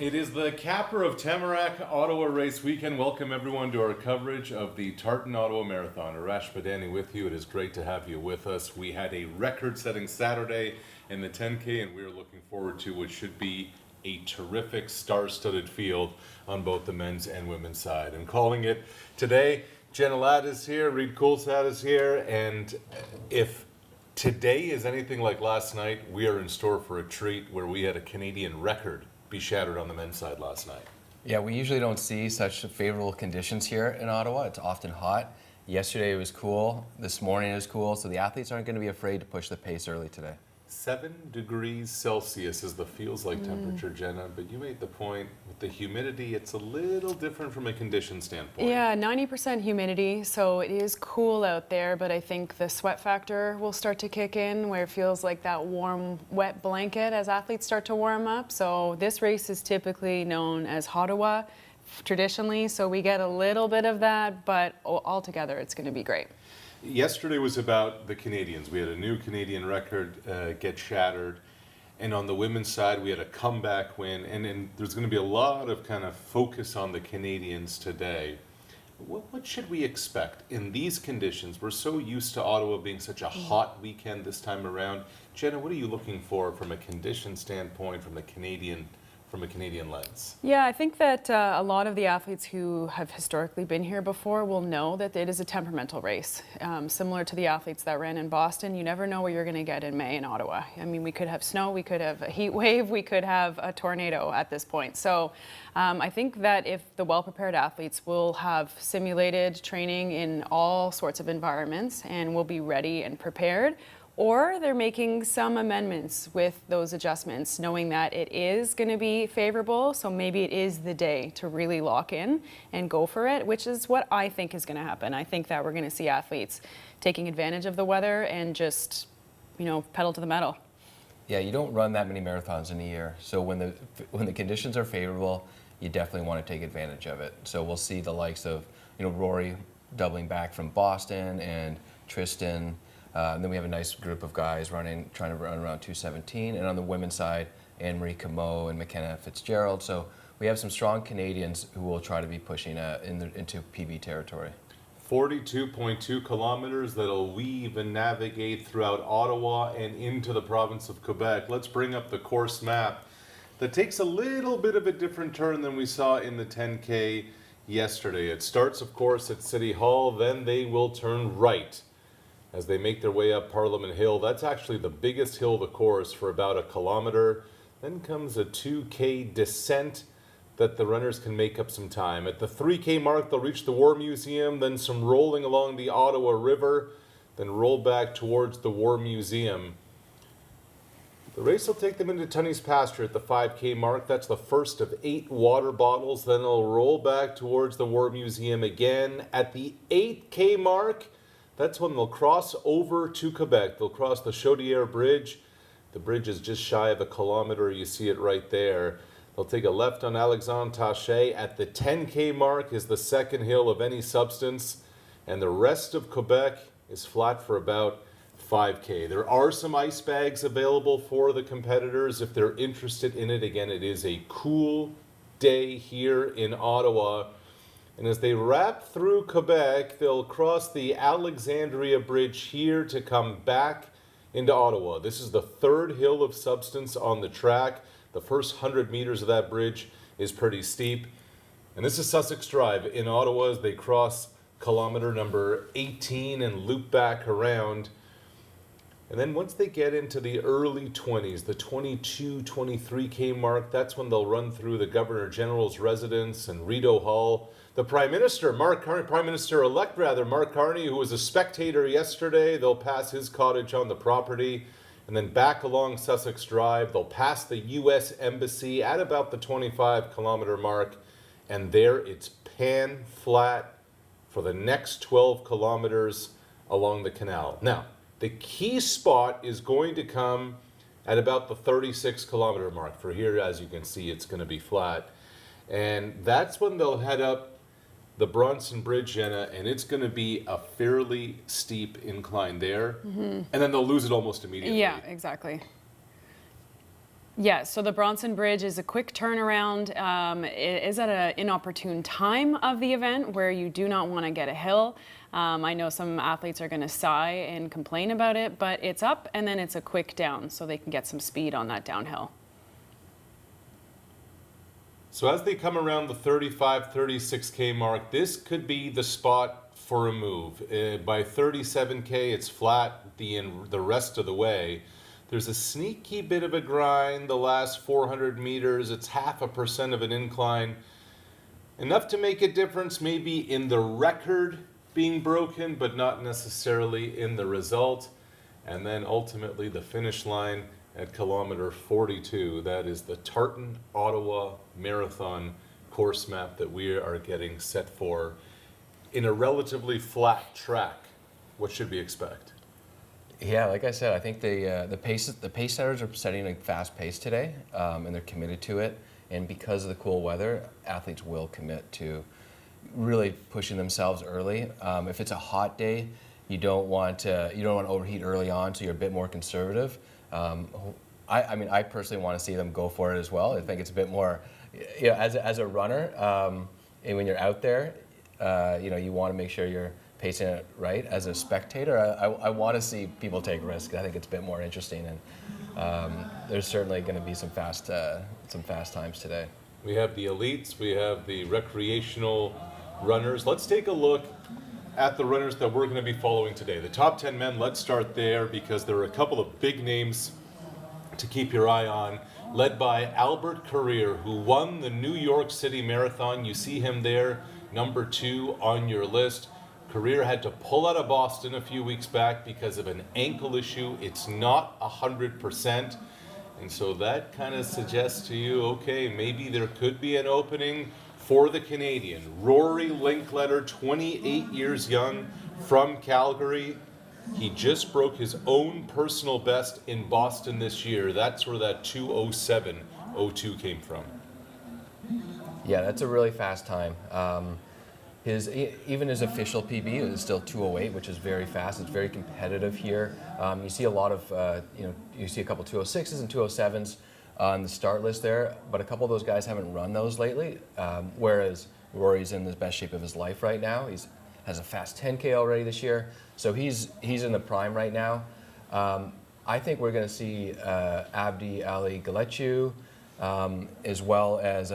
It is the capper of Tamarack Ottawa race weekend. Welcome everyone to our coverage of the Tartan Ottawa Marathon. Arash Badani with you. It is great to have you with us. We had a record-setting Saturday in the 10K, and we are looking forward to what should be a terrific star-studded field on both the men's and women's side. And calling it today, Jenna Ladd is here, Reed Coulthard is here, and if today is anything like last night, we are in store for a treat where we had a Canadian record be shattered on the men's side last night. Yeah, we usually don't see such favorable conditions here in Ottawa. It's often hot. Yesterday it was cool. This morning it was cool. So the athletes aren't going to be afraid to push the pace early today. 7 degrees Celsius is the feels like temperature, Jenna, but you made the point with the humidity, it's a little different from a condition standpoint. Yeah, 90% humidity, so it is cool out there, but I think the sweat factor will start to kick in where it feels like that warm, wet blanket as athletes start to warm up. So this race is typically known as Ottawa traditionally, so we get a little bit of that, but altogether it's going to be great. Yesterday was about the Canadians. We had a new Canadian record get shattered. And on the women's side, we had a comeback win. And there's going to be a lot of kind of focus on the Canadians today. What should we expect in these conditions? We're so used to Ottawa being such a hot weekend this time around. Jenna, what are you looking for from a condition standpoint, from a Canadian lens? Yeah, I think that a lot of the athletes who have historically been here before will know that it is a temperamental race. Similar to the athletes that ran in Boston, you never know what you're going to get in May in Ottawa. I mean, we could have snow, we could have a heat wave, we could have a tornado at this point. So I think that if the well-prepared athletes will have simulated training in all sorts of environments and will be ready and prepared, or they're making some amendments with those adjustments, knowing that it is going to be favorable, so maybe it is the day to really lock in and go for it, which is what I think is going to happen. I think that we're going to see athletes taking advantage of the weather and just, pedal to the metal. Yeah, you don't run that many marathons in a year, so when the conditions are favorable, you definitely want to take advantage of it. So we'll see the likes of Rory doubling back from Boston and Tristan. And then we have a nice group of guys trying to run around 2:17. And on the women's side, Anne-Marie Comeau and McKenna Fitzgerald. So we have some strong Canadians who will try to be pushing into PB territory. 42.2 kilometers that'll weave and navigate throughout Ottawa and into the province of Quebec. Let's bring up the course map that takes a little bit of a different turn than we saw in the 10K yesterday. It starts, of course, at City Hall, then they will turn right as they make their way up Parliament Hill. That's actually the biggest hill of the course for about a kilometer. Then comes a 2K descent that the runners can make up some time. At the 3K mark, they'll reach the War Museum, then some rolling along the Ottawa River, then roll back towards the War Museum. The race will take them into Tunney's pasture at the 5K mark. That's the first of 8 water bottles. Then they'll roll back towards the War Museum again. At the 8K mark, that's when they'll cross over to Quebec. They'll cross the Chaudière Bridge. The bridge is just shy of a kilometer. You see it right there. They'll take a left on Alexandre Taché. At the 10K mark is the second hill of any substance. And the rest of Quebec is flat for about 5K. There are some ice bags available for the competitors if they're interested in it. Again, it is a cool day here in Ottawa. And as they wrap through Quebec, they'll cross the Alexandria Bridge here to come back into Ottawa. This is the third hill of substance on the track. The first 100 meters of that bridge is pretty steep. And this is Sussex Drive in Ottawa as they cross kilometer number 18 and loop back around. And then once they get into the early 20s, the 22, 23K mark, that's when they'll run through the Governor General's residence and Rideau Hall. The Prime Minister-elect Mark Carney, who was a spectator yesterday, they'll pass his cottage on the property. And then back along Sussex Drive, they'll pass the U.S. Embassy at about the 25-kilometer mark. And there it's pan flat for the next 12 kilometers along the canal. Now, the key spot is going to come at about the 36-kilometer mark. For here, as you can see, it's going to be flat. And that's when they'll head up the Bronson Bridge, Jenna, and it's going to be a fairly steep incline there. And then they'll lose it almost immediately. Yeah, exactly. Yeah, so the Bronson Bridge is a quick turnaround. It is at an inopportune time of the event where you do not want to get a hill. I know some athletes are going to sigh and complain about it, but it's up and then it's a quick down so they can get some speed on that downhill. So as they come around the 35, 36K mark, this could be the spot for a move. By 37K, it's flat the rest of the way. There's a sneaky bit of a grind the last 400 meters. It's 0.5% of an incline. Enough to make a difference maybe in the record being broken, but not necessarily in the result. And then ultimately the finish line at kilometer 42. That is the Tartan Ottawa Marathon course map that we are getting set for in a relatively flat track. What should we expect? Yeah, like I said, I think the pace setters are setting a fast pace today, and they're committed to it. And because of the cool weather, athletes will commit to really pushing themselves early. If it's a hot day, you don't want to overheat early on, so you're a bit more conservative. I mean, I personally want to see them go for it as well. I think it's a bit more, as a runner, and when you're out there, you want to make sure you're pacing it right. As a spectator, I want to see people take risks. I think it's a bit more interesting, and there's certainly going to be some fast times today. We have the elites, we have the recreational runners. Let's take a look at the runners that we're going to be following today. The top 10 men, let's start there because there are a couple of big names to keep your eye on, led by Albert Carrier, who won the New York City Marathon. You see him there, number 2 on your list. Carrier had to pull out of Boston a few weeks back because of an ankle issue. It's not 100%. And so that kind of suggests to you, okay, maybe there could be an opening for the Canadian. Rory Linkletter, 28 years young, from Calgary. He just broke his own personal best in Boston this year. That's where that 2:07:02 came from. Yeah, that's a really fast time. Even his official PB is still 2:08, which is very fast. It's very competitive here. You see a lot of, you see a couple 2:06s and 2:07s on the start list there, but a couple of those guys haven't run those lately. Whereas Rory's in the best shape of his life right now. Has a fast 10K already this year, so he's in the prime right now. I think we're going to see Abdi Ali Galechu, as well as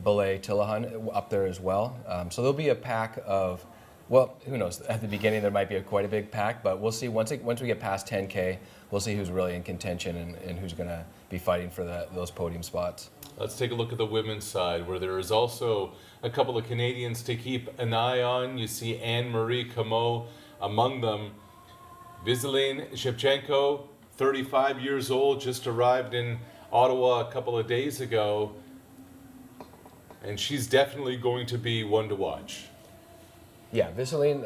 Belay Tillahan up there as well. So there'll be a pack of, well, who knows? At the beginning there might be quite a big pack, but we'll see once we get past 10K, we'll see who's really in contention and who's going to be fighting for those podium spots. Let's take a look at the women's side, where there is also a couple of Canadians to keep an eye on. You see Anne-Marie Comeau among them. Viseline Shevchenko, 35 years old, just arrived in Ottawa a couple of days ago, and she's definitely going to be one to watch. Yeah, Viseline,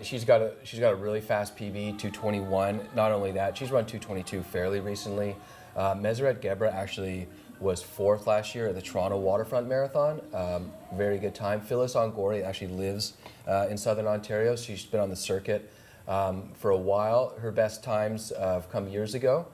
she's got a really fast PB, 2:21. Not only that, she's run 2:22 fairly recently. Meseret Gebra actually was 4th last year at the Toronto Waterfront Marathon. Very good time. Phyllis Ongori actually lives in Southern Ontario. She's been on the circuit for a while. Her best times have come years ago.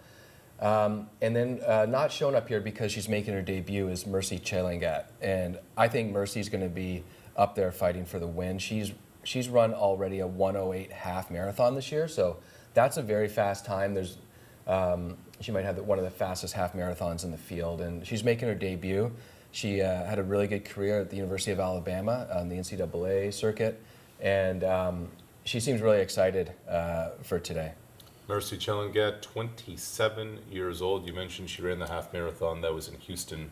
And then not shown up here because she's making her debut is Mercy Chelangat. And I think Mercy's going to be up there fighting for the win. She's run already a 1:08 half marathon this year, so that's a very fast time. She might have one of the fastest half marathons in the field, and she's making her debut. She had a really good career at the University of Alabama on the NCAA circuit, and she seems really excited for today. Mercy Chelangat, 27 years old. You mentioned she ran the half marathon that was in Houston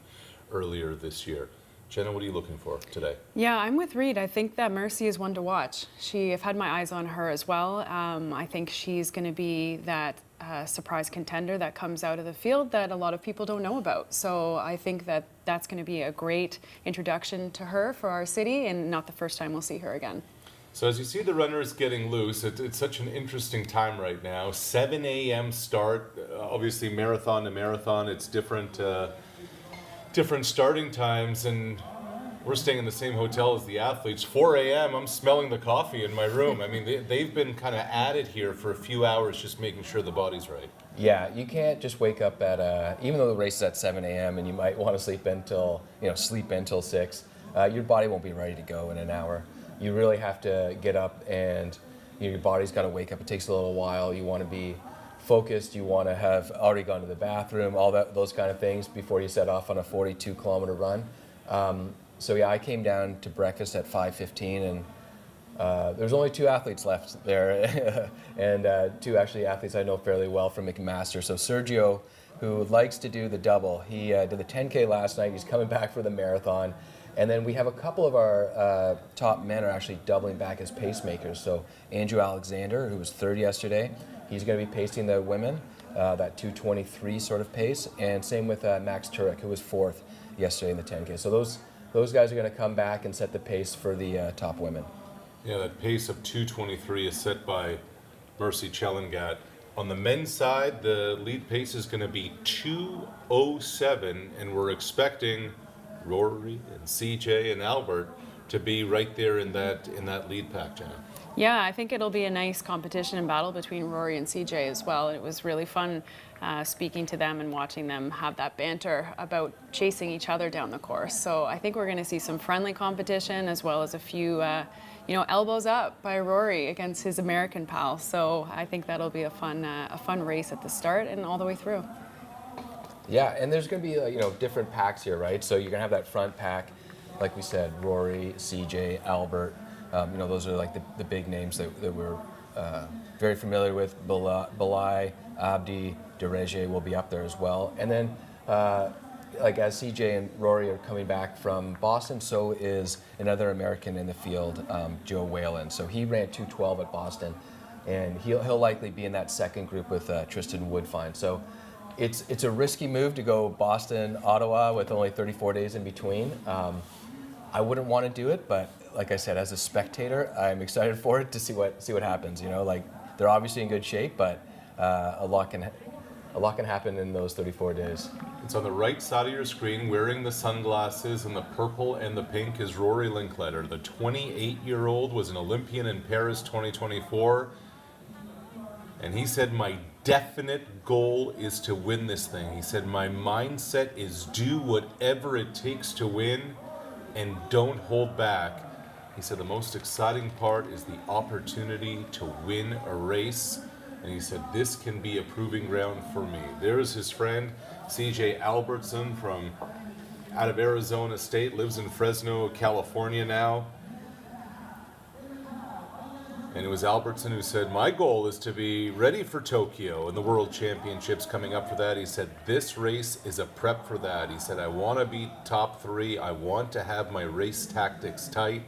earlier this year. Jenna, what are you looking for today? Yeah, I'm with Reed. I think that Mercy is one to watch. I've had my eyes on her as well. I think she's going to be that surprise contender that comes out of the field that a lot of people don't know about. So I think that that's going to be a great introduction to her for our city, and not the first time we'll see her again. So as you see the runners getting loose, it's such an interesting time right now. 7 a.m. start. Obviously, marathon to marathon, it's different starting times. And we're staying in the same hotel as the athletes. 4 a.m., I'm smelling the coffee in my room. I mean, they've been kind of at it here for a few hours, just making sure the body's right. Yeah, you can't just wake up at, even though the race is at 7 a.m. and you might want to sleep until 6, your body won't be ready to go in an hour. You really have to get up and your body's got to wake up. It takes a little while. You want to be focused. You want to have already gone to the bathroom, those kind of things before you set off on a 42-kilometer run. So yeah, I came down to breakfast at 5:15 and there's only 2 athletes left there, and 2 actually athletes I know fairly well from McMaster. So Sergio, who likes to do the double, he did the 10K last night. He's coming back for the marathon. And then we have a couple of our top men are actually doubling back as pacemakers. So Andrew Alexander, who was 3rd yesterday, he's going to be pacing the women, that 2:23 sort of pace. And same with Max Turek, who was 4th yesterday in the 10K. So those guys are going to come back and set the pace for the top women. Yeah, that pace of 2:23 is set by Mercy Chelangat. On the men's side, the lead pace is going to be 2:07, and we're expecting Rory and CJ and Albert to be right there in that lead pack, Jenna. Yeah, I think it'll be a nice competition and battle between Rory and CJ as well. It was really fun speaking to them and watching them have that banter about chasing each other down the course. So I think we're going to see some friendly competition as well as a few, elbows up by Rory against his American pal. So I think that'll be a fun race at the start and all the way through. Yeah, and there's going to be different packs here, right? So you're going to have that front pack, like we said, Rory, CJ, Albert. Those are like the big names that we're very familiar with. Belay, Abdi, Dereje will be up there as well. And then, as CJ and Rory are coming back from Boston, so is another American in the field, Joe Whalen. So he ran 2:12 at Boston, and he'll likely be in that second group with Tristan Woodfine. So it's a risky move to go Boston, Ottawa with only 34 days in between. I wouldn't want to do it, but like I said, as a spectator, I'm excited for it to see what happens. They're obviously in good shape, but a lot can happen in those 34 days. It's on the right side of your screen, wearing the sunglasses in the purple and the pink, is Rory Linkletter. The 28-year-old was an Olympian in Paris 2024, and he said, "My definite goal is to win this thing." He said, "My mindset is do whatever it takes to win and don't hold back." He said, "The most exciting part is the opportunity to win a race." And he said, "This can be a proving ground for me." There's his friend, CJ Albertson from out of Arizona State, lives in Fresno, California now. And it was Albertson who said, "My goal is to be ready for Tokyo and the World Championships coming up for that." He said, "This race is a prep for that." He said, "I want to be top 3. I want to have my race tactics tight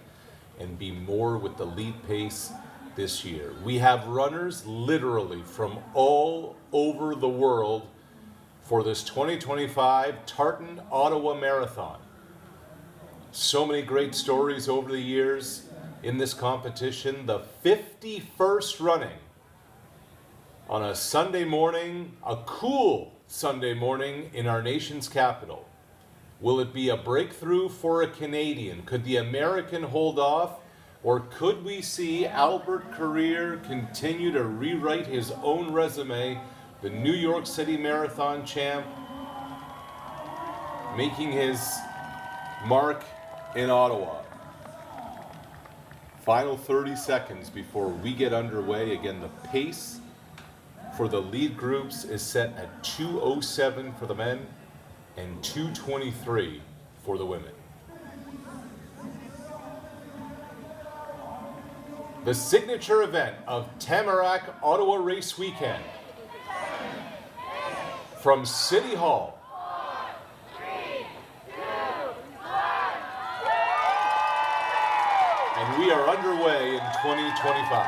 and be more with the lead pace this year." We have runners literally from all over the world for this 2025 Tartan Ottawa Marathon. So many great stories over the years in this competition. The 51st running on a Sunday morning, a cool Sunday morning in our nation's capital. Will it be a breakthrough for a Canadian? Could the American hold off? Or could we see Albert Career continue to rewrite his own resume, the New York City Marathon champ, making his mark in Ottawa? Final 30 seconds before we get underway. Again, the pace for the lead groups is set at 2:07 for the men and 2:23 for the women. The signature event of Tamarack Ottawa Race Weekend. From City Hall. And we are underway in 2025.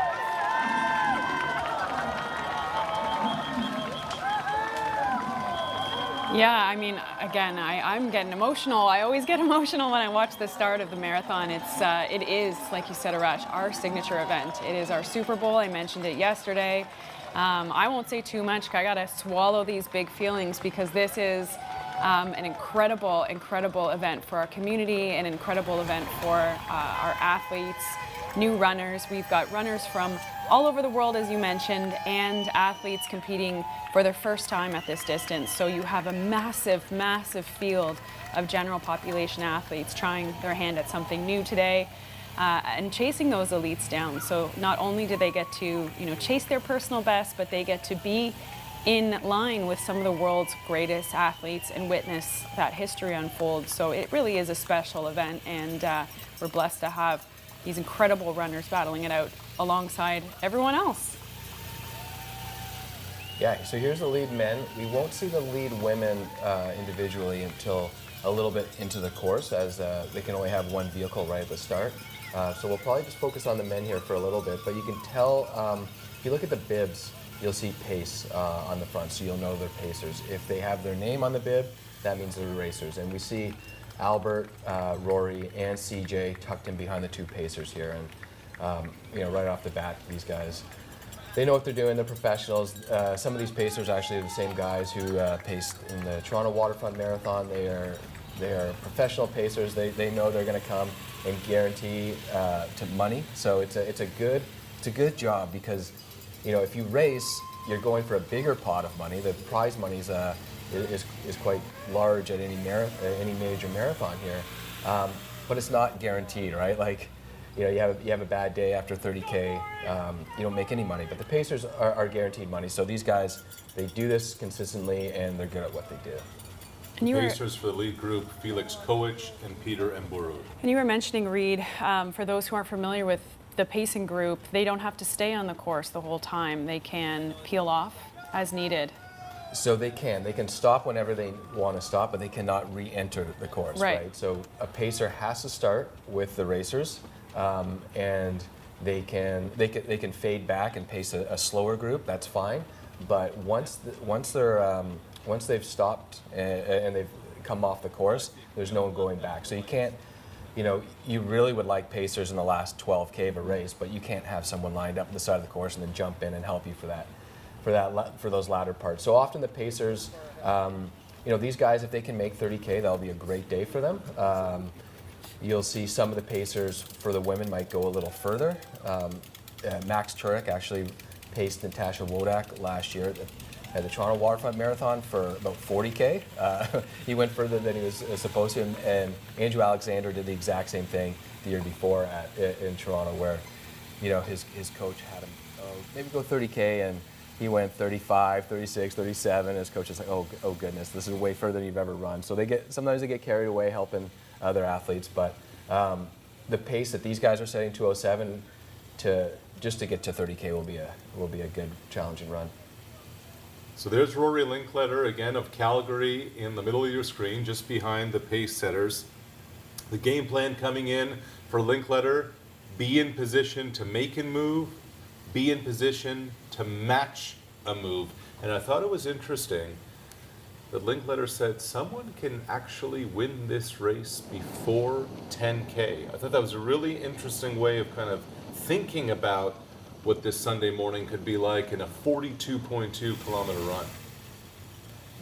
Yeah, I mean, again, I'm getting emotional. I always get emotional when I watch the start of the marathon. It is, like you said, Arash, our signature event. It is our Super Bowl. I mentioned it yesterday. I won't say too much. I gotta swallow these big feelings because this is An incredible, incredible event for our community, an incredible event for our athletes, new runners. We've got runners from all over the world, as you mentioned, and athletes competing for their first time at this distance. So you have a massive, massive field of general population athletes trying their hand at something new today and chasing those elites down. So not only do they get to, chase their personal best, but they get to be in line with some of the world's greatest athletes and witness that history unfold. So it really is a special event, and we're blessed to have these incredible runners battling it out alongside everyone else. Yeah, so here's the lead men. We won't see the lead women individually until a little bit into the course, as they can only have one vehicle right at the start. So we'll probably just focus on the men here for a little bit, but you can tell, if you look at the bibs, you'll see pace on the front, so you'll know they're pacers. If they have their name on the bib, that means they're racers. And we see Albert, Rory, and CJ tucked in behind the two pacers here. And right off the bat, these guys, they know what they're doing. They're professionals. Some of these pacers actually are the same guys who paced in the Toronto Waterfront Marathon. They are professional pacers. They know they're going to come and guarantee to money. So it's a good job, because if you race, you're going for a bigger pot of money. The prize money is quite large at any major marathon here, but it's not guaranteed, right? Like, you have a bad day after 30K, you don't make any money. But the pacers are guaranteed money. So these guys, they do this consistently, and they're good at what they do. And you Pacers for the lead group, Felix Koech and Peter Mburu. And you were mentioning, Reed, for those who aren't familiar with the pacing group, they don't have to stay on the course the whole time. They can peel off as needed. So they can stop whenever they want to stop, but they cannot re-enter the course, right? So a pacer has to start with the racers, and they can fade back and pace a slower group. That's fine, but once they've stopped and they've come off the course, there's no going back. So you can't. You really would like pacers in the last 12K of a race, but you can't have someone lined up on the side of the course and then jump in and help you for those latter parts. So often the pacers, these guys, if they can make 30K, that'll be a great day for them. You'll see some of the pacers for the women might go a little further. Max Turek actually paced Natasha Wodak last year at the Toronto Waterfront Marathon for about 40K. He went further than he was supposed to, and Andrew Alexander did the exact same thing the year before in Toronto, where his coach had him maybe go 30K, and he went 35, 36, 37. His coach is like, oh goodness, this is way further than you've ever run. So sometimes they get carried away helping other athletes, but the pace that these guys are setting, 2:07, just to get to 30K will be a good challenging run. So there's Rory Linkletter, again, of Calgary, in the middle of your screen, just behind the pace setters. The game plan coming in for Linkletter: be in position to make a move, be in position to match a move. And I thought it was interesting that Linkletter said someone can actually win this race before 10K. I thought that was a really interesting way of kind of thinking about what this Sunday morning could be like in a 42.2 kilometer run.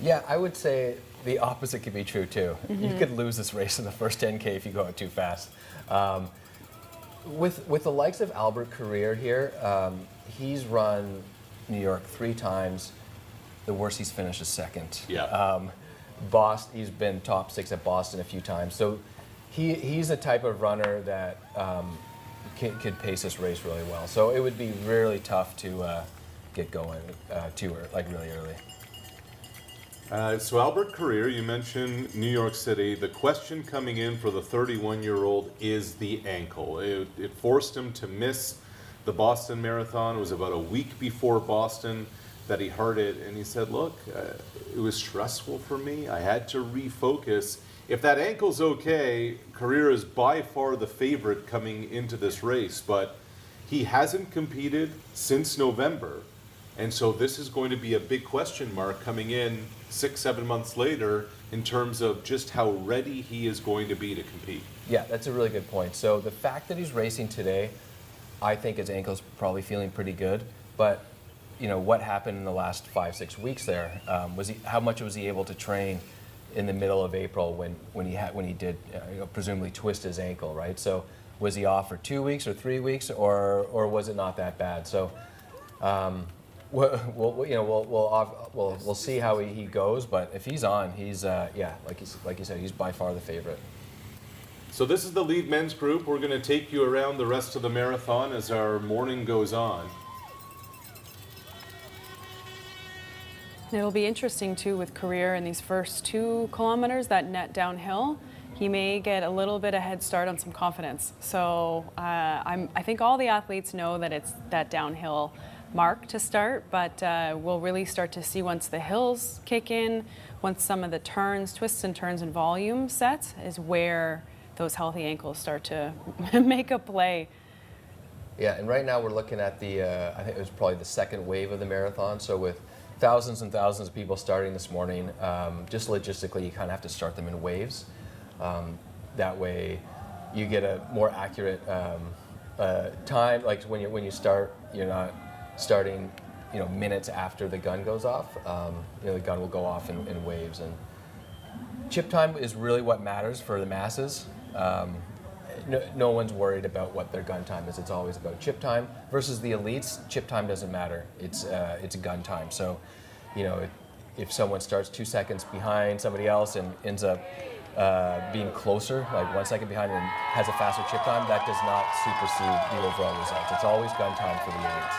Yeah, I would say the opposite could be true too. Mm-hmm. You could lose this race in the first 10K if you go out too fast. With the likes of Albert Carrier here, he's run New York 3 times. The worst he's finished is second. Yeah. Boston, he's been top 6 at Boston a few times. So he's the type of runner that could pace this race really well. So it would be really tough to get going really early. So Albert Carrier, you mentioned New York City. The question coming in for the 31-year-old is the ankle. It forced him to miss the Boston Marathon. It was about a week before Boston that he hurt it, and he said, look, it was stressful for me. I had to refocus. If that ankle's okay, Carrier is by far the favorite coming into this race, but he hasn't competed since November. And so this is going to be a big question mark coming in 6-7 months later in terms of just how ready he is going to be to compete. Yeah, that's a really good point. So the fact that he's racing today, I think his ankle's probably feeling pretty good. But what happened in the last 5-6 weeks there? How much was he able to train in the middle of April when he did presumably twist his ankle, right? So was he off for 2 weeks or 3 weeks, or was it not that bad? So we'll see how he goes, but if he's on, he's like you said, he's by far the favorite. So this is the lead men's group. We're going to take you around the rest of the marathon as our morning goes on. It'll be interesting too with Career in these first 2 kilometers, that net downhill. He may get a little bit of head start on some confidence. So I think all the athletes know that it's that downhill mark to start, but we'll really start to see once the hills kick in, once some of the turns, twists and turns and volume sets, is where those healthy ankles start to make a play. Yeah, and right now we're looking at I think it was probably the second wave of the marathon. So with thousands and thousands of people starting this morning, just logistically, you kind of have to start them in waves. That way, you get a more accurate time. Like when you start, you're not starting, minutes after the gun goes off. The gun will go off in waves, and chip time is really what matters for the masses. No one's worried about what their gun time is. It's always about chip time. Versus the elites, chip time doesn't matter. It's gun time. So, if someone starts 2 seconds behind somebody else and ends up being closer, like 1 second behind, and has a faster chip time, that does not supersede the overall results. It's always gun time for the elites.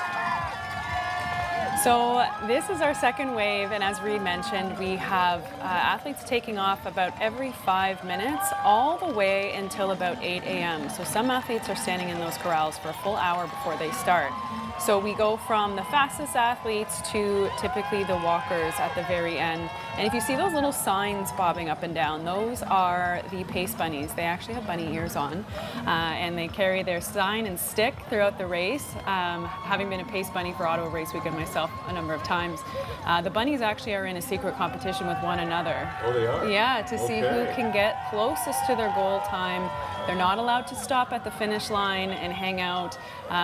So this is our second wave, and as Reed mentioned, we have athletes taking off about every 5 minutes, all the way until about 8 a.m. So some athletes are standing in those corrals for a full hour before they start. So we go from the fastest athletes to typically the walkers at the very end. And if you see those little signs bobbing up and down, those are the pace bunnies. They actually have bunny ears on, and they carry their sign and stick throughout the race. Having been a pace bunny for Ottawa Race Weekend myself a number of times, the bunnies actually are in a secret competition with one another. Oh, they are? Yeah, to see who can get closest to their goal time. They're not allowed to stop at the finish line and hang out.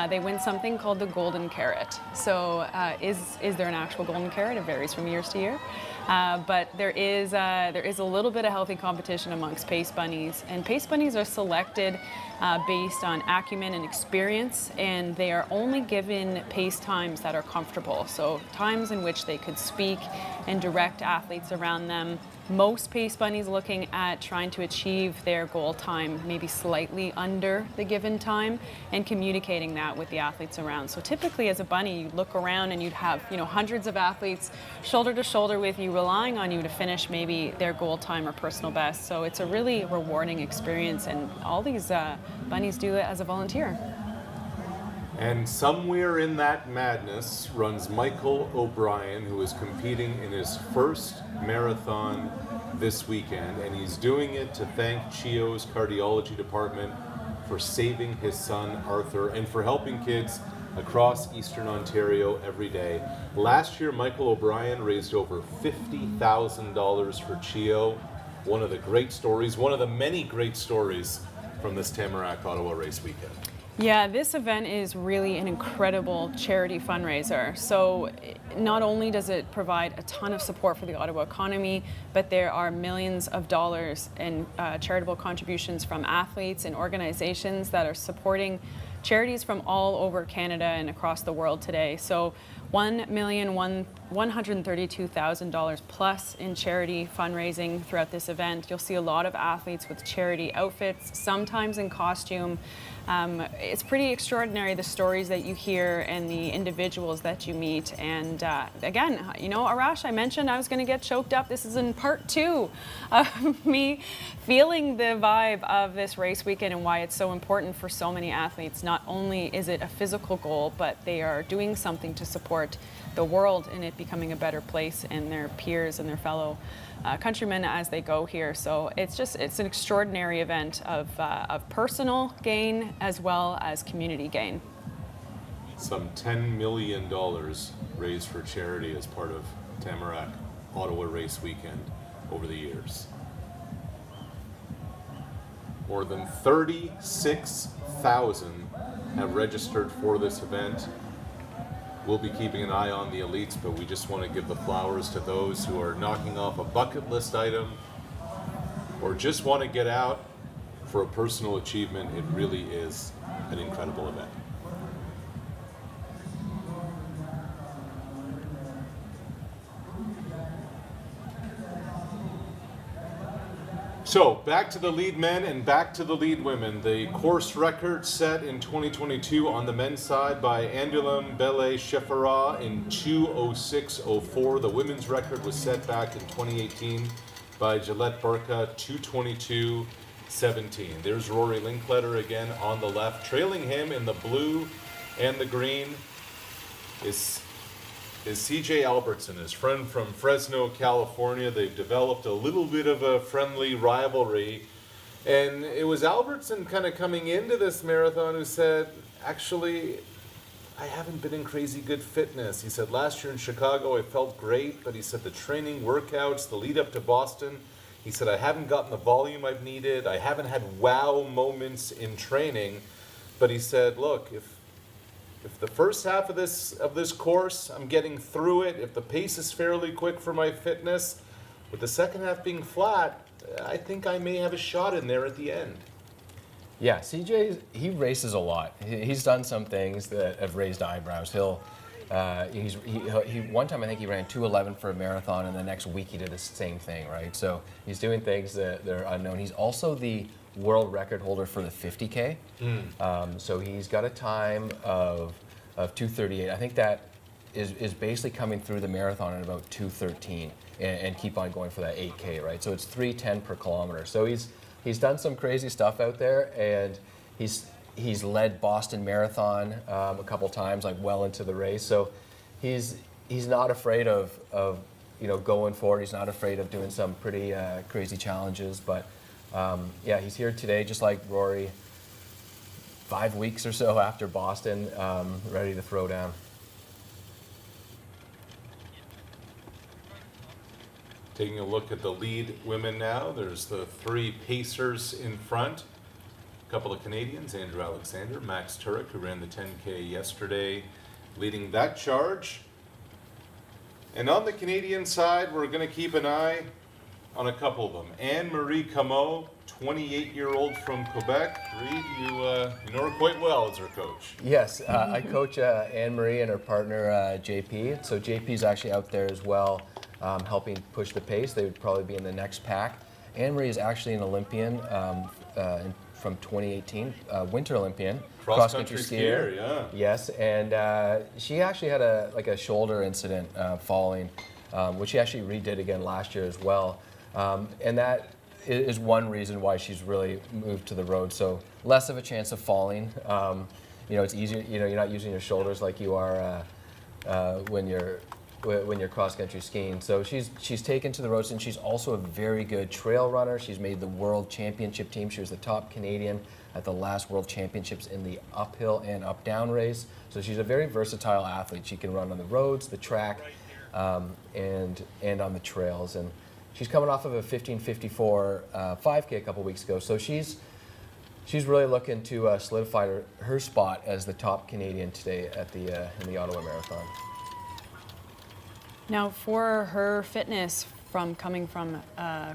They win something called the golden carrot. So is there an actual golden carrot? It varies from years to year. But there is a little bit of healthy competition amongst pace bunnies. And pace bunnies are selected based on acumen and experience, and they are only given pace times that are comfortable. So times in which they could speak and direct athletes around them. Most pace bunnies looking at trying to achieve their goal time maybe slightly under the given time, and communicating that with the athletes around. So typically as a bunny, you'd look around and you'd have hundreds of athletes shoulder to shoulder with you, relying on you to finish maybe their goal time or personal best. So it's a really rewarding experience, and all these bunnies do it as a volunteer. And somewhere in that madness runs Michael O'Brien, who is competing in his first marathon this weekend, and he's doing it to thank CHEO's cardiology department for saving his son Arthur and for helping kids across Eastern Ontario every day. Last year, Michael O'Brien raised over $50,000 for CHEO. One of the great stories, one of the many great stories from this Tamarack Ottawa Race Weekend. Yeah, this event is really an incredible charity fundraiser. So not only does it provide a ton of support for the Ottawa economy, but there are millions of dollars in charitable contributions from athletes and organizations that are supporting charities from all over Canada and across the world today. So $1,132,000 plus in charity fundraising throughout this event. You'll see a lot of athletes with charity outfits, sometimes in costume. It's pretty extraordinary, the stories that you hear and the individuals that you meet. And again, Arash, I mentioned I was going to get choked up. This is in part 2 of me feeling the vibe of this race weekend and why it's so important for so many athletes. Not only is it a physical goal, but they are doing something to support the world in it becoming a better place, and their peers and their fellow countrymen as they go here. So it's an extraordinary event of personal gain as well as community gain. Some $10 million raised for charity as part of Tamarack Ottawa Race Weekend over the years. More than 36,000 have registered for this event. We'll be keeping an eye on the elites, but we just want to give the flowers to those who are knocking off a bucket list item or just want to get out for a personal achievement, it really is an incredible event. So back to the lead men and back to the lead women. The course record set in 2022 on the men's side by Andulum Bele Shefara in 2:06:04. The women's record was set back in 2018 by Gillette Burka 2:22:17. There's Rory Linkletter again on the left. Trailing him in the blue and the green is CJ Albertson, his friend from Fresno, California. They've developed a little bit of a friendly rivalry. And it was Albertson kind of coming into this marathon who said, actually, I haven't been in crazy good fitness. He said, last year in Chicago, I felt great, but he said the training, workouts, the lead up to Boston, he said, I haven't gotten the volume I've needed. I haven't had wow moments in training. But he said, look, if the first half of this course, I'm getting through it, if the pace is fairly quick for my fitness, with the second half being flat, I think I may have a shot in there at the end. Yeah, CJ, he races a lot. He's done some things that have raised eyebrows. One time I think he ran 2:11 for a marathon, and the next week he did the same thing, right? So he's doing things that are unknown. He's also the world record holder for the 50K. So he's got a time of 2:38. I think that is basically coming through the marathon at about 2:13 and keep on going for that 8K, right? So it's 3:10 per kilometer. So he's done some crazy stuff out there, and he's led Boston Marathon a couple times, like well into the race. So he's not afraid of going forward. He's not afraid of doing some pretty crazy challenges, but yeah, he's here today, just like Rory, 5 weeks or so after Boston, ready to throw down. Taking a look at the lead women now, there's the three pacers in front. A couple of Canadians, Andrew Alexander, Max Turek, who ran the 10K yesterday, leading that charge. And on the Canadian side, we're going to keep an eye on a couple of them. Anne-Marie Comeau, 28-year-old from Quebec. Reed, you know her quite well as her coach. Yes, I coach Anne-Marie and her partner JP. So JP's actually out there as well, helping push the pace. They would probably be in the next pack. Anne-Marie is actually an Olympian from 2018, Winter Olympian. Cross-country skier, yeah. Yes, and she actually had a shoulder incident falling, which she actually redid again last year as well. And that is one reason why she's really moved to the road. So less of a chance of falling. It's easier. You're not using your shoulders like you are when you're cross-country skiing. So she's taken to the roads, and she's also a very good trail runner. She's made the World Championship team. She was the top Canadian at the last World Championships in the uphill and up-down race. So she's a very versatile athlete. She can run on the roads, the track, and on the trails. And she's coming off of a 15:54 5K a couple weeks ago. So she's really looking to solidify her spot as the top Canadian today at in the Ottawa Marathon. Now, for her fitness coming from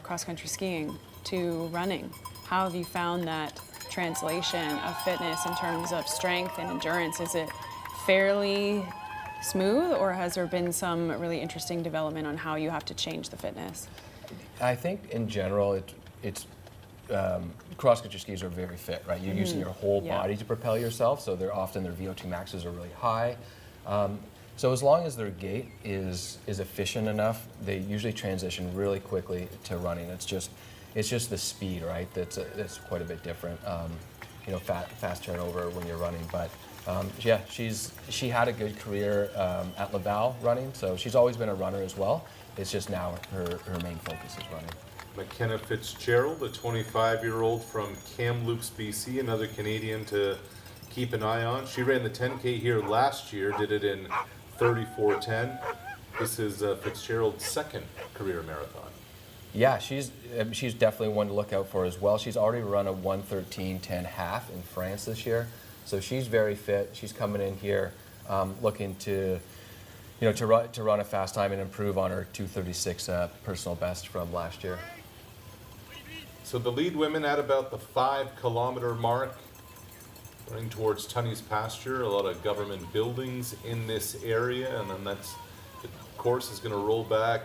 cross-country skiing to running, how have you found that translation of fitness in terms of strength and endurance? Is it fairly smooth, or has there been some really interesting development on how you have to change the fitness? I think in general, it's cross-country skis are very fit, right? You're using your whole body to propel yourself, so their VO2 maxes are really high. So as long as their gait is efficient enough, they usually transition really quickly to running. It's just the speed, right? That's quite a bit different. Fast turnover when you're running. But yeah, she had a good career at Laval running, so she's always been a runner as well. It's just now her main focus is running. McKenna Fitzgerald, a 25-year-old from Kamloops, BC, another Canadian to keep an eye on. She ran the 10K here last year, did it in 34:10. This is Fitzgerald's second career marathon. Yeah, she's definitely one to look out for as well. She's already run a 1:13:10 half in France this year, so she's very fit. She's coming in here looking to run a fast time and improve on her 2:36 personal best from last year. So the lead women at about the 5-kilometer mark, running towards Tunney's pasture, a lot of government buildings in this area, and then the course is going to roll back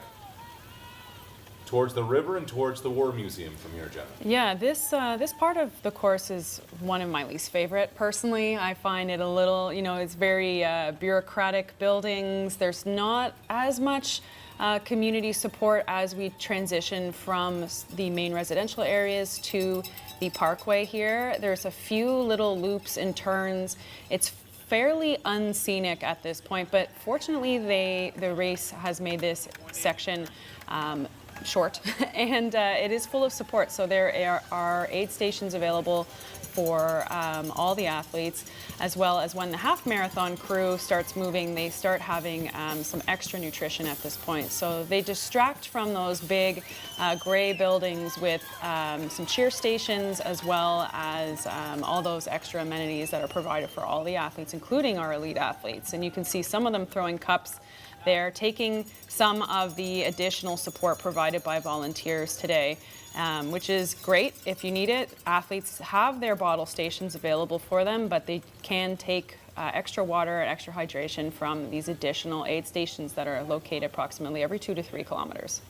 towards the river and towards the War Museum from here, Jenna. Yeah, this part of the course is one of my least favorite. Personally, I find it a little, it's very bureaucratic buildings. There's not as much community support as we transition from the main residential areas to the parkway here. There's a few little loops and turns. It's fairly unscenic at this point, but fortunately the race has made this section short and it is full of support. So there are aid stations available for all the athletes, as well as when the half marathon crew starts moving, they start having some extra nutrition at this point. So they distract from those big gray buildings with some cheer stations, as well as all those extra amenities that are provided for all the athletes, including our elite athletes. And you can see some of them throwing cups. They're taking some of the additional support provided by volunteers today, which is great if you need it. Athletes have their bottle stations available for them, but they can take extra water and extra hydration from these additional aid stations that are located approximately every 2 to 3 kilometers.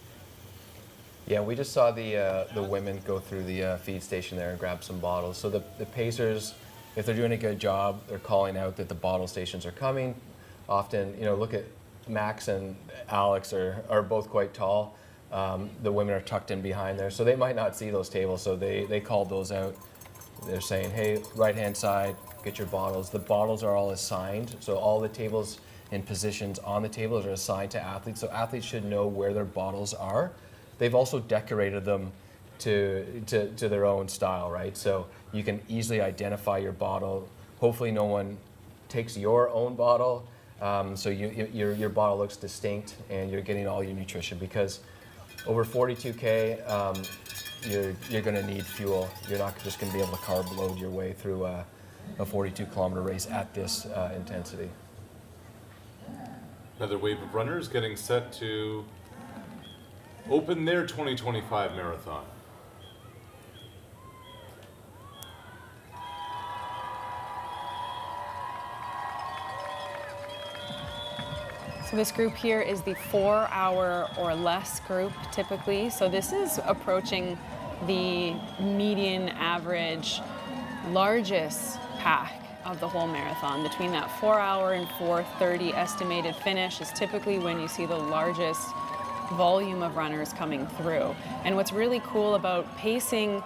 Yeah, we just saw the women go through the feed station there and grab some bottles. So the pacers, if they're doing a good job, they're calling out that the bottle stations are coming. Often, look at Max and Alex are both quite tall. The women are tucked in behind there, so they might not see those tables, so they called those out. They're saying, hey, right-hand side, get your bottles. The bottles are all assigned, so all the tables and positions on the tables are assigned to athletes, so athletes should know where their bottles are. They've also decorated them to their own style, right? So you can easily identify your bottle. Hopefully no one takes your own bottle. So your bottle looks distinct and you're getting all your nutrition, because over 42K, you're going to need fuel. You're not just going to be able to carb load your way through a 42-kilometer race at this intensity. Another wave of runners getting set to open their 2025 marathon. So this group here is the 4-hour or less group typically. So this is approaching the median average largest pack of the whole marathon. Between that 4-hour and 4:30 estimated finish is typically when you see the largest volume of runners coming through. And what's really cool about pacing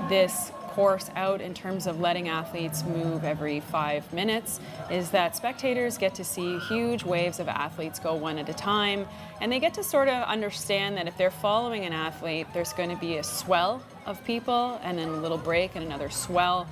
this course out in terms of letting athletes move every 5 minutes is that spectators get to see huge waves of athletes go one at a time, and they get to sort of understand that if they're following an athlete, there's going to be a swell of people and then a little break and another swell.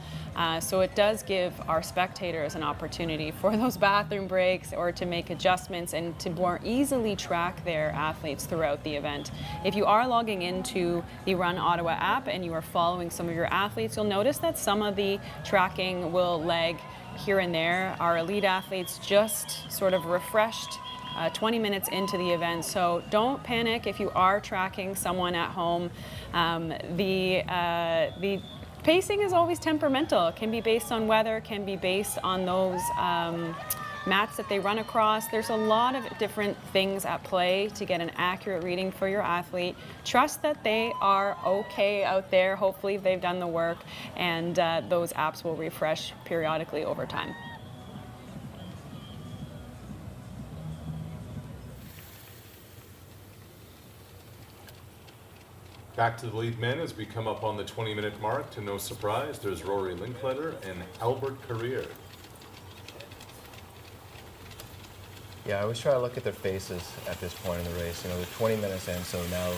So it does give our spectators an opportunity for those bathroom breaks or to make adjustments and to more easily track their athletes throughout the event. If you are logging into the Run Ottawa app and you are following some of your athletes, you'll notice that some of the tracking will lag here and there. Our elite athletes just sort of refreshed 20 minutes into the event, so don't panic if you are tracking someone at home. The pacing is always temperamental. It can be based on weather, can be based on those mats that they run across. There's a lot of different things at play to get an accurate reading for your athlete. Trust that they are okay out there. Hopefully they've done the work, and those apps will refresh periodically over time. Back to the lead men as we come up on the 20-minute mark. To no surprise, there's Rory Linkletter and Albert Carrier. Yeah, I always try to look at their faces at this point in the race. They're 20 minutes in, so now,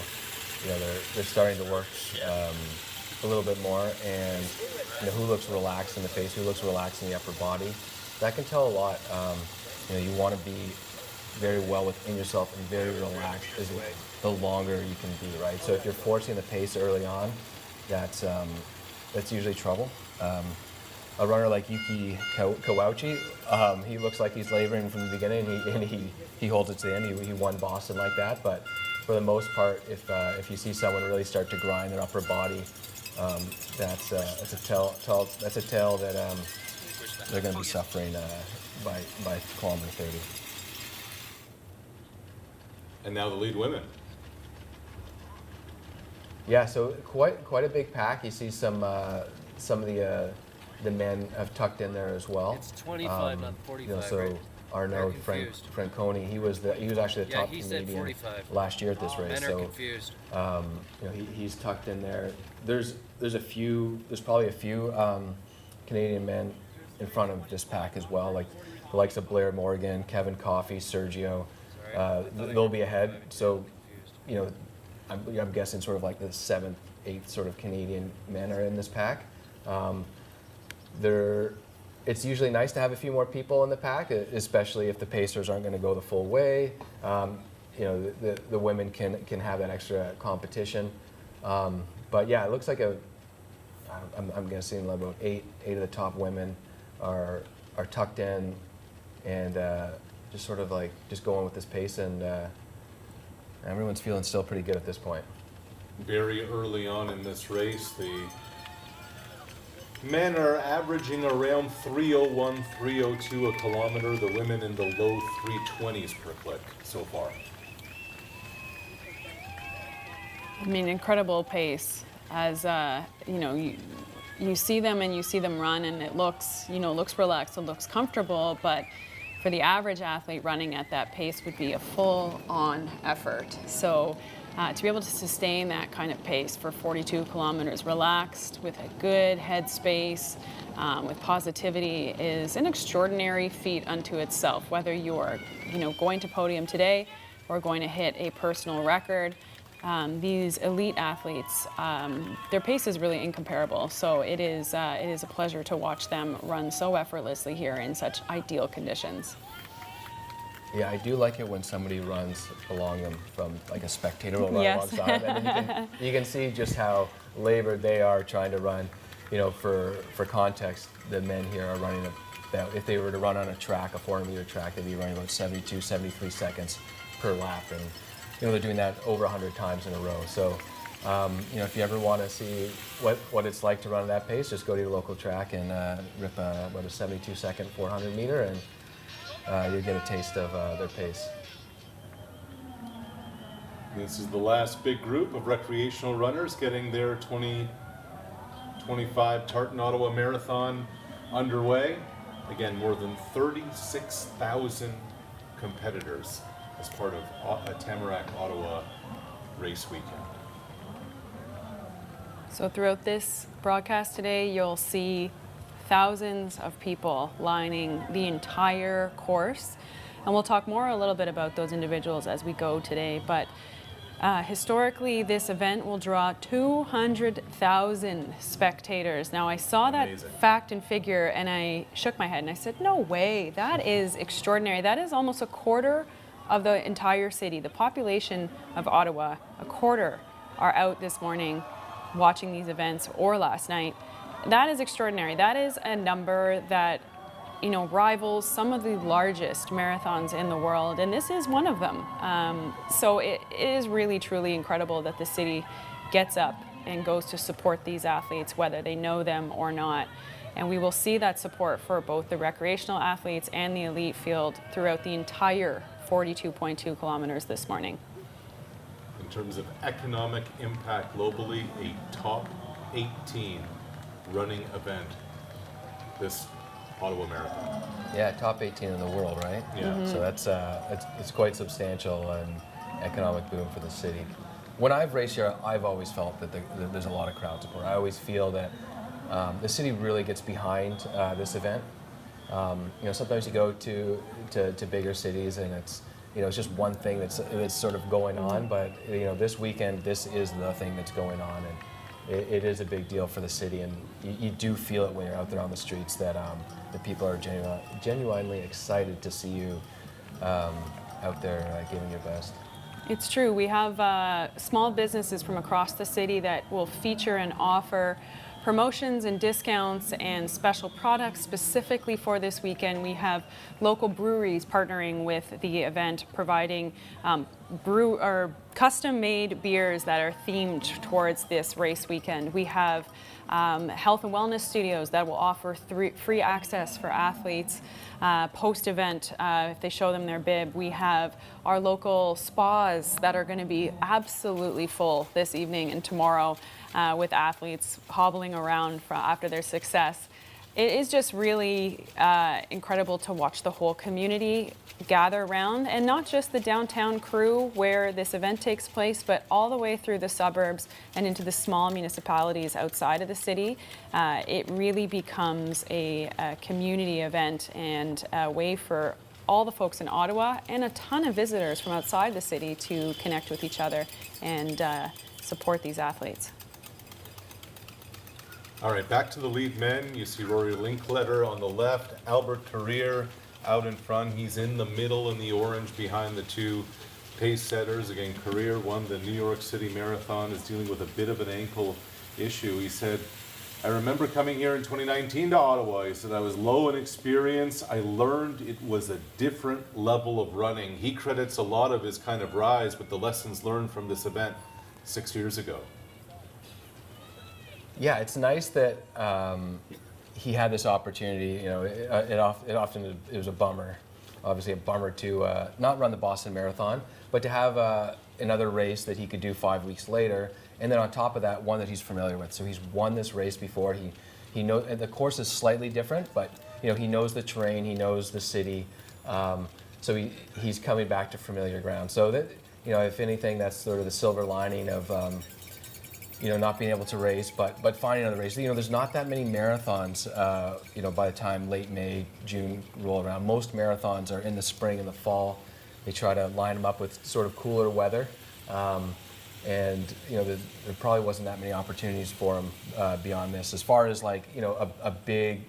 they're starting to work a little bit more, and who looks relaxed in the face, who looks relaxed in the upper body. That can tell a lot. You want to be very well within yourself and very relaxed the longer you can be, right? So if you're forcing the pace early on, that's usually trouble. A runner like Yuki Kawauchi, he looks like he's laboring from the beginning, and he holds it to the end. He won Boston like that, but for the most part, if you see someone really start to grind their upper body, That's a tale that they're going to be suffering by kilometer 30. And now the lead women. Yeah, so quite a big pack. You see some of the men have tucked in there as well. It's 25, not 45. You know, so right? Arnaud They're confused. Franconi, he was actually the Yeah, top he said Canadian 45. last year at this race. Men are So confused. you know, he's tucked in there. There's probably a few Canadian men in front of this pack as well, like the likes of Blair Morgan, Kevin Coffey, Sergio. They'll be ahead. So, you know, I'm guessing sort of like the 7th, 8th sort of Canadian men are in this pack. It's usually nice to have a few more people in the pack, especially if the pacers aren't going to go the full way. You know, the women can have that extra competition. But yeah, it looks like I'm guessing about eight of the top women are tucked in and just sort of like just going with this pace, and everyone's feeling still pretty good at this point. Very early on in this race, the men are averaging around 3:01, 3:02 a kilometer. The women in the low 3:20s per click so far. I mean, incredible pace. As you know, you see them and you see them run, and it looks relaxed, it looks comfortable. But for the average athlete, running at that pace would be a full-on effort. So to be able to sustain that kind of pace for 42 kilometers, relaxed with a good headspace, with positivity, is an extraordinary feat unto itself. Whether you're, going to podium today or going to hit a personal record. These elite athletes, their pace is really incomparable. So it is a pleasure to watch them run so effortlessly here in such ideal conditions. Yeah, I do like it when somebody runs along them from like a spectator will run Yes. alongside, and then you can see just how labored they are trying to run. For context, the men here are running about, if they were to run on a track, a 400-meter track, they'd be running about 72, 73 seconds per lap, and they're doing that over 100 times in a row. So, if you ever want to see what it's like to run at that pace, just go to your local track and rip about a 72-second 400-meter, and you'll get a taste of their pace. This is the last big group of recreational runners getting their 2025 Tartan Ottawa Marathon underway. Again, more than 36,000 competitors as part of a Tamarack Ottawa race weekend. So throughout this broadcast today, you'll see thousands of people lining the entire course. And we'll talk more a little bit about those individuals as we go today. But historically, this event will draw 200,000 spectators. Now, I saw that Amazing. fact and figure, and I shook my head and I said, no way, that is extraordinary. That is almost a quarter of the entire city. The population of Ottawa, a quarter, are out this morning watching these events, or last night. That is extraordinary. That is a number that, rivals some of the largest marathons in the world, and this is one of them. So it is really, truly incredible that the city gets up and goes to support these athletes, whether they know them or not. And we will see that support for both the recreational athletes and the elite field throughout the entire 42.2 kilometers this morning. In terms of economic impact globally, a top 18 running event, this Ottawa Marathon. Yeah, top 18 in the world, right? Yeah. Mm-hmm. So that's it's quite substantial and economic boom for the city. When I've raced here, I've always felt that there's a lot of crowd support. I always feel that the city really gets behind this event. Sometimes you go to bigger cities and it's just one thing that's sort of going on, but this weekend, this is the thing that's going on, and it is a big deal for the city, and you do feel it when you're out there on the streets that the people are genuinely excited to see you out there giving your best. It's true. We have small businesses from across the city that will feature and offer promotions and discounts and special products specifically for this weekend. We have local breweries partnering with the event, providing custom-made beers that are themed towards this race weekend. We have health and wellness studios that will offer free access for athletes post-event if they show them their bib. We have our local spas that are going to be absolutely full this evening and tomorrow with athletes hobbling around after their success. It is just really incredible to watch the whole community gather around, and not just the downtown crew where this event takes place, but all the way through the suburbs and into the small municipalities outside of the city. It really becomes a community event and a way for all the folks in Ottawa and a ton of visitors from outside the city to connect with each other and support these athletes. All right, back to the lead men. You see Rory Linkletter on the left, Albert Carrier out in front. He's in the middle in the orange behind the two pace setters. Again, Carrier won the New York City Marathon, is dealing with a bit of an ankle issue. He said, I remember coming here in 2019 to Ottawa. He said, I was low in experience. I learned it was a different level of running. He credits a lot of his kind of rise with the lessons learned from this event 6 years ago. Yeah, it's nice that he had this opportunity. You know, it was a bummer, obviously a bummer to not run the Boston Marathon, but to have another race that he could do 5 weeks later, and then on top of that, one that he's familiar with. So he's won this race before. He knows the course is slightly different, but you know he knows the terrain, he knows the city, so he's coming back to familiar ground. So that if anything, that's sort of the silver lining of. Not being able to race, but finding another race. There's not that many marathons, by the time late May, June roll around. Most marathons are in the spring and the fall. They try to line them up with sort of cooler weather. There probably wasn't that many opportunities for him beyond this. As far as a big,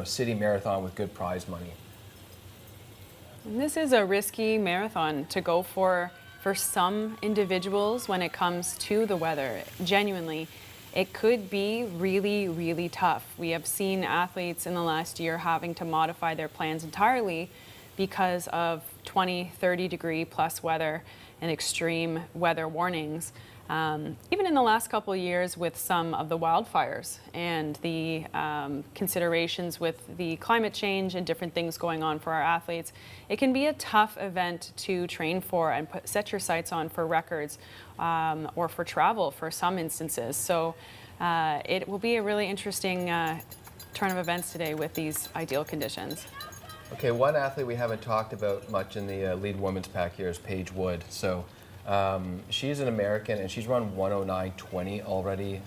city marathon with good prize money. And this is a risky marathon to go for some individuals when it comes to the weather. Genuinely, it could be really, really tough. We have seen athletes in the last year having to modify their plans entirely because of 20, 30 degree plus weather and extreme weather warnings. Even in the last couple of years with some of the wildfires and the considerations with the climate change and different things going on for our athletes, it can be a tough event to train for and set your sights on for records or for travel for some instances. So it will be a really interesting turn of events today with these ideal conditions. Okay, one athlete we haven't talked about much in the lead women's pack here is Paige Wood. So she's an American, and she's run 109.20 already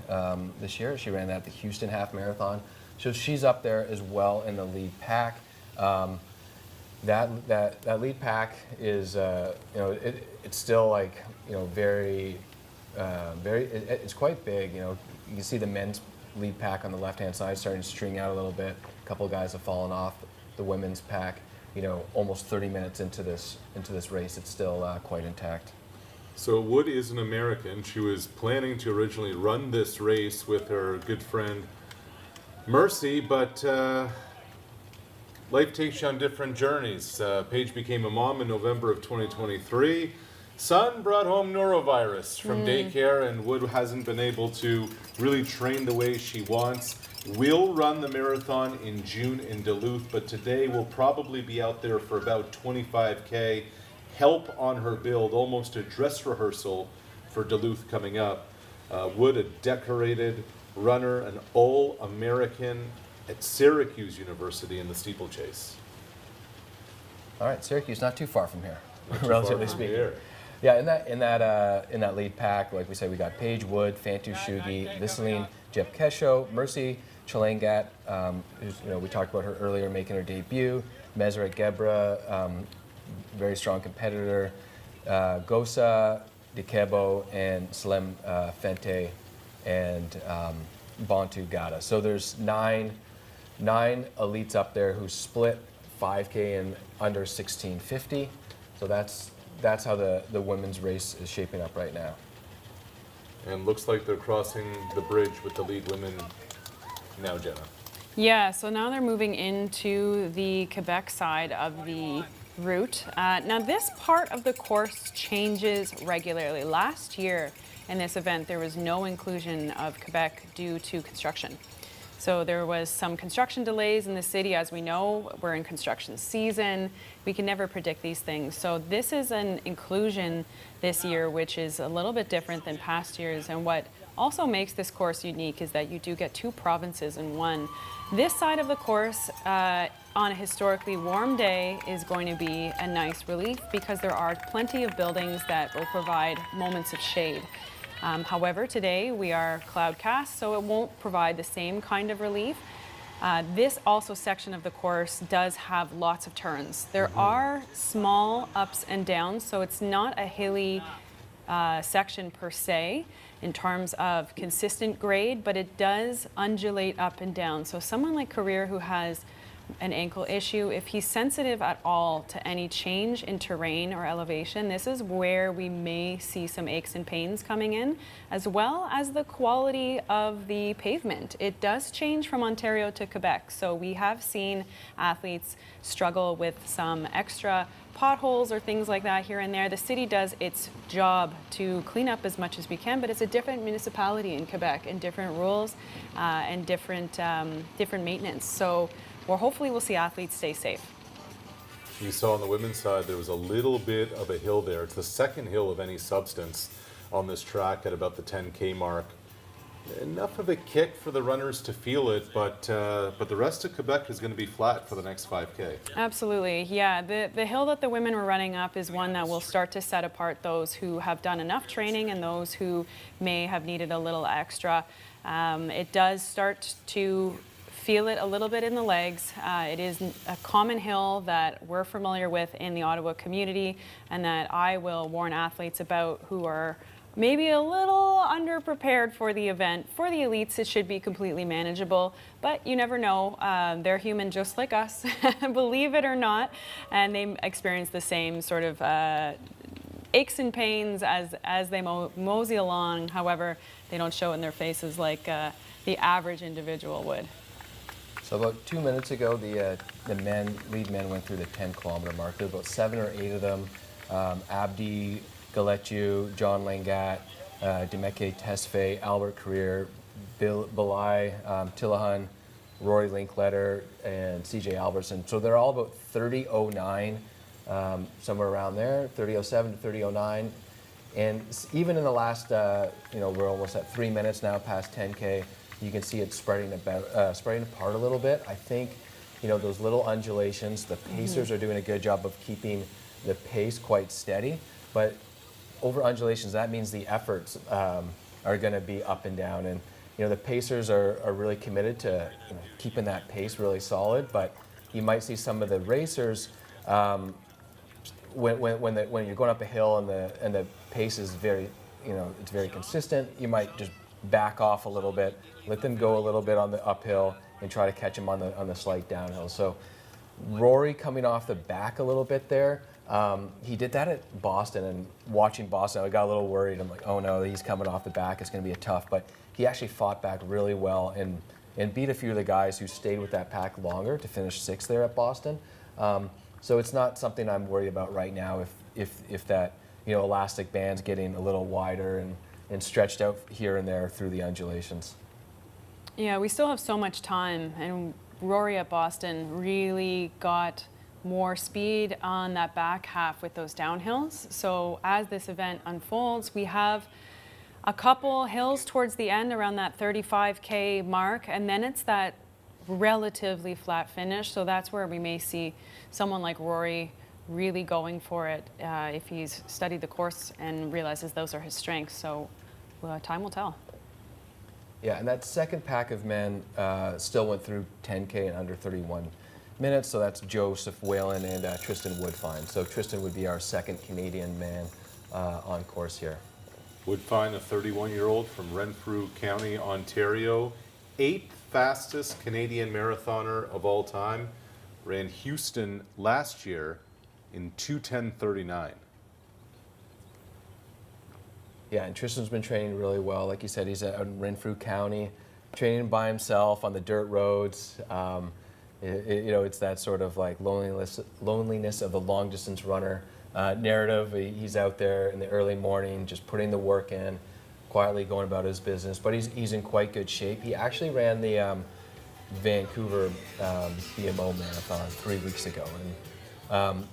this year. She ran that at the Houston Half Marathon. So she's up there as well in the lead pack. That lead pack is, it's still very, it's quite big. You can see the men's lead pack on the left-hand side starting to string out a little bit. A couple of guys have fallen off. The women's pack, almost 30 minutes into this race, it's still quite intact. So Wood is an American. She was planning to originally run this race with her good friend Mercy, but life takes you on different journeys. Paige became a mom in November of 2023. Son brought home norovirus from daycare, and Wood hasn't been able to really train the way she wants. Will run the marathon in June in Duluth, but today will probably be out there for about 25K. Help on her build, almost a dress rehearsal for Duluth coming up. Wood, a decorated runner, an All-American at Syracuse University in the steeplechase. All right, Syracuse, not too far from here, relatively speaking. Here. Yeah, in that lead pack, like we said, we got Paige Wood, Fantu Shugi, Vissaline Jepkesho, Mercy Chalangat, we talked about her earlier, making her debut. Meseret Gebra, very strong competitor. Gosa Dikebo and Salem Fente and Bantu Gata. So there's nine elites up there who split 5K in under 16:50. So that's how the women's race is shaping up right now. And looks like they're crossing the bridge with the lead women now, Jenna? Yeah, so now they're moving into the Quebec side of the route. Now this part of the course changes regularly. Last year in this event, there was no inclusion of Quebec due to construction. So there was some construction delays in the city. As we know, we're in construction season. We can never predict these things. So this is an inclusion this year, which is a little bit different than past years. And what also makes this course unique is that you do get two provinces in one. This side of the course, on a historically warm day, is going to be a nice relief because there are plenty of buildings that will provide moments of shade. However, today we are cloudcast, so it won't provide the same kind of relief. This also section of the course does have lots of turns. There are small ups and downs, so it's not a hilly section per se in terms of consistent grade, but it does undulate up and down. So someone like Career who has an ankle issue, if he's sensitive at all to any change in terrain or elevation, this is where we may see some aches and pains coming in, as well as the quality of the pavement. It does change from Ontario to Quebec, so we have seen athletes struggle with some extra potholes or things like that here and there. The city does its job to clean up as much as we can, but it's a different municipality in Quebec and different rules and different maintenance. So hopefully we'll see athletes stay safe. You saw on the women's side there was a little bit of a hill there. It's the second hill of any substance on this track at about the 10K mark. Enough of a kick for the runners to feel it, but the rest of Quebec is going to be flat for the next 5K. Absolutely, yeah. The hill that the women were running up is one that will start to set apart those who have done enough training and those who may have needed a little extra. It does start to feel it a little bit in the legs. It is a common hill that we're familiar with in the Ottawa community and that I will warn athletes about who are maybe a little underprepared for the event. For the elites, it should be completely manageable, but you never know. They're human just like us, believe it or not, and they experience the same sort of aches and pains as they mosey along. However, they don't show it in their faces like the average individual would. So about 2 minutes ago, the lead men went through the 10-kilometer mark. There were about 7 or 8 of them. Abdi Galetu, John Langat, Demeke Tesfaye, Albert Career, Belai, Tillahan, Rory Linkletter, and CJ Albertson. So they're all about 30:09, somewhere around there, 30:07 to 30:09. And even in the last, we're almost at 3 minutes now past 10K. You can see it spreading apart a little bit. I think, those little undulations, the pacers are doing a good job of keeping the pace quite steady. But over undulations, that means the efforts are going to be up and down. And, the pacers are really committed to keeping that pace really solid. But you might see some of the racers, when you're going up a hill and the pace is very, it's very consistent, you might just back off a little bit, let them go a little bit on the uphill and try to catch them on the slight downhill. So Rory coming off the back a little bit there, he did that at Boston, and watching Boston, I got a little worried. I'm like, oh no, he's coming off the back, it's going to be a tough, but he actually fought back really well and beat a few of the guys who stayed with that pack longer to finish 6th there at Boston. So it's not something I'm worried about right now if that, elastic band's getting a little wider and stretched out here and there through the undulations. Yeah, we still have so much time, and Rory at Boston really got more speed on that back half with those downhills. So as this event unfolds, we have a couple hills towards the end around that 35K mark, and then it's that relatively flat finish. So that's where we may see someone like Rory really going for it if he's studied the course and realizes those are his strengths. So time will tell. Yeah, and that second pack of men still went through 10K in under 31 minutes. So that's Joseph Whalen and Tristan Woodfine. So Tristan would be our second Canadian man on course here. Woodfine, a 31-year-old from Renfrew County, Ontario, 8th fastest Canadian marathoner of all time, ran Houston last year in 2:10:39. Yeah, and Tristan's been training really well. Like you said, he's out in Renfrew County, training by himself on the dirt roads. You know, it's that sort of like loneliness of the long distance runner narrative. He's out there in the early morning, just putting the work in, quietly going about his business. But he's in quite good shape. He actually ran the Vancouver BMO Marathon 3 weeks ago, and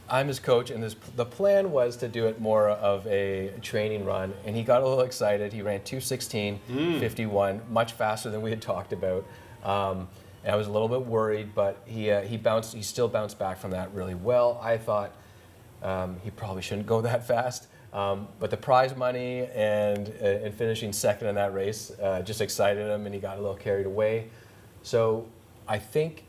I'm his coach, and the plan was to do it more of a training run, and he got a little excited. He ran 2:16:51, much faster than we had talked about. And I was a little bit worried, but he still bounced back from that really well. I thought he probably shouldn't go that fast, but the prize money and finishing second in that race just excited him, and he got a little carried away. So I think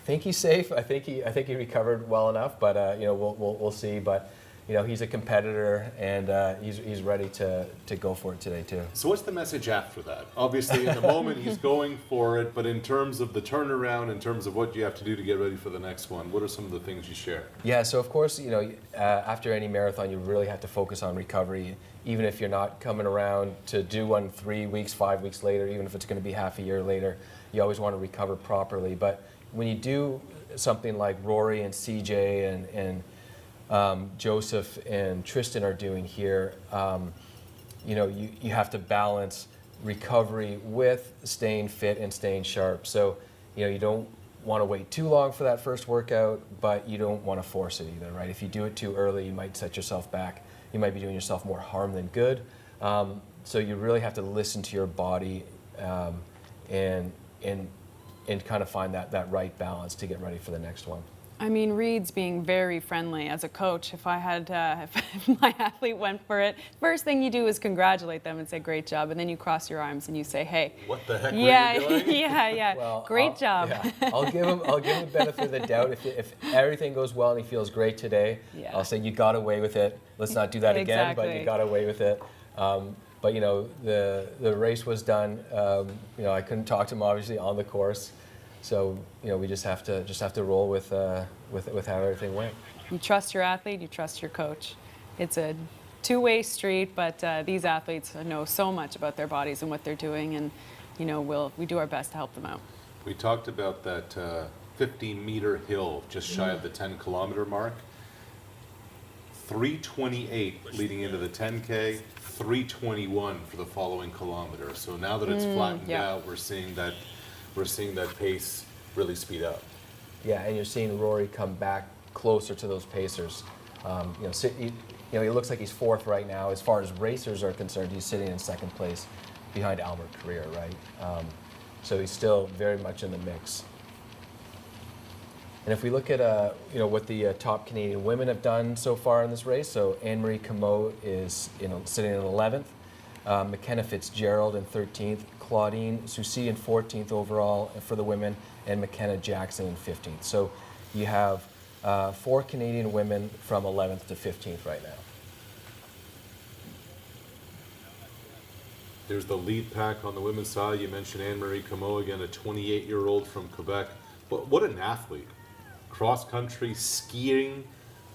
he's safe. I think he recovered well enough, but you know, we'll see. But you know, he's a competitor, and he's ready to go for it today too. So what's the message after that? Obviously, in the moment he's going for it, but in terms of the turnaround, in terms of what you have to do to get ready for the next one, what are some of the things you share? Yeah, so of course, you know, after any marathon, you really have to focus on recovery. Even if you're not coming around to do one 3 weeks, 5 weeks later, even if it's going to be half a year later, you always want to recover properly. But when you do something like Rory and CJ and Joseph and Tristan are doing here, you know, you have to balance recovery with staying fit and staying sharp. So, you know, you don't want to wait too long for that first workout, but you don't want to force it either, right? If you do it too early, you might set yourself back. You might be doing yourself more harm than good. So you really have to listen to your body and kind of find that right balance to get ready for the next one. I mean, Reed's being very friendly as a coach. If I had, if my athlete went for it, first thing you do is congratulate them and say, great job. And then you cross your arms and you say, hey. What the heck yeah, were you doing? yeah. Well, great job. Yeah. I'll give him the benefit of the doubt. If everything goes well and he feels great today, Yeah. I'll say, you got away with it. Let's not do that again, but Exactly. you got away with it. But you know, the race was done. You know, I couldn't talk to him obviously on the course. So you know, we just have to roll with how everything went. You trust your athlete, you trust your coach. It's a two-way street, but these athletes know so much about their bodies and what they're doing, and you know, we do our best to help them out. We talked about that 50-meter hill just shy of the 10-kilometer mark. 3:28 leading into the 10K, 3:21 for the following kilometer. So now that it's flattened yeah. out, we're seeing that pace really speed up. Yeah, and you're seeing Rory come back closer to those pacers. You know, he looks like he's fourth right now. As far as racers are concerned, he's sitting in second place behind Albert Carrera, right? So he's still very much in the mix. And if we look at you know, what the top Canadian women have done so far in this race, so Anne-Marie Comeau is sitting in 11th, McKenna Fitzgerald in 13th, Claudine Soucy in 14th overall for the women, and McKenna Jackson in 15th. So you have 4 Canadian women from 11th to 15th right now. There's the lead pack on the women's side. You mentioned Anne-Marie Comeau, again, a 28-year-old from Quebec. But what an athlete. Cross-country skiing,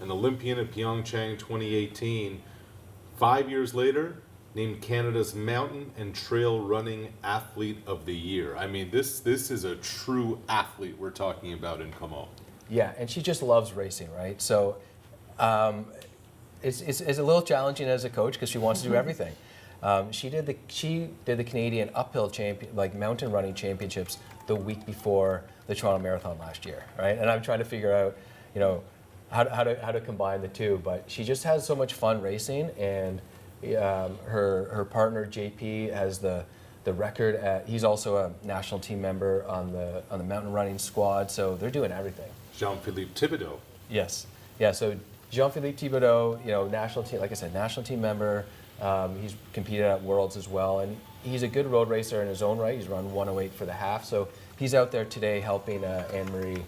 an Olympian at Pyeongchang 2018. 5 years later, named Canada's Mountain and Trail Running Athlete of the Year. I mean, this is a true athlete we're talking about in Comeau. Yeah, and she just loves racing, right? So it's a little challenging as a coach because she wants to do everything. She did the Canadian uphill mountain running championships the week before the Toronto Marathon last year, right? And I'm trying to figure out, you know, how to combine the two. But she just has so much fun racing, and her partner JP has the record he's also a national team member on the mountain running squad, so they're doing everything. Jean-Philippe Thibodeau. Yes. Yeah, so Jean-Philippe Thibodeau, you know, national team, like I said, national team member. He's competed at Worlds as well, and he's a good road racer in his own right. He's run 1:08 for the half, so he's out there today helping Anne-Marie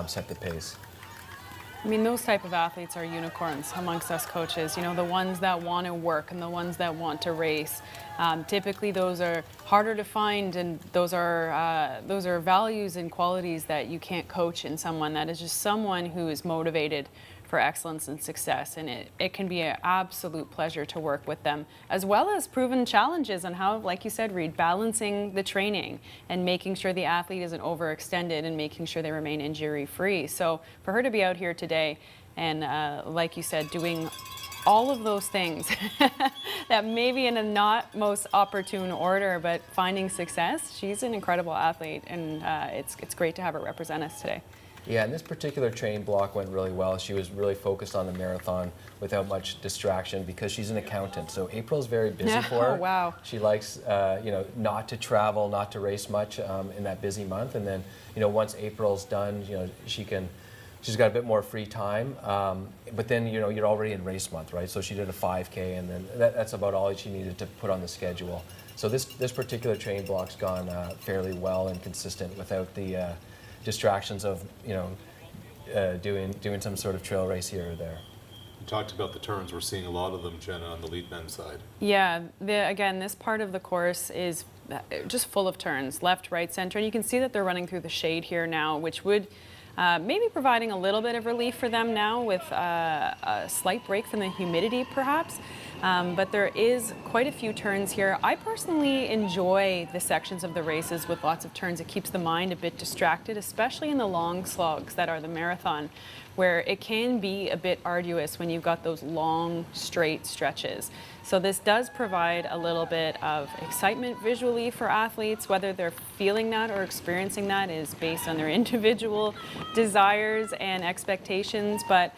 set the pace. I mean, those type of athletes are unicorns amongst us coaches. You know, the ones that want to work and the ones that want to race. Typically, those are harder to find, and those are values and qualities that you can't coach in someone. That is just someone who is motivated for excellence and success, and it can be an absolute pleasure to work with them, as well as proven challenges on how, like you said, Reed, balancing the training and making sure the athlete isn't overextended and making sure they remain injury-free. So for her to be out here today and, like you said, doing all of those things that maybe in a not most opportune order, but finding success, she's an incredible athlete, and it's great to have her represent us today. Yeah, and this particular training block went really well. She was really focused on the marathon without much distraction because she's an accountant. So April's very busy for her. Oh, wow. She likes, not to travel, not to race much in that busy month. And then, once April's done, she's got a bit more free time. But then, you're already in race month, right? So she did a 5K, and then that's about all she needed to put on the schedule. So this particular training block's gone fairly well and consistent without the distractions of doing some sort of trail race here or there. You talked about the turns. We're seeing a lot of them, Jenna, on the lead men's side. Yeah, again, this part of the course is just full of turns, left, right, center, and you can see that they're running through the shade here now, which would maybe providing a little bit of relief for them now with a slight break from the humidity perhaps. But there is quite a few turns here. I personally enjoy the sections of the races with lots of turns. It keeps the mind a bit distracted, especially in the long slogs that are the marathon, where it can be a bit arduous when you've got those long, straight stretches. So this does provide a little bit of excitement visually for athletes. Whether they're feeling that or experiencing that is based on their individual desires and expectations. But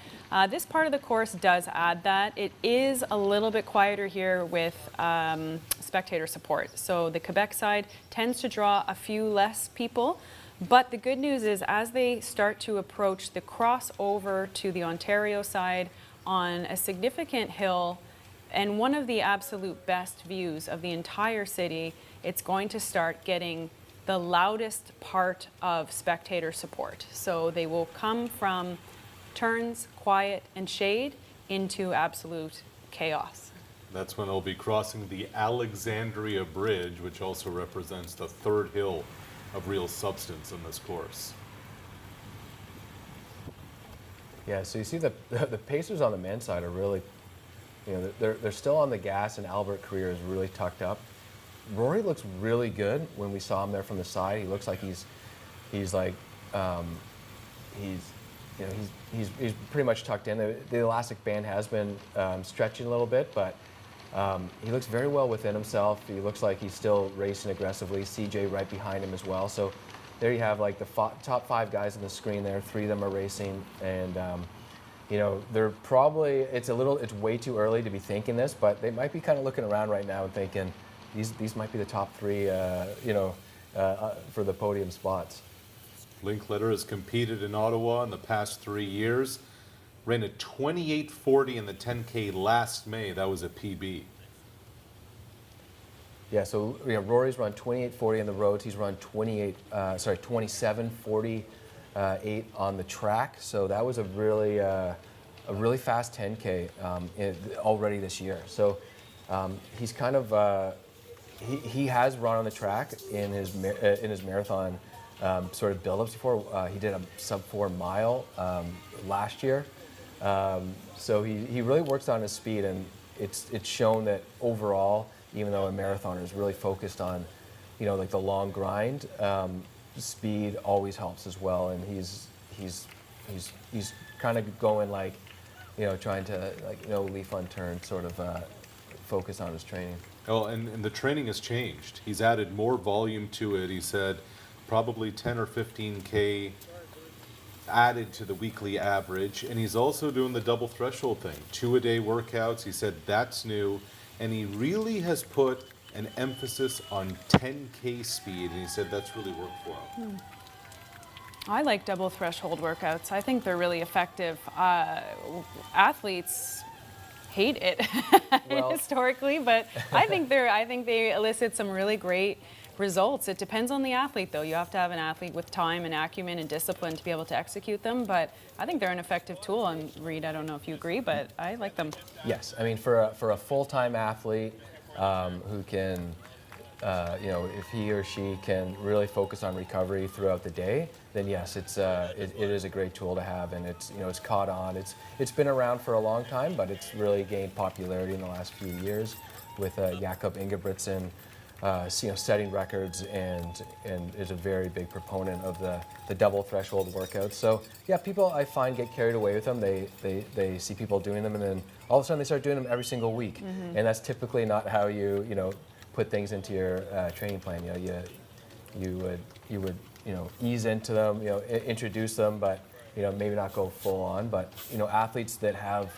this part of the course does add that. It is a little bit quieter here with spectator support. So the Quebec side tends to draw a few less people. But the good news is as they start to approach the crossover to the Ontario side on a significant hill and one of the absolute best views of the entire city, it's going to start getting the loudest part of spectator support. So they will come from turns, quiet, and shade into absolute chaos. That's when they'll be crossing the Alexandria Bridge, which also represents the third hill of real substance in this course. Yeah, so you see the pacers on the men's side are really, they're still on the gas, and Albert Career is really tucked up. Rory looks really good when we saw him there from the side. He looks like he's pretty much tucked in. The elastic band has been stretching a little bit, but he looks very well within himself. He looks like he's still racing aggressively. CJ right behind him as well. So there you have like the top 5 guys on the screen there. 3 of them are racing, and they're probably, it's way too early to be thinking this, but they might be kind of looking around right now and thinking these might be the top 3, for the podium spots. Linkletter has competed in Ottawa in the past 3 years. Ran a 28:40 in the 10K last May. That was a PB. Yeah, so Rory's run 28:40 on the roads. He's run 27:48 on the track. So that was a really fast 10K already this year. So he's kind of he has run on the track in his marathon sort of build-ups before. He did a sub-4 mile last year. So he really works on his speed, and it's shown that overall, even though a marathoner is really focused on, like the long grind, speed always helps as well. And he's kind of going like, trying to leaf unturned, sort of focus on his training. Oh, and the training has changed. He's added more volume to it. He said probably 10 or 15K added to the weekly average, and he's also doing the double threshold thing, 2-a-day workouts. He said that's new, and he really has put an emphasis on 10K speed, and he said that's really worked for him. I like double threshold workouts. I think they're really effective. Athletes hate it historically, but I think they elicit some really great results. It depends on the athlete, though. You have to have an athlete with time and acumen and discipline to be able to execute them, but I think they're an effective tool. And Reed, I don't know if you agree, but I like them. Yes, I mean for a full-time athlete, who can, if he or she can really focus on recovery throughout the day, then yes, it is a great tool to have, and it's caught on. It's been around for a long time, but it's really gained popularity in the last few years with Jakob Ingebrigtsen, setting records and is a very big proponent of the double threshold workouts. So yeah, people I find get carried away with them. They see people doing them, and then all of a sudden they start doing them every single week, and that's typically not how you put things into your training plan. You would ease into them, introduce them, but maybe not go full on. But athletes that have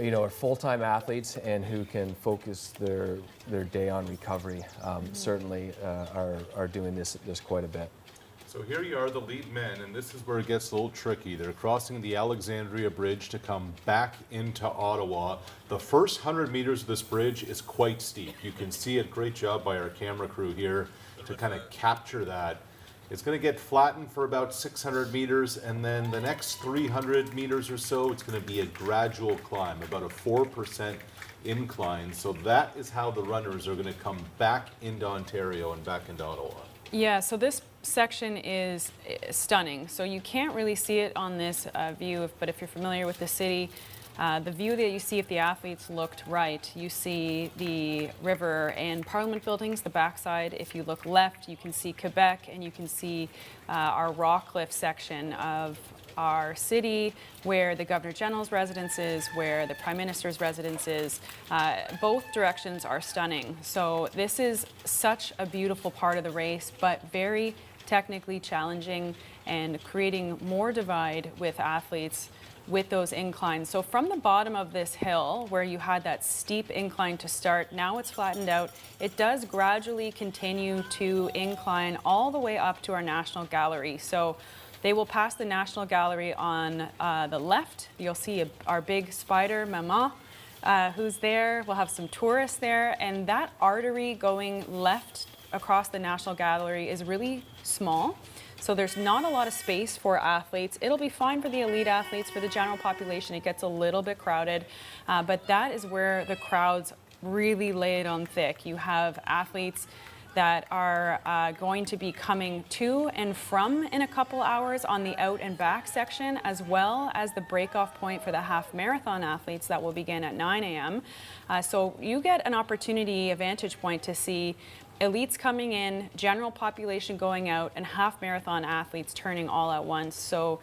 are full-time athletes and who can focus their day on recovery certainly are doing this quite a bit. So here you are, the lead men, and this is where it gets a little tricky. They're crossing the Alexandria Bridge to come back into Ottawa. The first 100 meters of this bridge is quite steep. You can see it. Great job by our camera crew here to kind of capture that. It's going to get flattened for about 600 meters, and then the next 300 meters or so, it's going to be a gradual climb, about a 4% incline. So that is how the runners are going to come back into Ontario and back into Ottawa. Yeah, so this section is stunning. So you can't really see it on this view, but if you're familiar with the city, the view that you see if the athletes looked right, you see the river and Parliament buildings, the backside. If you look left, you can see Quebec, and you can see our Rockcliffe section of our city, where the Governor General's residence is, where the Prime Minister's residence is. Both directions are stunning. So this is such a beautiful part of the race, but very technically challenging and creating more divide with athletes with those inclines. So from the bottom of this hill, where you had that steep incline to start, now it's flattened out. It does gradually continue to incline all the way up to our National Gallery. So they will pass the National Gallery on the left. You'll see our big spider, Mama, who's there. We'll have some tourists there. And that artery going left across the National Gallery is really small. So there's not a lot of space for athletes. It'll be fine for the elite athletes. For the general population, it gets a little bit crowded. But that is where the crowds really lay it on thick. You have athletes that are going to be coming to and from in a couple hours on the out and back section, as well as the break-off point for the half marathon athletes that will begin at 9 a.m. So you get an opportunity, a vantage point to see elites coming in, general population going out, and half marathon athletes turning all at once. So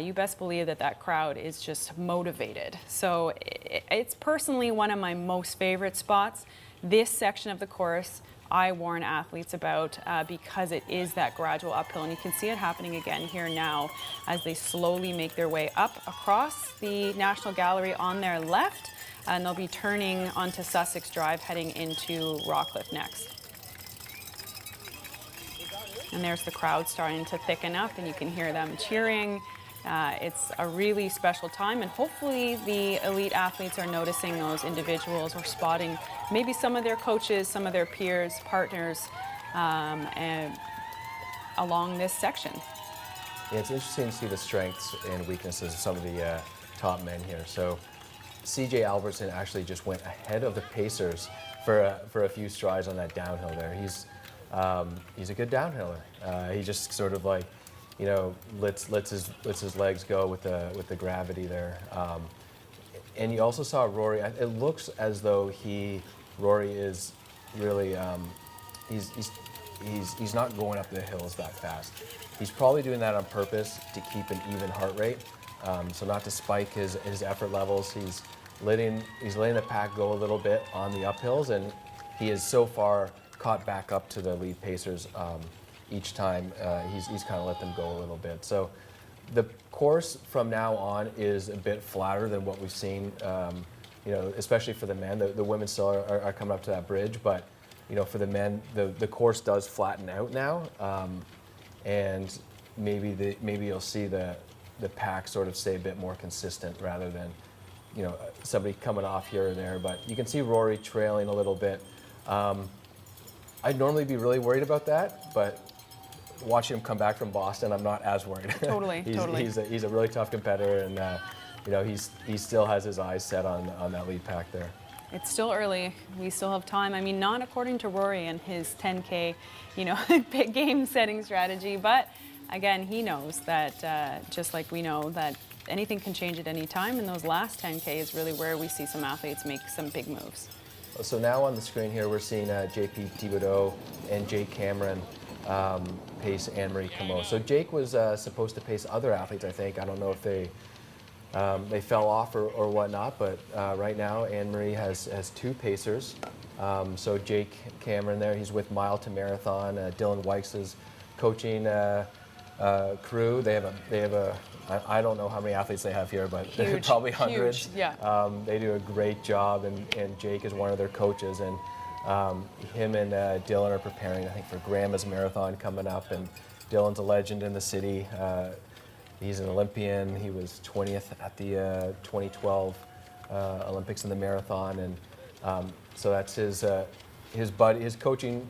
you best believe that crowd is just motivated. So it's personally one of my most favorite spots. This section of the course I warn athletes about because it is that gradual uphill, and you can see it happening again here now as they slowly make their way up across the National Gallery on their left, and they'll be turning onto Sussex Drive heading into Rockcliffe next. And there's the crowd starting to thicken up, and you can hear them cheering. It's a really special time, and hopefully the elite athletes are noticing those individuals or spotting maybe some of their coaches, some of their peers, partners and along this section. Yeah, it's interesting to see the strengths and weaknesses of some of the top men here. So CJ Albertson actually just went ahead of the Pacers for a few strides on that downhill there. He's a good downhiller. He just sort of like, lets his legs go with the gravity there. And you also saw Rory. It looks as though Rory is really he's not going up the hills that fast. He's probably doing that on purpose to keep an even heart rate, so not to spike his effort levels. He's letting the pack go a little bit on the uphills, and he has so far caught back up to the lead pacers. Each time he's kind of let them go a little bit. So the course from now on is a bit flatter than what we've seen, especially for the men. The women still are coming up to that bridge, but for the men, the course does flatten out now, and maybe you'll see the pack sort of stay a bit more consistent rather than somebody coming off here or there. But you can see Rory trailing a little bit. I'd normally be really worried about that, but watching him come back from Boston, I'm not as worried. Totally. He's a really tough competitor, and he still has his eyes set on that lead pack there. It's still early. We still have time. I mean, not according to Rory and his 10K, big game setting strategy. But again, he knows that just like we know that anything can change at any time. And those last 10K is really where we see some athletes make some big moves. So now on the screen here, we're seeing JP Thibodeau and Jake Cameron pace Anne-Marie Comeau. So Jake was supposed to pace other athletes, I think. I don't know if they fell off or whatnot, but right now Anne-Marie has two pacers. So Jake Cameron there, he's with Mile to Marathon. Dylan Wykes' coaching crew. They have a I don't know how many athletes they have here, but Huge, probably hundreds. huge, yeah. They do a great job, and Jake is one of their coaches, and him and Dylan are preparing, I think, for Grandma's Marathon coming up, and Dylan's a legend in the city. He's an Olympian. He was 20th at the 2012 Olympics in the marathon, and so that's his buddy, his coaching,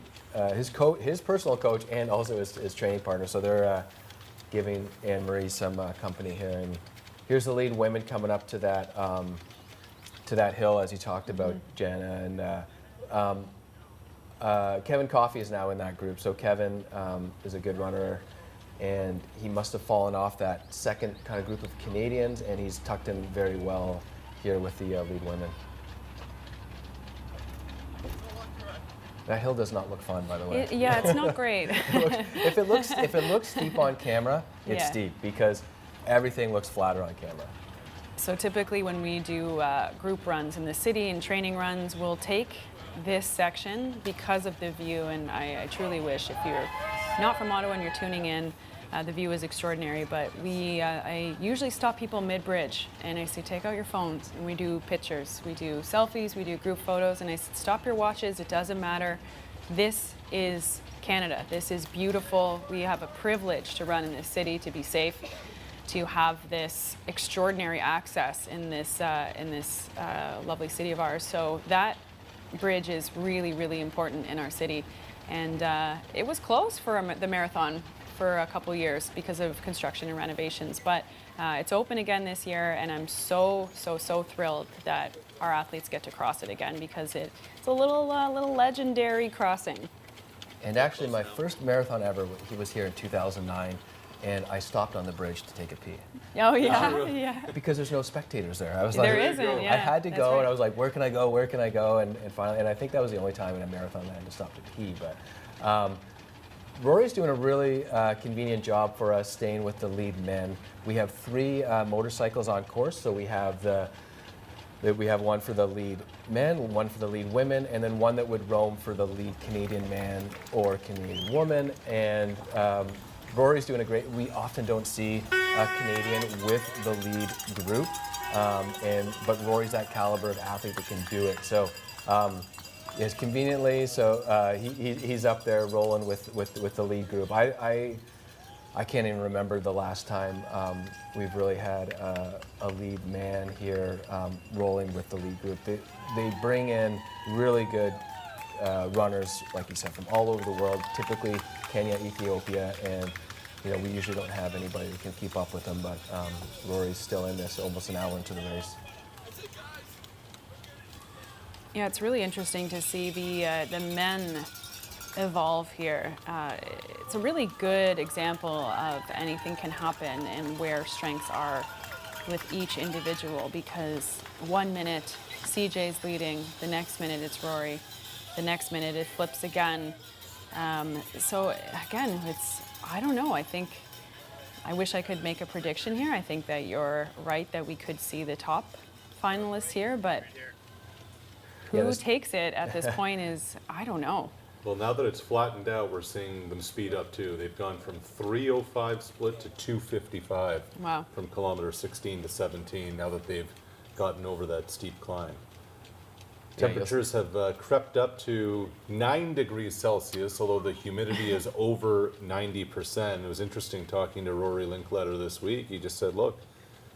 his personal coach, and also his training partner. So they're giving Anne-Marie some company here, and here's the lead women coming up to that hill as you talked about, Jenna, and Kevin Coffey is now in that group. So Kevin is a good runner, and he must have fallen off that second kind of group of Canadians, and he's tucked in very well here with the lead women. That hill does not look fun, by the way. Yeah, it's not great. If it looks steep on camera, it's Yeah. steep because everything looks flatter on camera. So typically when we do group runs in the city and training runs, we'll take this section because of the view, and I truly wish, if you're not from Ottawa and you're tuning in, the view is extraordinary, but I usually stop people mid-bridge and I say, take out your phones, and we do pictures, we do selfies, we do group photos, and I said, stop your watches, it doesn't matter. This is Canada. This is beautiful. We have a privilege to run in this city, to be safe, to have this extraordinary access in this lovely city of ours. So that bridge is really, really important in our city. And it was closed for the marathon for a couple years because of construction and renovations, but it's open again this year, and I'm so thrilled that our athletes get to cross it again, because it's a little legendary crossing. And actually, my first marathon ever, he was here in 2009, and I stopped on the bridge to take a pee. Oh yeah, yeah. Because there's no spectators there. I was There like, isn't, yeah. I had to that's go, right. and I was like, where can I go? Where can I go? And finally, and I think that was the only time in a marathon that I had to stop to pee. But Rory's doing a really convenient job for us, staying with the lead men. We have 3 motorcycles on course, so we have one for the lead men, one for the lead women, and then one that would roam for the lead Canadian man or Canadian woman. And Rory's doing a great. We often don't see a Canadian with the lead group, but Rory's that caliber of athlete that can do it. So. Yes, conveniently, so he's up there rolling with the lead group. I can't even remember the last time we've really had a lead man here rolling with the lead group. They bring in really good runners, like you said, from all over the world, typically Kenya, Ethiopia, and we usually don't have anybody that can keep up with them, but Rory's still in this almost an hour into the race. Yeah, it's really interesting to see the men evolve here. It's a really good example of anything can happen and where strengths are with each individual, because 1 minute CJ's leading, the next minute it's Rory, the next minute it flips again. So again, I don't know, I wish I could make a prediction here. I think that you're right that we could see the top finalists here, but who takes it at this point is, I don't know. Well, now that it's flattened out, we're seeing them speed up too. They've gone from 3:05 split to 2:55. Wow. From kilometer 16 to 17, now that they've gotten over that steep climb. Temperatures have crept up to 9 degrees Celsius, although the humidity is over 90%. It was interesting talking to Rory Linkletter this week. He just said, look,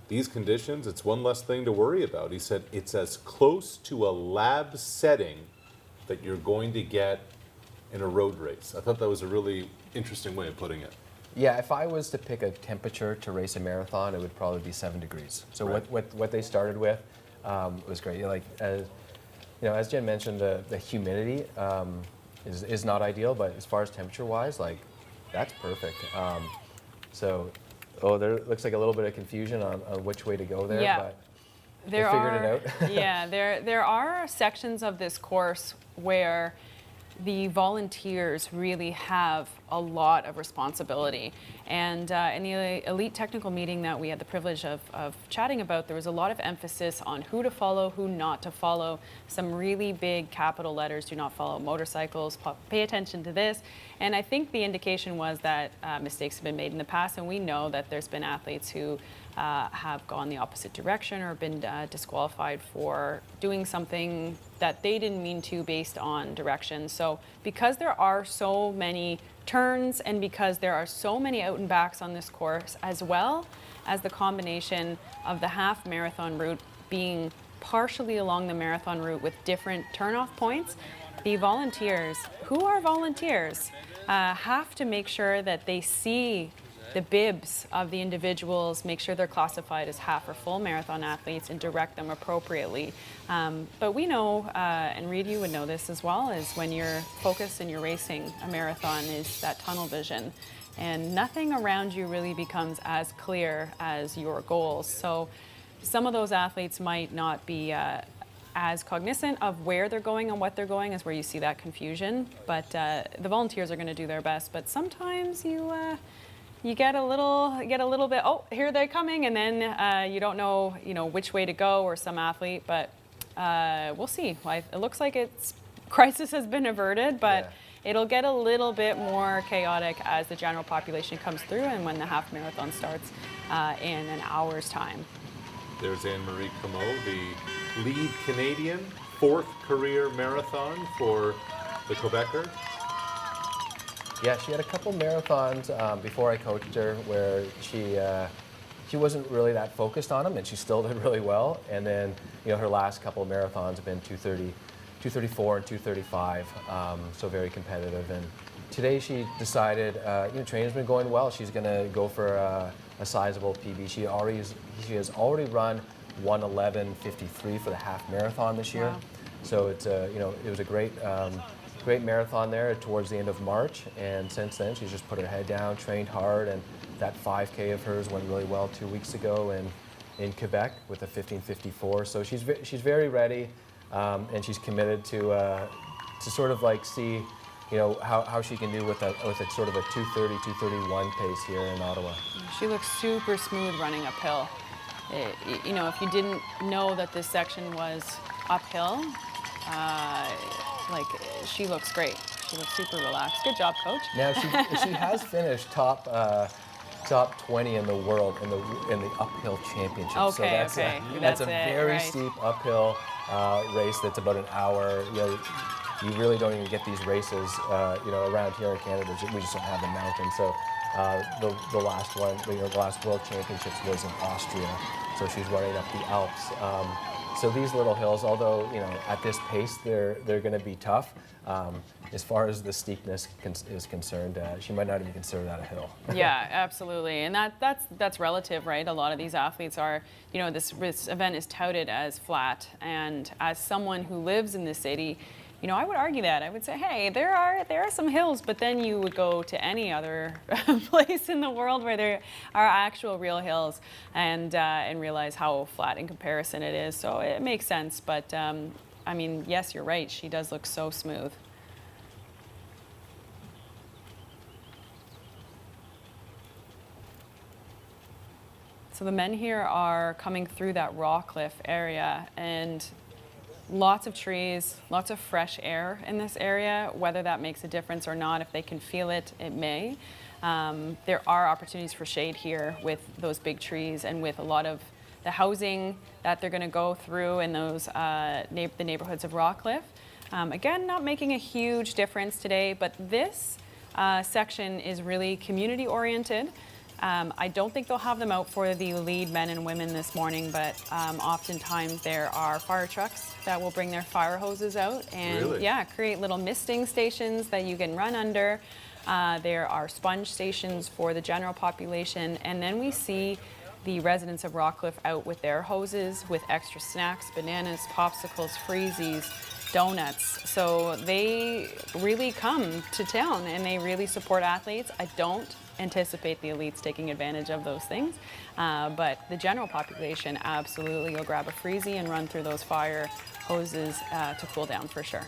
these conditions, it's one less thing to worry about. He said it's as close to a lab setting that you're going to get in a road race. I thought that was a really interesting way of putting it. Yeah, if I was to pick a temperature to race a marathon, it would probably be 7 degrees. So right. what they started with was great. as Jen mentioned, the humidity is not ideal, but as far as temperature-wise, like, that's perfect. There looks like a little bit of confusion on which way to go there, Yeah. but they figured it out. Yeah, there are sections of this course where the volunteers really have a lot of responsibility. And in the elite technical meeting that we had the privilege of chatting about, there was a lot of emphasis on who to follow, who not to follow. Some really big capital letters: do not follow motorcycles, pay attention to this. And I think the indication was that mistakes have been made in the past, and we know that there's been athletes who have gone the opposite direction or been disqualified for doing something that they didn't mean to based on direction. So because there are so many turns and because there are so many out and backs on this course, as well as the combination of the half marathon route being partially along the marathon route with different turnoff points, the volunteers, who are volunteers, have to make sure that they see the bibs of the individuals, make sure they're classified as half or full marathon athletes, and direct them appropriately. But we know, and Reed, you would know this as well, is when you're focused and you're racing a marathon is that tunnel vision. And nothing around you really becomes as clear as your goals. So some of those athletes might not be as cognizant of where they're going and what they're going, is where you see that confusion. But the volunteers are going to do their best. But sometimes you get a little bit, oh, here they're coming, and then you don't know, which way to go, or some athlete, but we'll see. It looks like crisis has been averted, but it'll get a little bit more chaotic as the general population comes through and when the half marathon starts in an hour's time. There's Anne-Marie Comeau, the lead Canadian, 4th career marathon for the Quebecer. Yeah, she had a couple marathons before I coached her where she wasn't really that focused on them, and she still did really well. And then, her last couple of marathons have been 2:30, 2:34, and 2:35, so very competitive. And today she decided, training's been going well. She's going to go for a sizable PB. She has already run 1:11:53 for the half marathon this year. Wow. So it's it was a great marathon there towards the end of March, and since then she's just put her head down, trained hard, and that 5K of hers went really well 2 weeks ago in Quebec with a 15:54. So she's very ready, and she's committed to sort of like see how she can do with a sort of a 2:30, 2:31 pace here in Ottawa. She looks super smooth running uphill. If you didn't know that this section was uphill, she looks great. She looks super relaxed. Good job, coach. Now she has finished top 20 in the world in the uphill championship. Okay, so that's a it, very right. steep uphill race that's about an hour. You really don't even get these races around here in Canada. We just don't have the mountain. So the last one, the last World Championships was in Austria. So she's running up the Alps. So these little hills, although at this pace they're going to be tough, as far as the steepness is concerned, she might not even consider that a hill. Yeah, absolutely, and that's relative, right? A lot of these athletes are, this event is touted as flat, and as someone who lives in the city, I would argue that. I would say, hey, there are some hills, but then you would go to any other place in the world where there are actual real hills and realize how flat in comparison it is. So it makes sense. But yes, you're right. She does look so smooth. So the men here are coming through that Rawcliffe area, and lots of trees, lots of fresh air in this area. Whether that makes a difference or not, if they can feel it, it may. There are opportunities for shade here with those big trees and with a lot of the housing that they're going to go through in those the neighborhoods of Rawcliffe. Again, not making a huge difference today, but this section is really community oriented. I don't think they'll have them out for the lead men and women this morning, but oftentimes there are fire trucks that will bring their fire hoses out and Really? create little misting stations that you can run under. There are sponge stations for the general population, and then we see the residents of Rawcliffe out with their hoses, with extra snacks, bananas, popsicles, freezies. donuts. So they really come to town and they really support athletes. I don't anticipate the elites taking advantage of those things, but the general population, absolutely, you'll grab a freezie and run through those fire hoses to cool down for sure.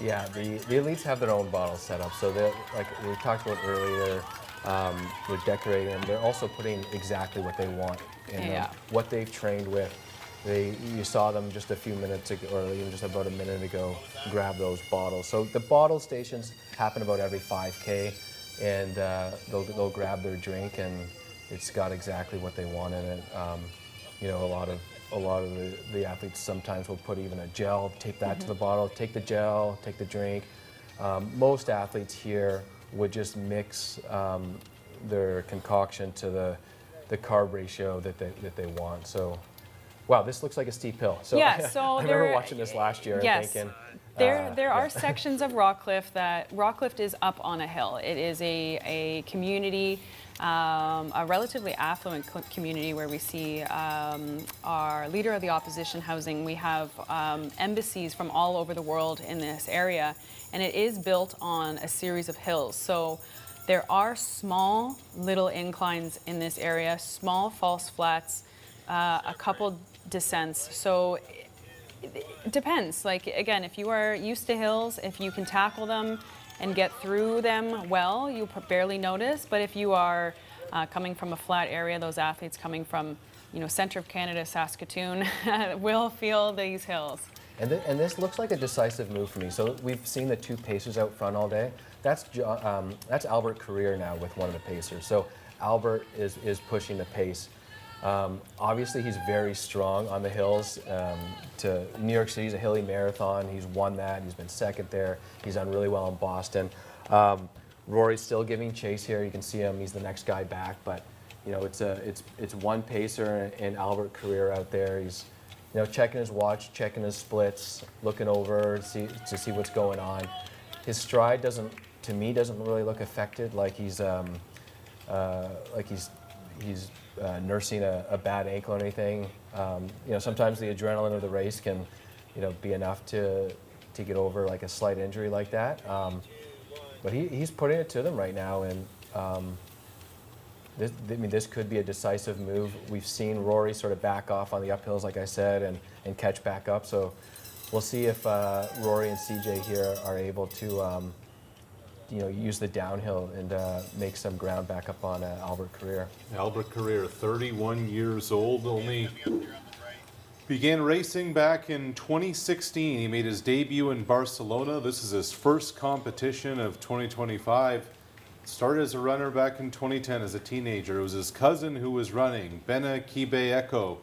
Yeah, the elites have their own bottles set up, so they're, like we talked about earlier, they're decorating them. They're also putting exactly what they want in them, what they've trained with. You saw them just a few minutes ago, or even just about a minute ago, grab those bottles. So the bottle stations happen about every 5K, and they'll grab their drink, and it's got exactly what they want in it. You know, a lot of the athletes sometimes will put even a gel, take that to the bottle, take the gel, take the drink. Most athletes here would just mix their concoction to the carb ratio that they want. So, wow, this looks like a steep hill. So Yeah, so I remember watching this last year and thinking. There are sections of Rockcliffe is up on a hill. It is a community, a relatively affluent community where we see our leader of the opposition housing. We have embassies from all over the world in this area, and it is built on a series of hills. So there are small little inclines in this area, small false flats, a couple descents. So it depends. Like, again, if you are used to hills, if you can tackle them and get through them well, you barely notice. But if you are coming from a flat area, those athletes coming from, you know, center of Canada, Saskatoon, will feel these hills. And this looks like a decisive move for me. So we've seen the two pacers out front all day. That's Albert Career now with one of the pacers. So Albert is pushing the pace. Obviously, he's very strong on the hills. To New York City's a hilly marathon. He's won that. He's been second there. He's done really well in Boston. Rory's still giving chase here. You can see him. He's the next guy back. But you know, it's one pacer and Albert Career out there. He's, you know, checking his watch, checking his splits, looking over to see what's going on. His stride doesn't really look affected, like he's nursing a bad ankle or anything. You know, sometimes the adrenaline of the race can, you know, be enough to get over like a slight injury like that. But he's putting it to them right now, and this could be a decisive move. We've seen Rory sort of back off on the uphills, like I said, and catch back up. So we'll see if Rory and CJ here are able to, you know, use the downhill and make some ground back up on Albert Career. Albert Career, 31 years old, only began racing back in 2016. He made his debut in Barcelona. This is his first competition of 2025. Started as a runner back in 2010 as a teenager. It was his cousin who was running, Bena Kibe Echo.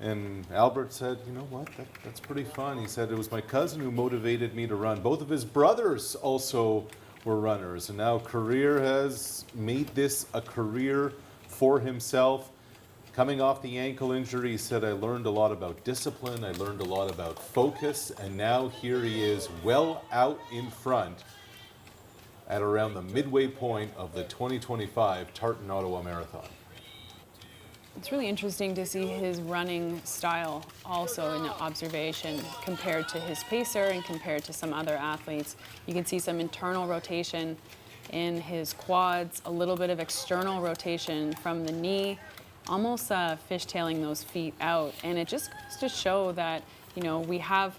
And Albert said, you know what, that's pretty fun. He said, it was my cousin who motivated me to run. Both of his brothers also were runners, and now Career has made this a career for himself. Coming off the ankle injury, he said, I learned a lot about discipline, I learned a lot about focus, and now here he is well out in front at around the midway point of the 2025 Tartan Ottawa Marathon. It's really interesting to see his running style also in observation compared to his pacer and compared to some other athletes. You can see some internal rotation in his quads, a little bit of external rotation from the knee, almost fishtailing those feet out. And it just goes to show that, you know, we have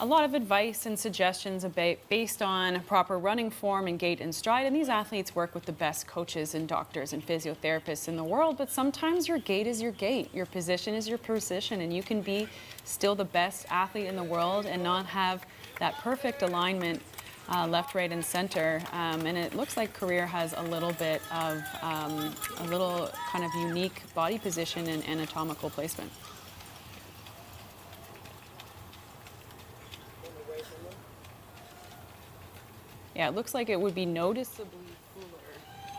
a lot of advice and suggestions based on proper running form and gait and stride. And these athletes work with the best coaches and doctors and physiotherapists in the world, but sometimes your gait is your gait, your position is your position, and you can be still the best athlete in the world and not have that perfect alignment left, right, and center. And it looks like Career has a little bit of a little kind of unique body position and anatomical placement. Yeah, it looks like it would be noticeably cooler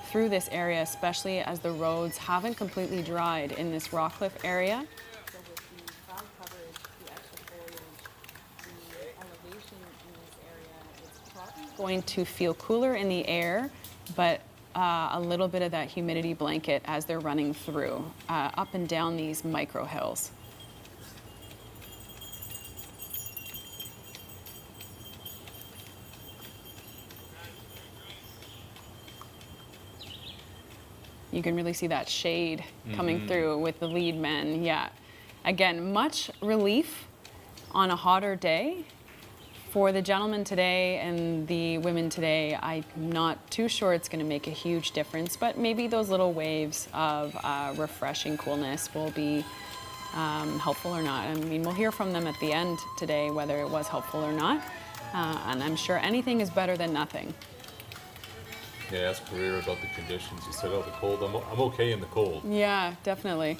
through this area, especially as the roads haven't completely dried in this Rockcliffe area. So with the cloud coverage, the extra foliage, the elevation in this area, it's probably going to feel cooler in the air, but a little bit of that humidity blanket as they're running through, up and down these micro hills. You can really see that shade coming through with the lead men. Yeah. Again, much relief on a hotter day. For the gentlemen today and the women today, I'm not too sure it's going to make a huge difference, but maybe those little waves of refreshing coolness will be helpful or not. I mean, we'll hear from them at the end today whether it was helpful or not, and I'm sure anything is better than nothing. Yeah, ask Career about the conditions. He said, oh, the cold, I'm okay in the cold. Yeah, definitely.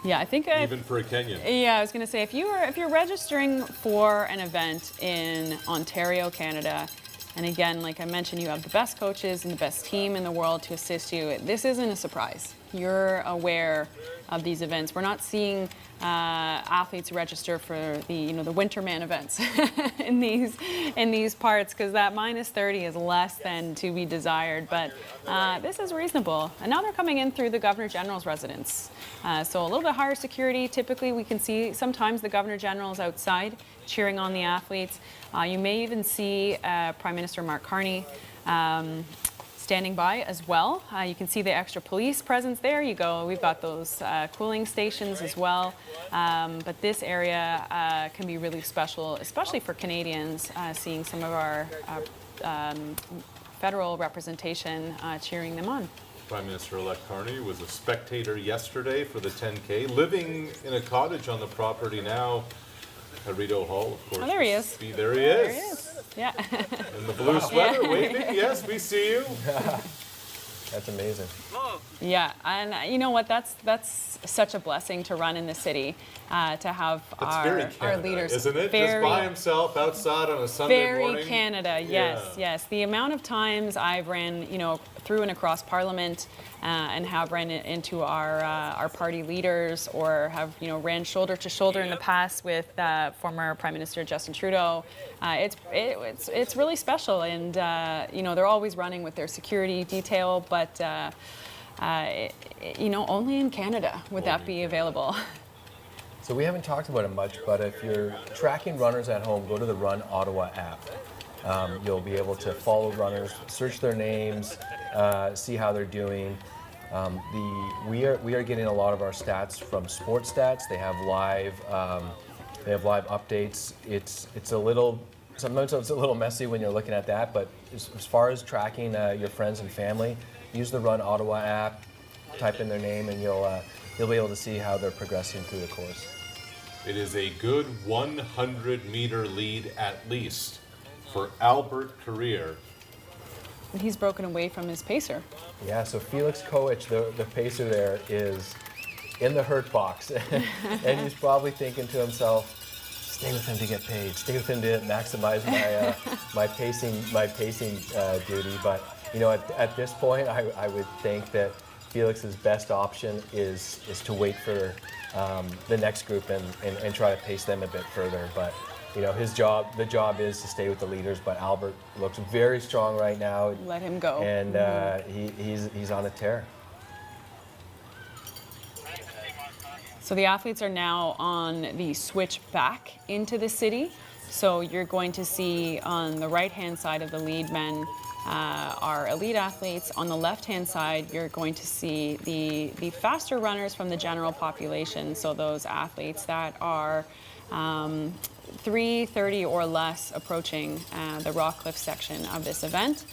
Yeah, I think Even for a Kenyan. Yeah, I was going to say if you're registering for an event in Ontario, Canada, and again, like I mentioned, you have the best coaches and the best team in the world to assist you. This isn't a surprise. You're aware of these events. We're not seeing athletes register for the the Winterman events in these parts because that -30 is less than to be desired. But this is reasonable. And now they're coming in through the Governor General's residence, so a little bit higher security. Typically, we can see sometimes the Governor General is outside cheering on the athletes. You may even see Prime Minister Mark Carney standing by as well. You can see the extra police presence there. We've got those cooling stations as well. But this area can be really special, especially for Canadians, seeing some of our federal representation cheering them on. Prime Minister-elect Carney was a spectator yesterday for the 10K, living in a cottage on the property now at Rideau Hall, of course. Oh, there he is. There he is. There he is. Yeah. In the blue sweater, waving. Yes, we see you. That's amazing. Yeah, and you know what? That's such a blessing to run in the city, to have Very our Canada, leaders. isn't it? Very, Just by himself outside on a Sunday morning. very Canada. Yes, Yeah. yes. The amount of times I've ran, through and across Parliament, and have ran into our party leaders, or have ran shoulder to shoulder in the past with former Prime Minister Justin Trudeau. It's really special, and they're always running with their security detail, but only in Canada would that be available. So we haven't talked about it much, but if you're tracking runners at home, go to the Run Ottawa app. You'll be able to follow runners, search their names, see how they're doing. We are getting a lot of our stats from Sports Stats. They have live updates. Sometimes it's a little messy when you're looking at that, but as far as tracking your friends and family, use the Run Ottawa app, type in their name, and you'll be able to see how they're progressing through the course. It is a good 100-meter lead at least for Albert Career. And he's broken away from his pacer. Yeah, so Felix Koech, the pacer there, is in the hurt box, and he's probably thinking to himself, stay with him to get paid, stay with him to maximize my pacing duty. But at this point, I would think that Felix's best option is to wait for the next group and try to pace them a bit further. But the job is to stay with the leaders. But Albert looks very strong right now. Let him go. And he's on a tear. So the athletes are now on the switch back into the city. So you're going to see on the right-hand side of the lead men our elite athletes. On the left-hand side, you're going to see the faster runners from the general population. So those athletes that are 3:30 or less approaching the Rockcliffe section of this event.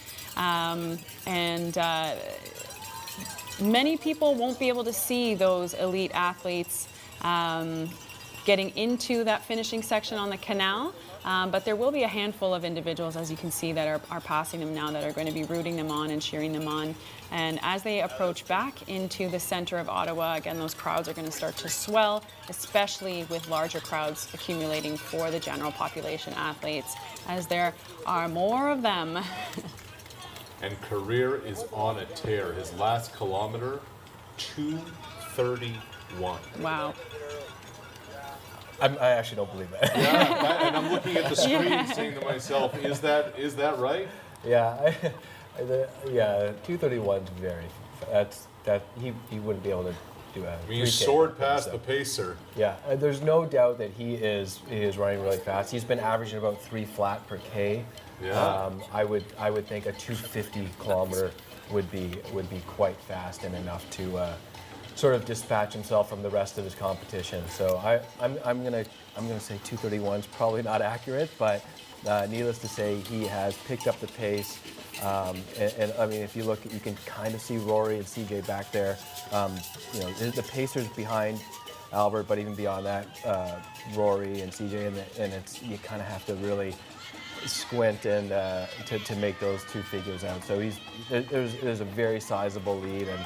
Many people won't be able to see those elite athletes getting into that finishing section on the canal, but there will be a handful of individuals, as you can see, that are passing them now, that are going to be rooting them on and cheering them on. And as they approach back into the center of Ottawa, again, those crowds are going to start to swell, especially with larger crowds accumulating for the general population athletes, as there are more of them. And Career is on a tear. His last kilometer, 2:31. Wow. I actually don't believe that. Yeah, and I'm looking at the screen saying to myself, is that right? Yeah, 2:31 is very. He wouldn't be able to do a. I mean, he 3K soared by past himself. the pacer. Yeah, there's no doubt that he is running really fast. He's been averaging about 3 flat per K. Yeah. I would think a 250 kilometer would be quite fast and enough to sort of dispatch himself from the rest of his competition. So I'm gonna say 2:31 is probably not accurate, but needless to say, he has picked up the pace. And I mean, if you look, you can kind of see Rory and CJ back there. You know, the pacers behind Albert, but even beyond that, Rory and CJ, and it's, you kind of have to really squint and to make those two figures out. So there's a very sizable lead, and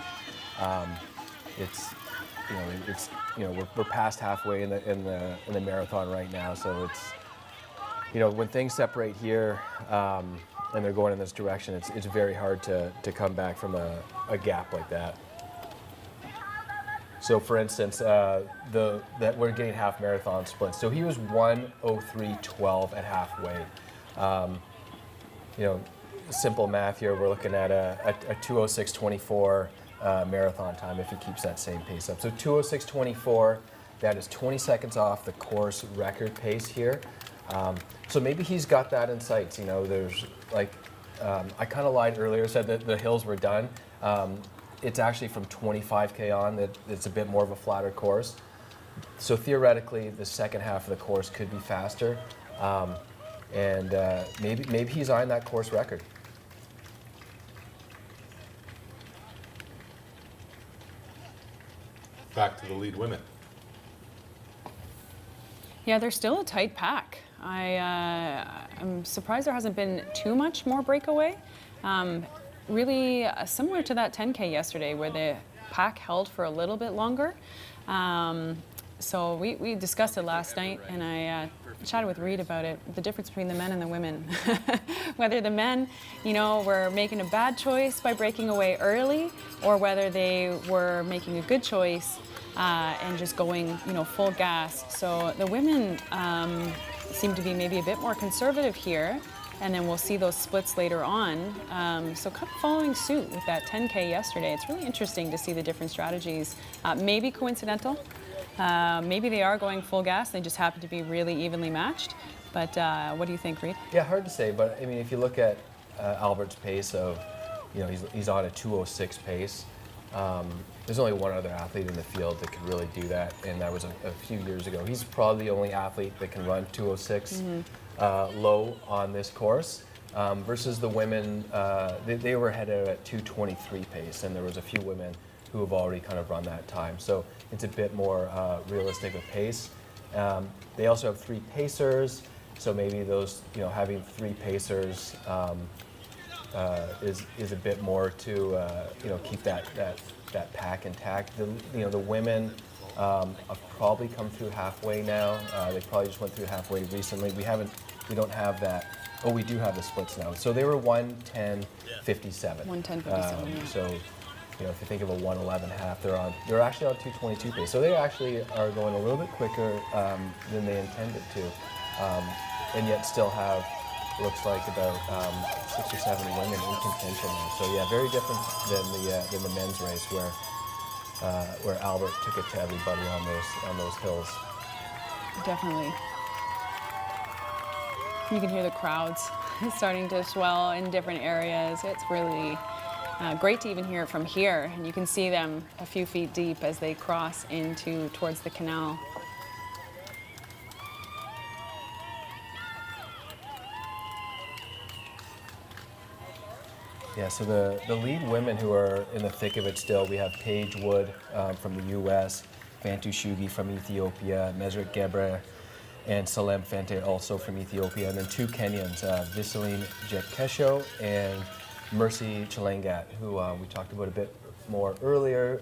we're past halfway in the marathon right now. So it's, you know, when things separate here and they're going in this direction, it's very hard to come back from a gap like that. So, for instance, that we're getting half marathon splits. So he was 1:03.12 at halfway. You know, simple math here. We're looking at a 2:06.24 marathon time if he keeps that same pace up. So 2:06.24. That is 20 seconds off the course record pace here. So maybe he's got that in sights. You know, there's like I kind of lied earlier, said that the hills were done. It's actually from 25K on that it's a bit more of a flatter course. So theoretically, the second half of the course could be faster, and maybe he's eyeing that course record. Back to the lead women. Yeah, they're still a tight pack. I'm surprised there hasn't been too much more breakaway. Really similar to that 10K yesterday where the pack held for a little bit longer. So we discussed it last night, and I chatted with Reed about it, the difference between the men and the women. Whether the men, you know, were making a bad choice by breaking away early, or whether they were making a good choice and just going, you know, full gas. So the women seem to be maybe a bit more conservative here, and then we'll see those splits later on. So kind of following suit with that 10K yesterday. It's really interesting to see the different strategies. Maybe coincidental. Maybe they are going full gas. They just happen to be really evenly matched. But what do you think, Reed? Yeah, hard to say. But I mean, if you look at Albert's pace of, you know, he's on a 2:06 pace. There's only one other athlete in the field that could really do that, and that was a few years ago. He's probably the only athlete that can run 2:06 low on this course. Versus the women, they were headed at 2:23 pace, and there was a few women who have already kind of run that time. So it's a bit more realistic of pace. They also have 3 pacers, so maybe those, you know, having 3 pacers is a bit more to you know, keep that pack intact. The women have probably come through halfway now. They probably just went through halfway recently. We don't have that. Oh, we do have the splits now. So they were 1:10.57. 1:10.57. Yeah. So, you know, if you think of a 1:11 half, they're actually on 2:22 pace. So they actually are going a little bit quicker than they intended to, and yet still have, looks like, about 6 or 7 women in contention there. So yeah, very different than the men's race where Albert took it to everybody on those hills. Definitely. You can hear the crowds starting to swell in different areas. It's really great to even hear it from here, and you can see them a few feet deep as they cross towards the canal. Yeah, so the lead women who are in the thick of it still, we have Paige Wood from the U.S., Fantu Shugi from Ethiopia, Mesrit Gebre, and Salem Fente also from Ethiopia, and then 2 Kenyans, Visaline Jekesho and Mercy Chelangat, who we talked about a bit more earlier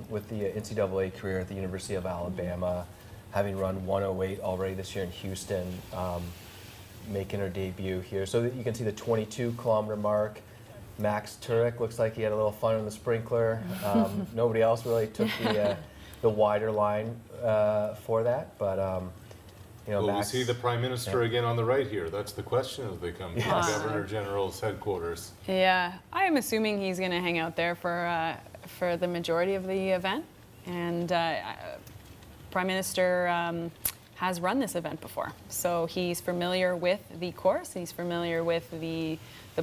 with the NCAA career at the University of Alabama, having run 1:08 already this year in Houston, making her debut here. So that you can see the 22-kilometer mark. Max Turek looks like he had a little fun in the sprinkler. Nobody else really took the wider line for that, but you know, Will Max, we see the Prime Minister again on the right here? That's the question as they come to the Governor General's headquarters. Yeah, I am assuming he's going to hang out there for the majority of the event, and Prime Minister has run this event before. So he's familiar with the course, he's familiar with the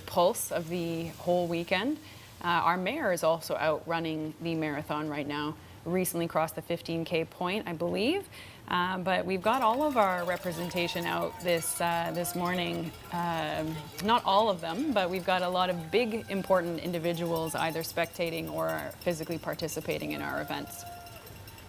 pulse of the whole weekend. Our mayor is also out running the marathon right now, recently crossed the 15K point, I believe. But we've got all of our representation out this morning. Not all of them, but we've got a lot of big, important individuals either spectating or physically participating in our events.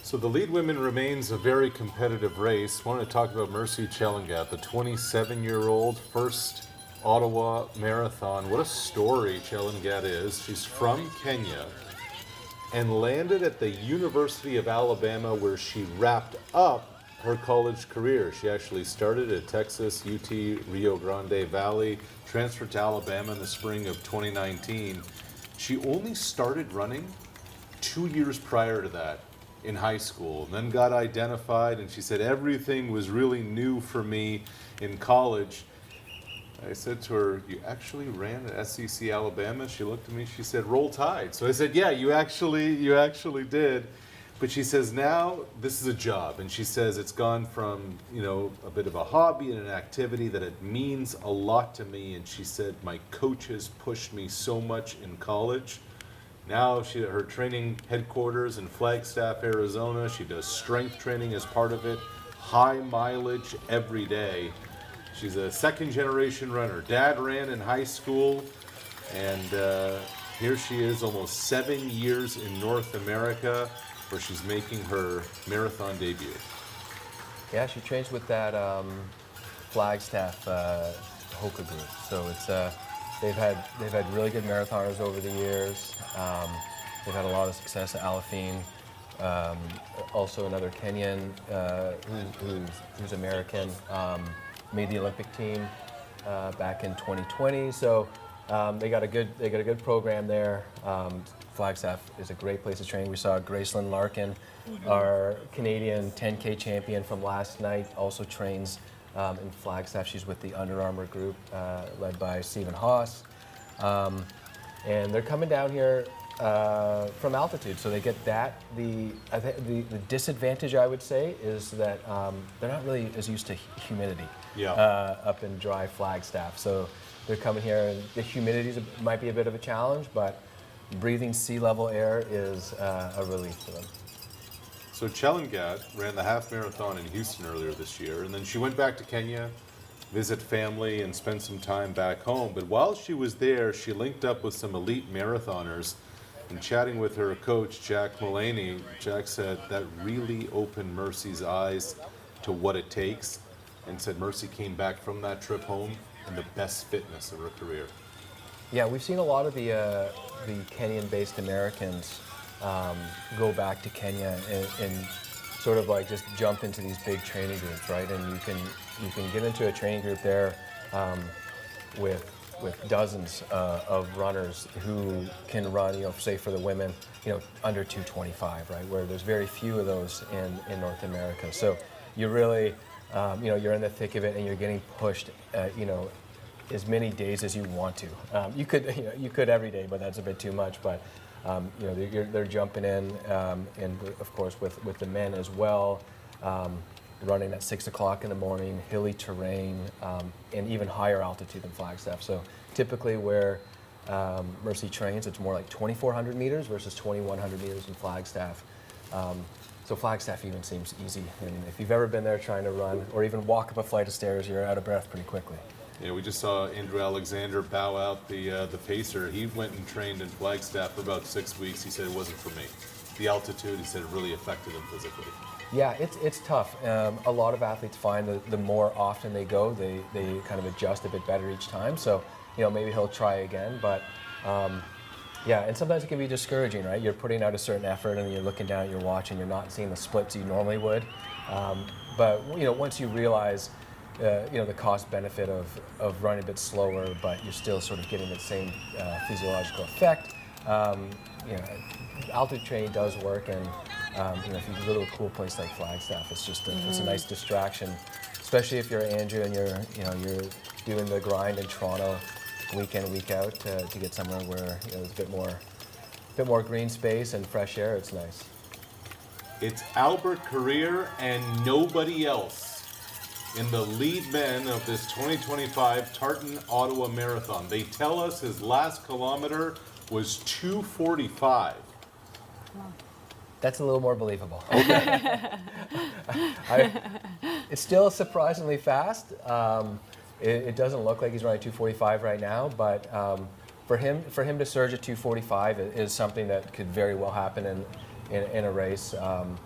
So the lead women remains a very competitive race. I want to talk about Mercy Chelangat, the 27-year-old first Ottawa Marathon. What a story Chelangat is. She's from Kenya and landed at the University of Alabama, where she wrapped up her college career. She actually started at Texas, UT Rio Grande Valley, transferred to Alabama in the spring of 2019. She only started running 2 years prior to that in high school, and then got identified, and she said everything was really new for me in college. I said to her, you actually ran at SEC Alabama? She looked at me, she said, Roll Tide. So I said, yeah, you actually did. But she says now this is a job, and she says it's gone from, you know, a bit of a hobby and an activity that it means a lot to me. And she said, my coaches pushed me so much in college. Now her training headquarters in Flagstaff, Arizona. She does strength training as part of it, high mileage every day. She's a second generation runner. Dad ran in high school, and here she is almost 7 years in North America, where she's making her marathon debut. Yeah, she trains with that Flagstaff Hoka group. So it's they've had really good marathoners over the years. They've had a lot of success at Alafine. Also another Kenyan who's American, made the Olympic team back in 2020. So they got a good program there. Flagstaff is a great place to train. We saw Gracelyn Larkin, our Canadian 10K champion from last night, also trains in Flagstaff. She's with the Under Armour group led by Stephen Haas. And they're coming down here from altitude, so they get that. The disadvantage, I would say, is that they're not really as used to humidity up in dry Flagstaff. So they're coming here, and the humidity might be a bit of a challenge, but breathing sea level air is a relief for them. So Chelangat ran the half marathon in Houston earlier this year, and then she went back to Kenya, visit family, and spend some time back home. But while she was there, she linked up with some elite marathoners. And chatting with her coach, Jack Mullaney, Jack said that really opened Mercy's eyes to what it takes, and said Mercy came back from that trip home in the best fitness of her career. Yeah, we've seen a lot of the Kenyan-based Americans go back to Kenya and sort of like just jump into these big training groups, right? And you can get into a training group there with dozens of runners who can run, you know, say for the women, you know, under 225, right? Where there's very few of those in North America. So you're really, you know, you're in the thick of it, and you're getting pushed, you know, as many days as you want to. You could every day, but that's a bit too much. But you know, they're jumping in, and of course with the men as well. Running at 6 o'clock in the morning, hilly terrain, and even higher altitude than Flagstaff. So typically where Mercy trains, it's more like 2,400 meters versus 2,100 meters in Flagstaff. So Flagstaff even seems easy. And if you've ever been there trying to run or even walk up a flight of stairs, you're out of breath pretty quickly. Yeah, we just saw Andrew Alexander bow out the pacer. He went and trained in Flagstaff for about 6 weeks. He said it wasn't for me. The altitude, he said, it really affected him physically. Yeah, it's tough. A lot of athletes find that the more often they go, they kind of adjust a bit better each time. So, you know, maybe he'll try again. But yeah, and sometimes it can be discouraging, right? You're putting out a certain effort, and you're looking down at your watch, and you're not seeing the splits you normally would. But you know, once you realize, you know, the cost benefit of running a bit slower, but you're still sort of getting the same physiological effect. You know, altitude training does work, and you know, if you go to a cool place like Flagstaff, it's just it's a nice distraction, especially if you're Andrew and you're doing the grind in Toronto week in, week out to get somewhere where, you know, there's a bit more green space and fresh air. It's nice. It's Albert Carrier and nobody else in the lead men of this 2025 Tartan Ottawa Marathon. They tell us his last kilometer was 2:45. That's a little more believable. It's still surprisingly fast. It doesn't look like he's running 2:45 right now, but for him to surge at 2:45 is something that could very well happen in a race, and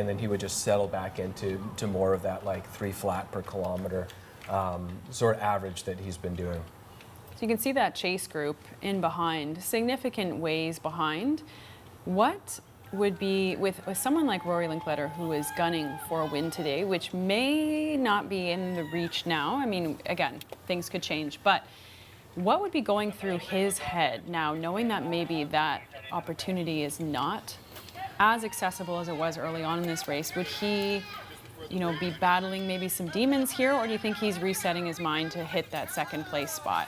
then he would just settle back into more of that like 3 flat per kilometer sort of average that he's been doing. So you can see that chase group in behind, significant ways behind. What would be, with someone like Rory Linkletter, who is gunning for a win today, which may not be in the reach now. I mean, again, things could change, but what would be going through his head now, knowing that maybe that opportunity is not as accessible as it was early on in this race? Would he, be battling maybe some demons here, or do you think he's resetting his mind to hit that second place spot?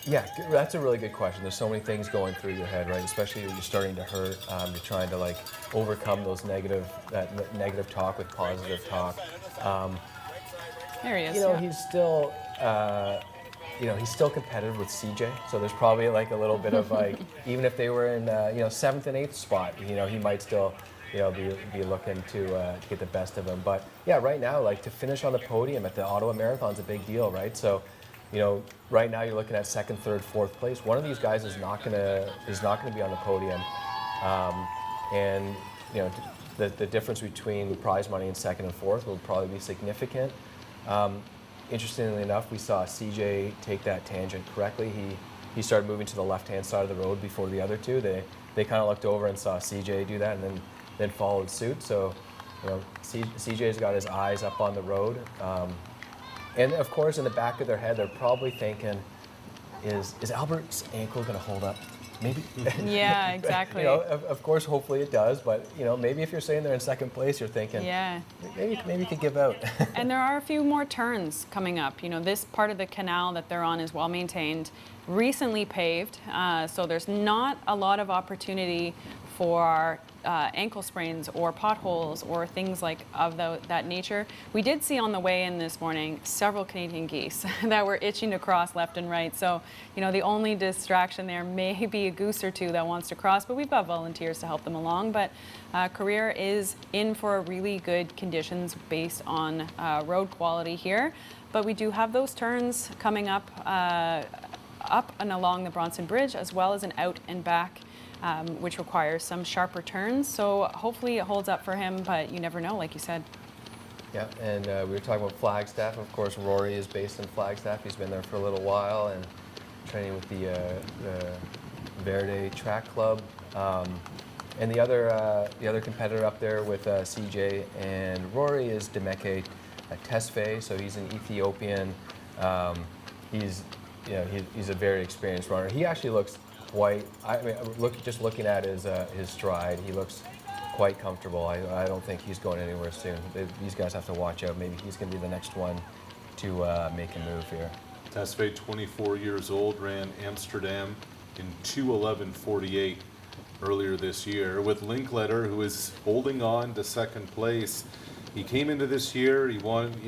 Yeah, that's a really good question. There's so many things going through your head, right? Especially when you're starting to hurt. You're trying to like overcome that negative talk with positive talk. There he is. He's still, he's still competitive with CJ. So there's probably like a little bit of like, even if they were in, 7th and 8th spot, he might still, be looking to get the best of him. But yeah, right now, like to finish on the podium at the Ottawa Marathon is a big deal, right? So. Right now you're looking at 2nd, 3rd, 4th place. One of these guys is not gonna be on the podium, and the difference between prize money in 2nd and 4th will probably be significant. Interestingly enough, we saw CJ take that tangent correctly. He started moving to the left-hand side of the road before the other two. They kind of looked over and saw CJ do that, and then followed suit. So, CJ's got his eyes up on the road. And of course, in the back of their head, they're probably thinking, is Albert's ankle going to hold up? Maybe. Yeah, exactly. Of course, hopefully it does. But, maybe if you're sitting there in 2nd place, you're thinking, yeah, maybe you could give out. And there are a few more turns coming up. This part of the canal that they're on is well maintained, recently paved. So there's not a lot of opportunity for ankle sprains or potholes or things like of that nature. We did see on the way in this morning several Canadian geese that were itching to cross left and right. So, the only distraction there may be a goose or two that wants to cross, but we've got volunteers to help them along. But Career is in for really good conditions based on road quality here. But we do have those turns coming up and along the Bronson Bridge, as well as an out and back which requires some sharper turns. So hopefully it holds up for him, but you never know, like you said. Yeah, and we were talking about Flagstaff. Of course, Rory is based in Flagstaff. He's been there for a little while and training with the Verde Track Club. And the other competitor up there with CJ and Rory is Demeke Tesfaye. So he's an Ethiopian. He's a very experienced runner. He actually looks quite. Just looking at his stride, he looks quite comfortable. I don't think he's going anywhere soon. These guys have to watch out. Maybe he's going to be the next one to make a move here. Tesfaye, 24 years old, ran Amsterdam in 2:11:48 earlier this year with Linkletter, who is holding on to second place. He came into this year, he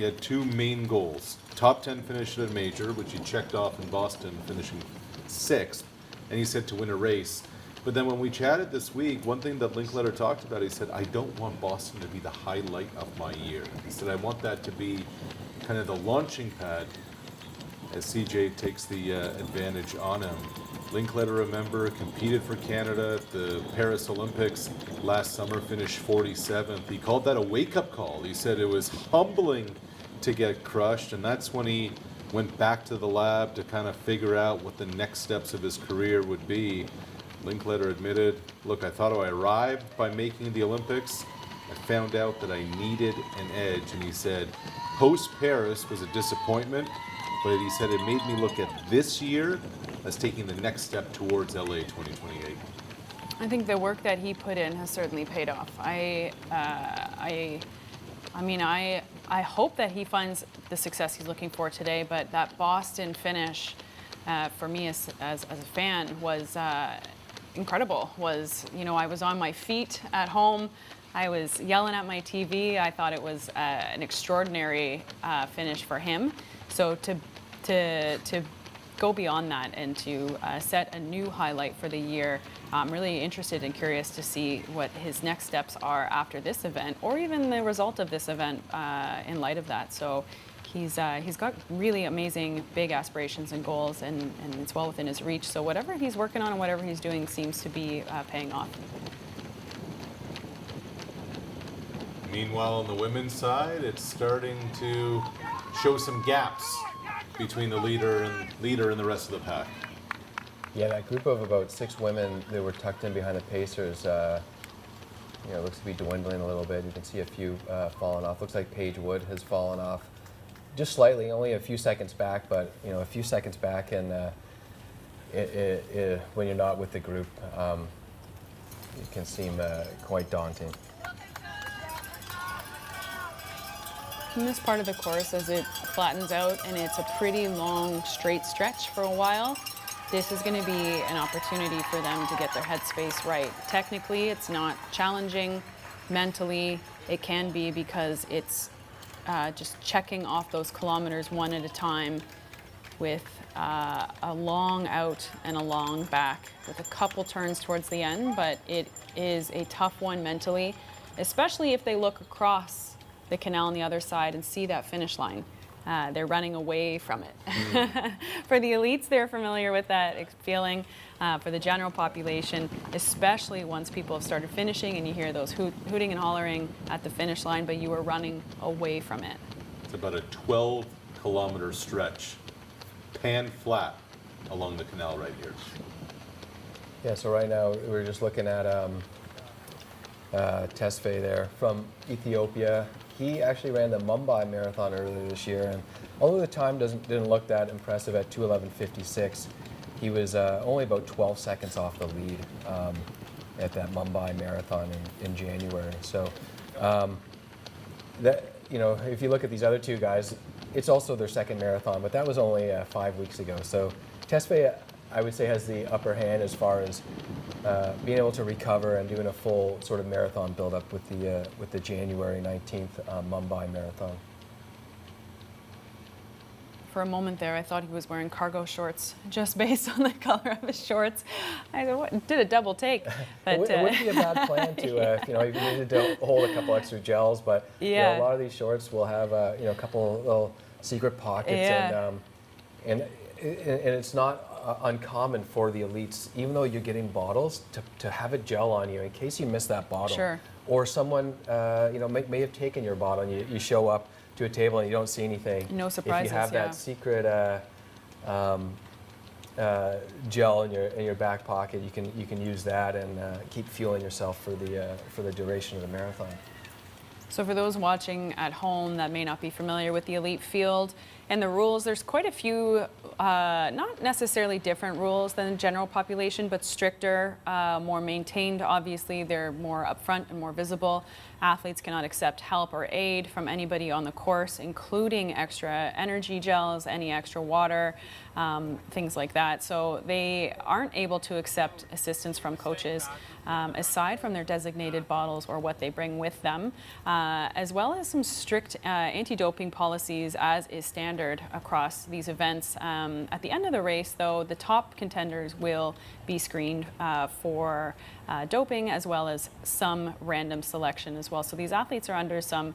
had two main goals. Top 10 finish at a major, which he checked off in Boston, finishing 6th. And he said to win a race. But then when we chatted this week, one thing that Linkletter talked about, he said, I don't want Boston to be the highlight of my year. He said, I want that to be kind of the launching pad as CJ takes the advantage on him. Linkletter, remember, competed for Canada at the Paris Olympics last summer, finished 47th. He called that a wake-up call. He said it was humbling to get crushed, and that's when he went back to the lab to kind of figure out what the next steps of his career would be. Linkletter admitted, look, I thought I arrived by making the Olympics. I found out that I needed an edge, and he said, post-Paris was a disappointment, but he said it made me look at this year as taking the next step towards LA 2028. I think the work that he put in has certainly paid off. I hope that he finds the success he's looking for today, but that Boston finish for me as a fan was incredible. I was on my feet at home, I was yelling at my TV. I thought it was an extraordinary finish for him. So to go beyond that and to set a new highlight for the year, I'm really interested and curious to see what his next steps are after this event, or even the result of this event in light of that. So he's got really amazing big aspirations and goals, and it's well within his reach. So whatever he's working on and whatever he's doing seems to be paying off. Meanwhile, on the women's side, it's starting to show some gaps between the leader and the rest of the pack. Yeah, that group of about 6 women that were tucked in behind the Pacers, looks to be dwindling a little bit. You can see a few falling off. Looks like Paige Wood has fallen off just slightly, only a few seconds back, but a few seconds back, and when you're not with the group, it can seem quite daunting. In this part of the course, as it flattens out and it's a pretty long straight stretch for a while, this is going to be an opportunity for them to get their headspace right. Technically, it's not challenging. Mentally, it can be, because it's just checking off those kilometers one at a time with a long out and a long back with a couple turns towards the end, but it is a tough one mentally, especially if they look across the canal on the other side and see that finish line. They're running away from it. For the elites, they're familiar with that feeling. For the general population, especially once people have started finishing and you hear those hooting and hollering at the finish line, but you are running away from it. It's about a 12-kilometer stretch, pan flat along the canal right here. Yeah, so right now we're just looking at Tesfaye there from Ethiopia. He actually ran the Mumbai Marathon earlier this year, and although the time didn't look that impressive at 2:11:56, he was only about 12 seconds off the lead at that Mumbai Marathon in January. So if you look at these other 2 guys, it's also their second marathon, but that was only 5 weeks ago. So Tesfaye, I would say, has the upper hand as far as being able to recover and doing a full sort of marathon build-up with the January 19th Mumbai Marathon. For a moment there, I thought he was wearing cargo shorts just based on the color of his shorts. I did a double take. But, it wouldn't be a bad plan to, if you needed to hold a couple extra gels, but yeah. A lot of these shorts will have a couple little secret pockets, yeah. and it's not uncommon for the elites, even though you're getting bottles, to have a gel on you in case you miss that bottle. Sure. Or someone may have taken your bottle, and you show up to a table and you don't see anything. No surprises. If you have that secret gel in your back pocket, you can use that and keep fueling yourself for the duration of the marathon. So for those watching at home that may not be familiar with the elite field and the rules, there's quite a few, not necessarily different rules than the general population, but stricter, more maintained. Obviously, they're more upfront and more visible. Athletes cannot accept help or aid from anybody on the course, including extra energy gels, any extra water, things like that. So they aren't able to accept assistance from coaches aside from their designated bottles or what they bring with them, as well as some strict anti-doping policies as is standard across these events. At the end of the race, though, the top contenders will be screened for doping, as well as some random selection as well. So these athletes are under some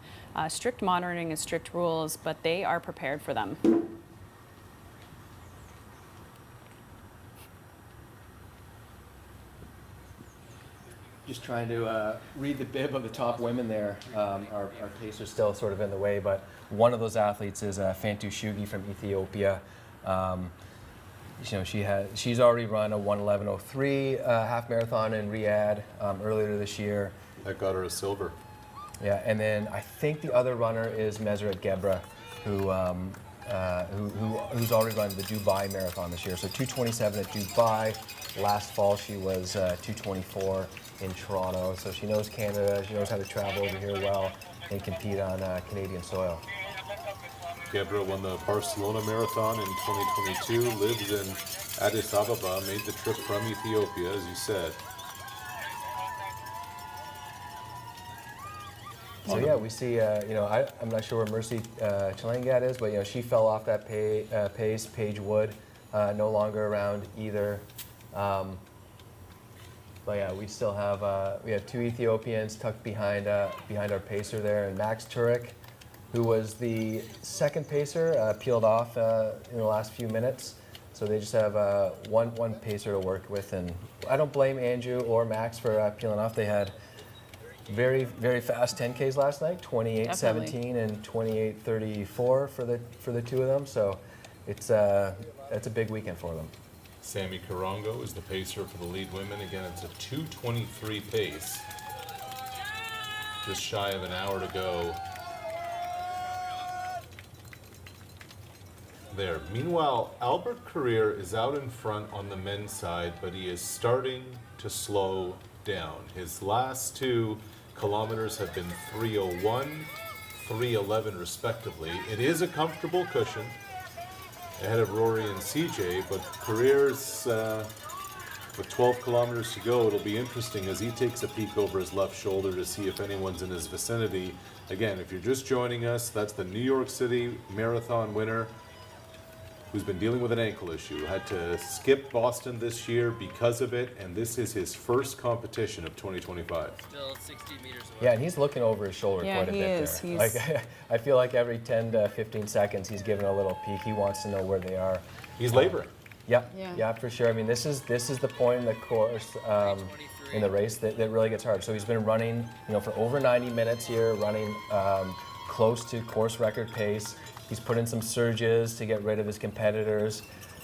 strict monitoring and strict rules, but they are prepared for them. Just trying to read the bib of the top women there. Our pace is still sort of in the way, but one of those athletes is Fantu Shugi from Ethiopia. She's already run a 1:11:03 half marathon in Riyadh earlier this year. That got her a silver. Yeah, and then I think the other runner is Meseret Gebra, who's already run the Dubai Marathon this year. So 2:27 at Dubai. Last fall she was 2:24 in Toronto. So she knows Canada. She knows how to travel over here well and compete on Canadian soil. Gebra won the Barcelona Marathon in 2022, lives in Addis Ababa, made the trip from Ethiopia, as you said. So yeah, we see, I'm not sure where Mercy Chilangat is, but she fell off that pace. Paige Wood, no longer around either. But yeah, we still have we have 2 Ethiopians tucked behind our pacer there, and Max Turek, who was the second pacer, peeled off in the last few minutes. So they just have one pacer to work with, and I don't blame Andrew or Max for peeling off. They had very, very fast 10Ks last night, 28:17 and 28:34 for the two of them. So it's a big weekend for them. Sammy Karongo is the pacer for the lead women. Again, it's a 2:23 pace. Just shy of an hour to go. There. Meanwhile, Albert Carrier is out in front on the men's side, but he is starting to slow down. His last 2 kilometers have been 3:01, 3:11 respectively. It is a comfortable cushion ahead of Rory and CJ, but Carrier's with 12 kilometers to go, it'll be interesting as he takes a peek over his left shoulder to see if anyone's in his vicinity. Again, if you're just joining us, that's the New York City Marathon winner who's been dealing with an ankle issue. Had to skip Boston this year because of it, and this is his first competition of 2025. Still 60 meters away. Yeah, and he's looking over his shoulder quite a bit there. Like, I feel like every 10 to 15 seconds he's giving a little peek. He wants to know where they are. He's laboring. Yeah, for sure. I mean, this is the point in the course, in the race that really gets hard. So he's been running, for over 90 minutes here, running close to course record pace. He's put in some surges to get rid of his competitors.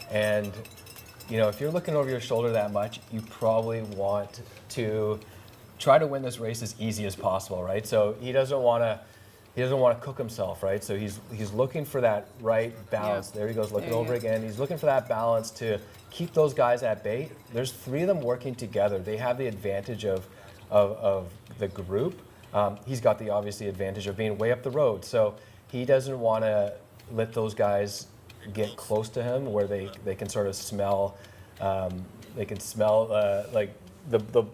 And, if you're looking over your shoulder that much, you probably want to try to win this race as easy as possible, right? So he doesn't want to cook himself, right? So he's looking for that right balance. Yeah. There he goes, looking over again. He's looking for that balance to keep those guys at bay. There's 3 of them working together. They have the advantage of the group. He's got the obviously advantage of being way up the road. So he doesn't want to let those guys get close to him where they can sort of smell, like the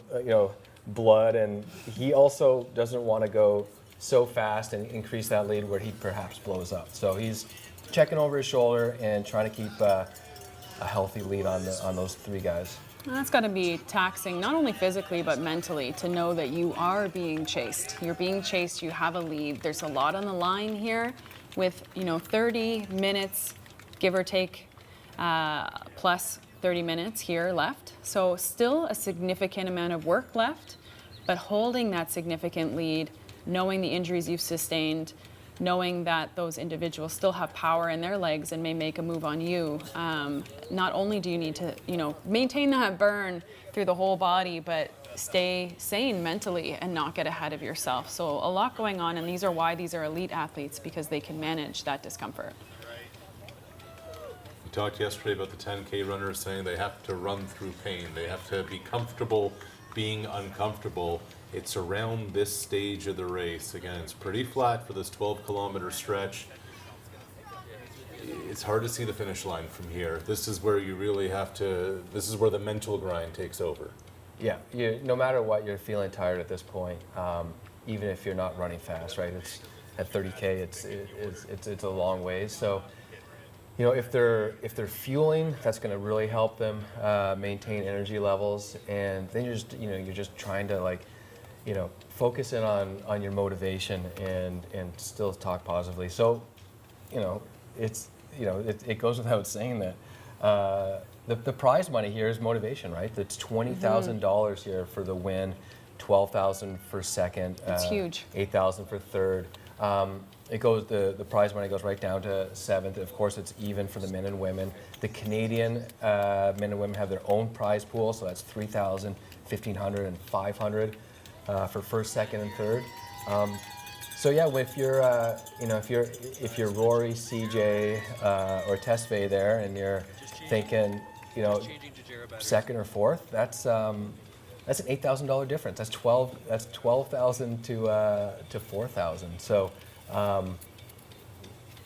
blood, and he also doesn't want to go so fast and increase that lead where he perhaps blows up. So he's checking over his shoulder and trying to keep a healthy lead on those 3 guys. That's got to be taxing, not only physically, but mentally, to know that you are being chased. You're being chased, you have a lead. There's a lot on the line here with, 30 minutes, give or take, plus 30 minutes here left. So still a significant amount of work left, but holding that significant lead, knowing the injuries you've sustained, knowing that those individuals still have power in their legs and may make a move on you. Not only do you need to, maintain that burn through the whole body, but stay sane mentally and not get ahead of yourself. So a lot going on, and these are why these are elite athletes, because they can manage that discomfort. We talked yesterday about the 10K runners saying they have to run through pain. They have to be comfortable being uncomfortable. It's around this stage of the race. Again, it's pretty flat for this 12-kilometer stretch. It's hard to see the finish line from here. This is where you really have to, this is where the mental grind takes over. Yeah, no matter what, you're feeling tired at this point, even if you're not running fast, right? It's at 30K, it's a long ways. So, if they're fueling, that's going to really help them maintain energy levels. And then you're just trying to focus in on your motivation and still talk positively. So, it goes without saying that the prize money here is motivation, right? It's $20,000 here for the win, $12,000 for second. It's huge. $8,000 for third. The prize money goes right down to seventh. Of course, it's even for the men and women. The Canadian men and women have their own prize pool, so that's $3,000, $1,500, and $500 for first, second, and third. So yeah, if you're Rory, CJ, or Tesfaye there, and you're thinking, second or fourth, that's an $8,000 difference. That's $12,000 to $4,000. So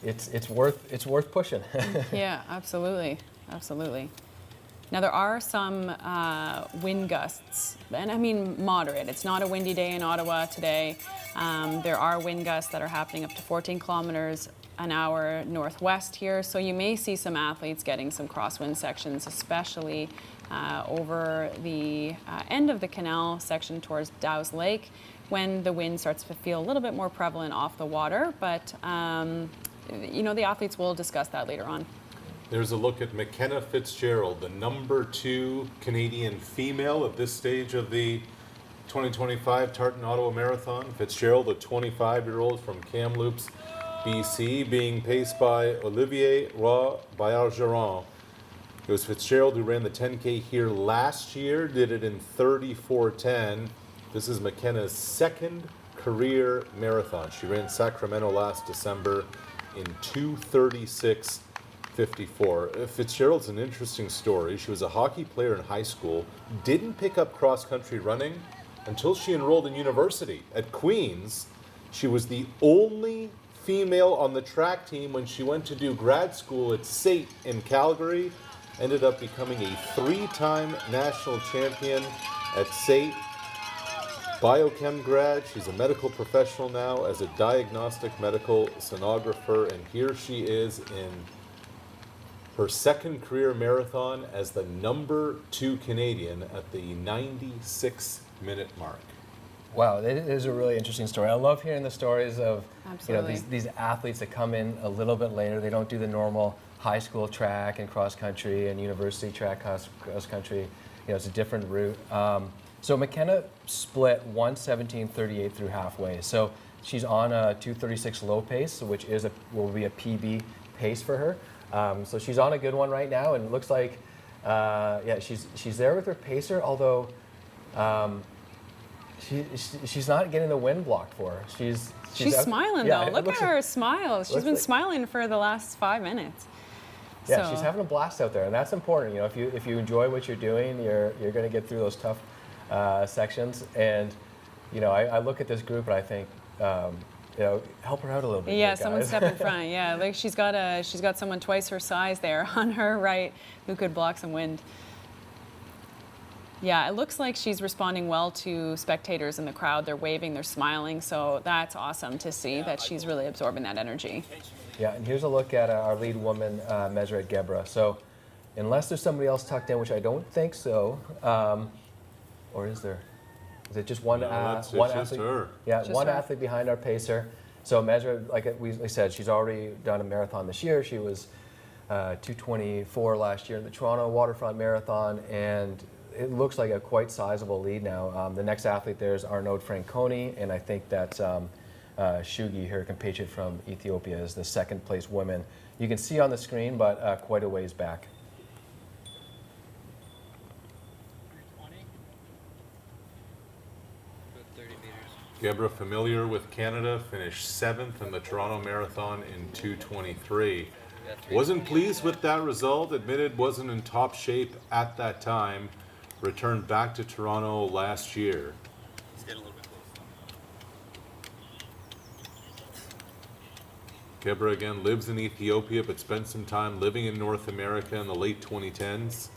it's worth pushing. Yeah, absolutely. Now there are some wind gusts, and I mean moderate. It's not a windy day in Ottawa today. There are wind gusts that are happening up to 14 kilometers an hour northwest here, so you may see some athletes getting some crosswind sections, especially over the end of the canal section towards Dow's Lake, when the wind starts to feel a little bit more prevalent off the water. But you know, the athletes will discuss that later on. There's a look at McKenna Fitzgerald, the #2 Canadian female at this stage of the 2025 Tartan Ottawa Marathon. Fitzgerald, a 25-year-old from Kamloops, BC, being paced by Olivier Roy Bergeron. It was Fitzgerald who ran the 10K here last year, did it in 34:10. This is McKenna's second career marathon. She ran Sacramento last December in 2:36:54. Fitzgerald's an interesting story. She was a hockey player in high school, didn't pick up cross-country running until she enrolled in university at Queen's. She was the only female on the track team when she went to do grad school at SAIT in Calgary. Ended up becoming a 3-time national champion at SAIT. Biochem grad. She's a medical professional now as a diagnostic medical sonographer, and here she is in her second career marathon as the #2 Canadian at the 96-minute mark. Wow, it is a really interesting story. I love hearing the stories of Absolutely. these athletes that come in a little bit later. They don't do the normal high school track and cross country and university track cross country. You know, it's a different route. So McKenna split 1:17:38 through halfway. So she's on a 2:36 low pace, which will be a PB pace for her. So she's on a good one right now, and it looks like she's there with her pacer. Although she's not getting the wind blocked for her. She's smiling though. Look at her smile. She's been smiling for the last 5 minutes. Yeah, So- she's having a blast out there, and that's important. You know, if you enjoy what you're doing, you're going to get through those tough sections. And you know, I look at this group and I think, you know, help her out a little bit. Yeah, here, someone guys. step in front. Yeah, like she's got someone twice her size there on her right who could block some wind. Yeah, it looks like she's responding well to spectators in the crowd. They're waving, they're smiling, so that's awesome to see that she's really absorbing that energy. Yeah, and here's a look at our lead woman, Meseret Gebra. So, unless there's somebody else tucked in, which I don't think so, or is there? Is it just one? No, it's one just athlete? her. Yeah, Just one her. athlete behind our pacer. So Meseret, like we said, she's already done a marathon this year. She was 2:24 last year in the Toronto Waterfront Marathon, and it looks like a quite sizable lead now. The next athlete there is Arnaud Franconi, and I think that's Shugi, her compatriot from Ethiopia, is the second place woman. You can see on the screen, but quite a ways back. Gebra, familiar with Canada, finished 7th in the Toronto Marathon in 2:23. Wasn't pleased with that result, admitted wasn't in top shape at that time, returned back to Toronto last year. Gebra again lives in Ethiopia but spent some time living in North America in the late 2010s.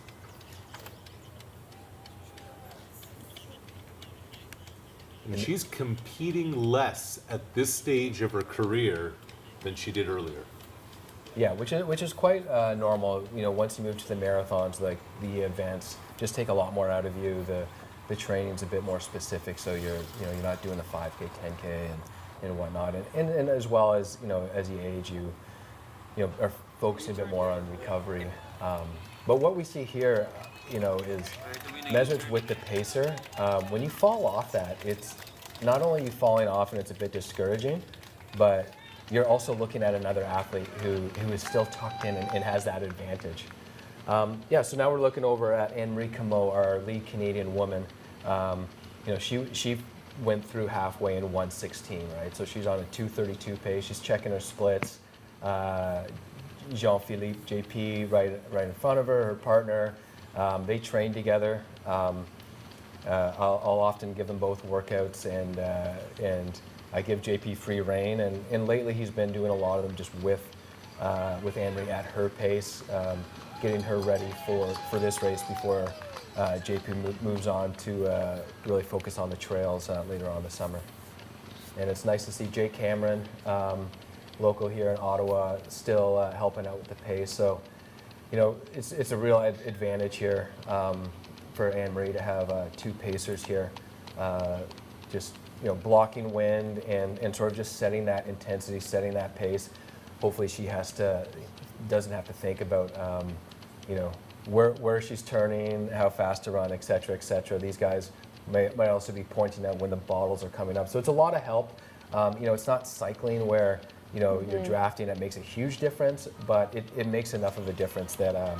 And she's competing less at this stage of her career than she did earlier. Yeah, which is quite normal. You know, once you move to the marathons, like the events just take a lot more out of you. The training's a bit more specific, so you're not doing the 5K, 10K, and whatnot. And as well as as you age, you are focusing a bit more on recovery. But what we see here, is measured with the pacer. When you fall off that, it's not only you falling off and it's a bit discouraging, but you're also looking at another athlete who is still tucked in and has that advantage. So now we're looking over at Anne-Marie Comeau, our lead Canadian woman. She went through halfway in 1:16, right? So she's on a 2:32 pace. She's checking her splits. Jean-Philippe JP right in front of her partner. They train together. I'll often give them both workouts, and I give JP free rein. And lately he's been doing a lot of them just with with Anne-Marie at her pace, getting her ready for this race before JP moves on to really focus on the trails later on this summer. And it's nice to see Jake Cameron, local here in Ottawa, still helping out with the pace. So, you know, it's a real advantage here for Anne-Marie to have two pacers here, just, you know, blocking wind and sort of just setting that intensity, setting that pace. Hopefully she doesn't have to think about, you know, where she's turning, how fast to run, et cetera, et cetera. These guys might also be pointing out when the bottles are coming up. So it's a lot of help. You know, it's not cycling where, you know, you're drafting that makes a huge difference, but it makes enough of a difference that,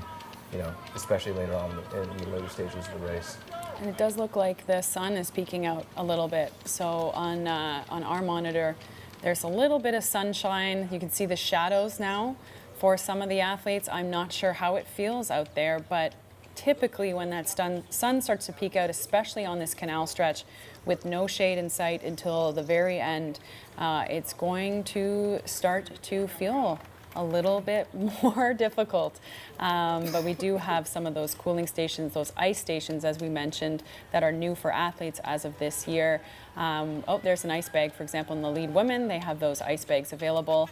you know, especially later on in the later stages of the race. And it does look like the sun is peeking out a little bit. So on our monitor, there's a little bit of sunshine. You can see the shadows now for some of the athletes. I'm not sure how it feels out there, but typically when that sun starts to peek out, especially on this canal stretch with no shade in sight until the very end, it's going to start to feel a little bit more difficult. But we do have some of those cooling stations, those ice stations, as we mentioned, that are new for athletes as of this year. Oh, there's an ice bag, for example, in the lead women. They have those ice bags available,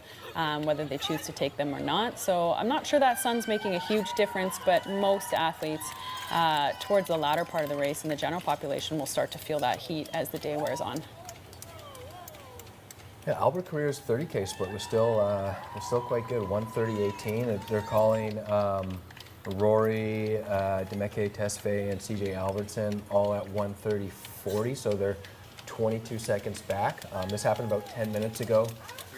whether they choose to take them or not. So I'm not sure that sun's making a huge difference, but most athletes towards the latter part of the race in the general population will start to feel that heat as the day wears on. Yeah, Albert Carrer's 30K split was still quite good, 1:30.18. They're calling Rory, Demeke Tesfaye, and CJ Albertson all at 1:30.40, so they're 22 seconds back. This happened about 10 minutes ago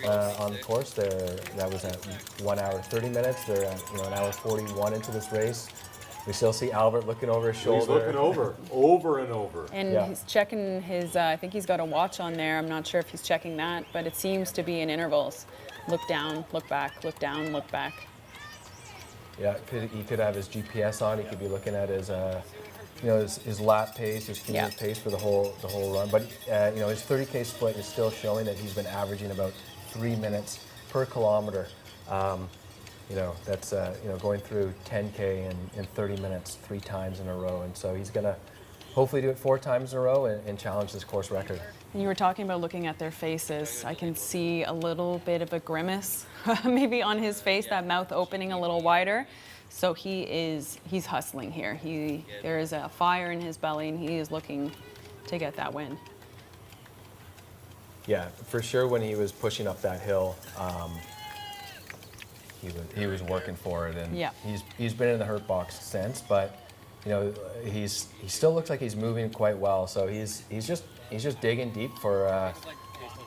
on the course. That was at 1 hour 30 minutes. They're at, you know, an hour 41 into this race. We still see Albert looking over his shoulder. He's looking over and over. And Yeah. he's checking his, I think he's got a watch on there. I'm not sure if he's checking that, but it seems to be in intervals. Look down, look back, look down, look back. Yeah, he could have his GPS on. He could be looking at his, you know, his lap pace, his cumulative pace for the whole run. But you know, his 30K split is still showing that he's been averaging about 3 minutes per kilometer. You know, that's you know, going through 10K in 30 minutes 3 times in a row, and so he's gonna hopefully do it 4 times in a row and challenge this course record. And you were talking about looking at their faces. I can see a little bit of a grimace, maybe on his face, that mouth opening a little wider. So he's hustling here. There is a fire in his belly, and he is looking to get that win. Yeah, for sure. When he was pushing up that hill, he was working for it, and Yeah. he's been in the hurt box since. But you know, he still looks like he's moving quite well. So he's just digging deep for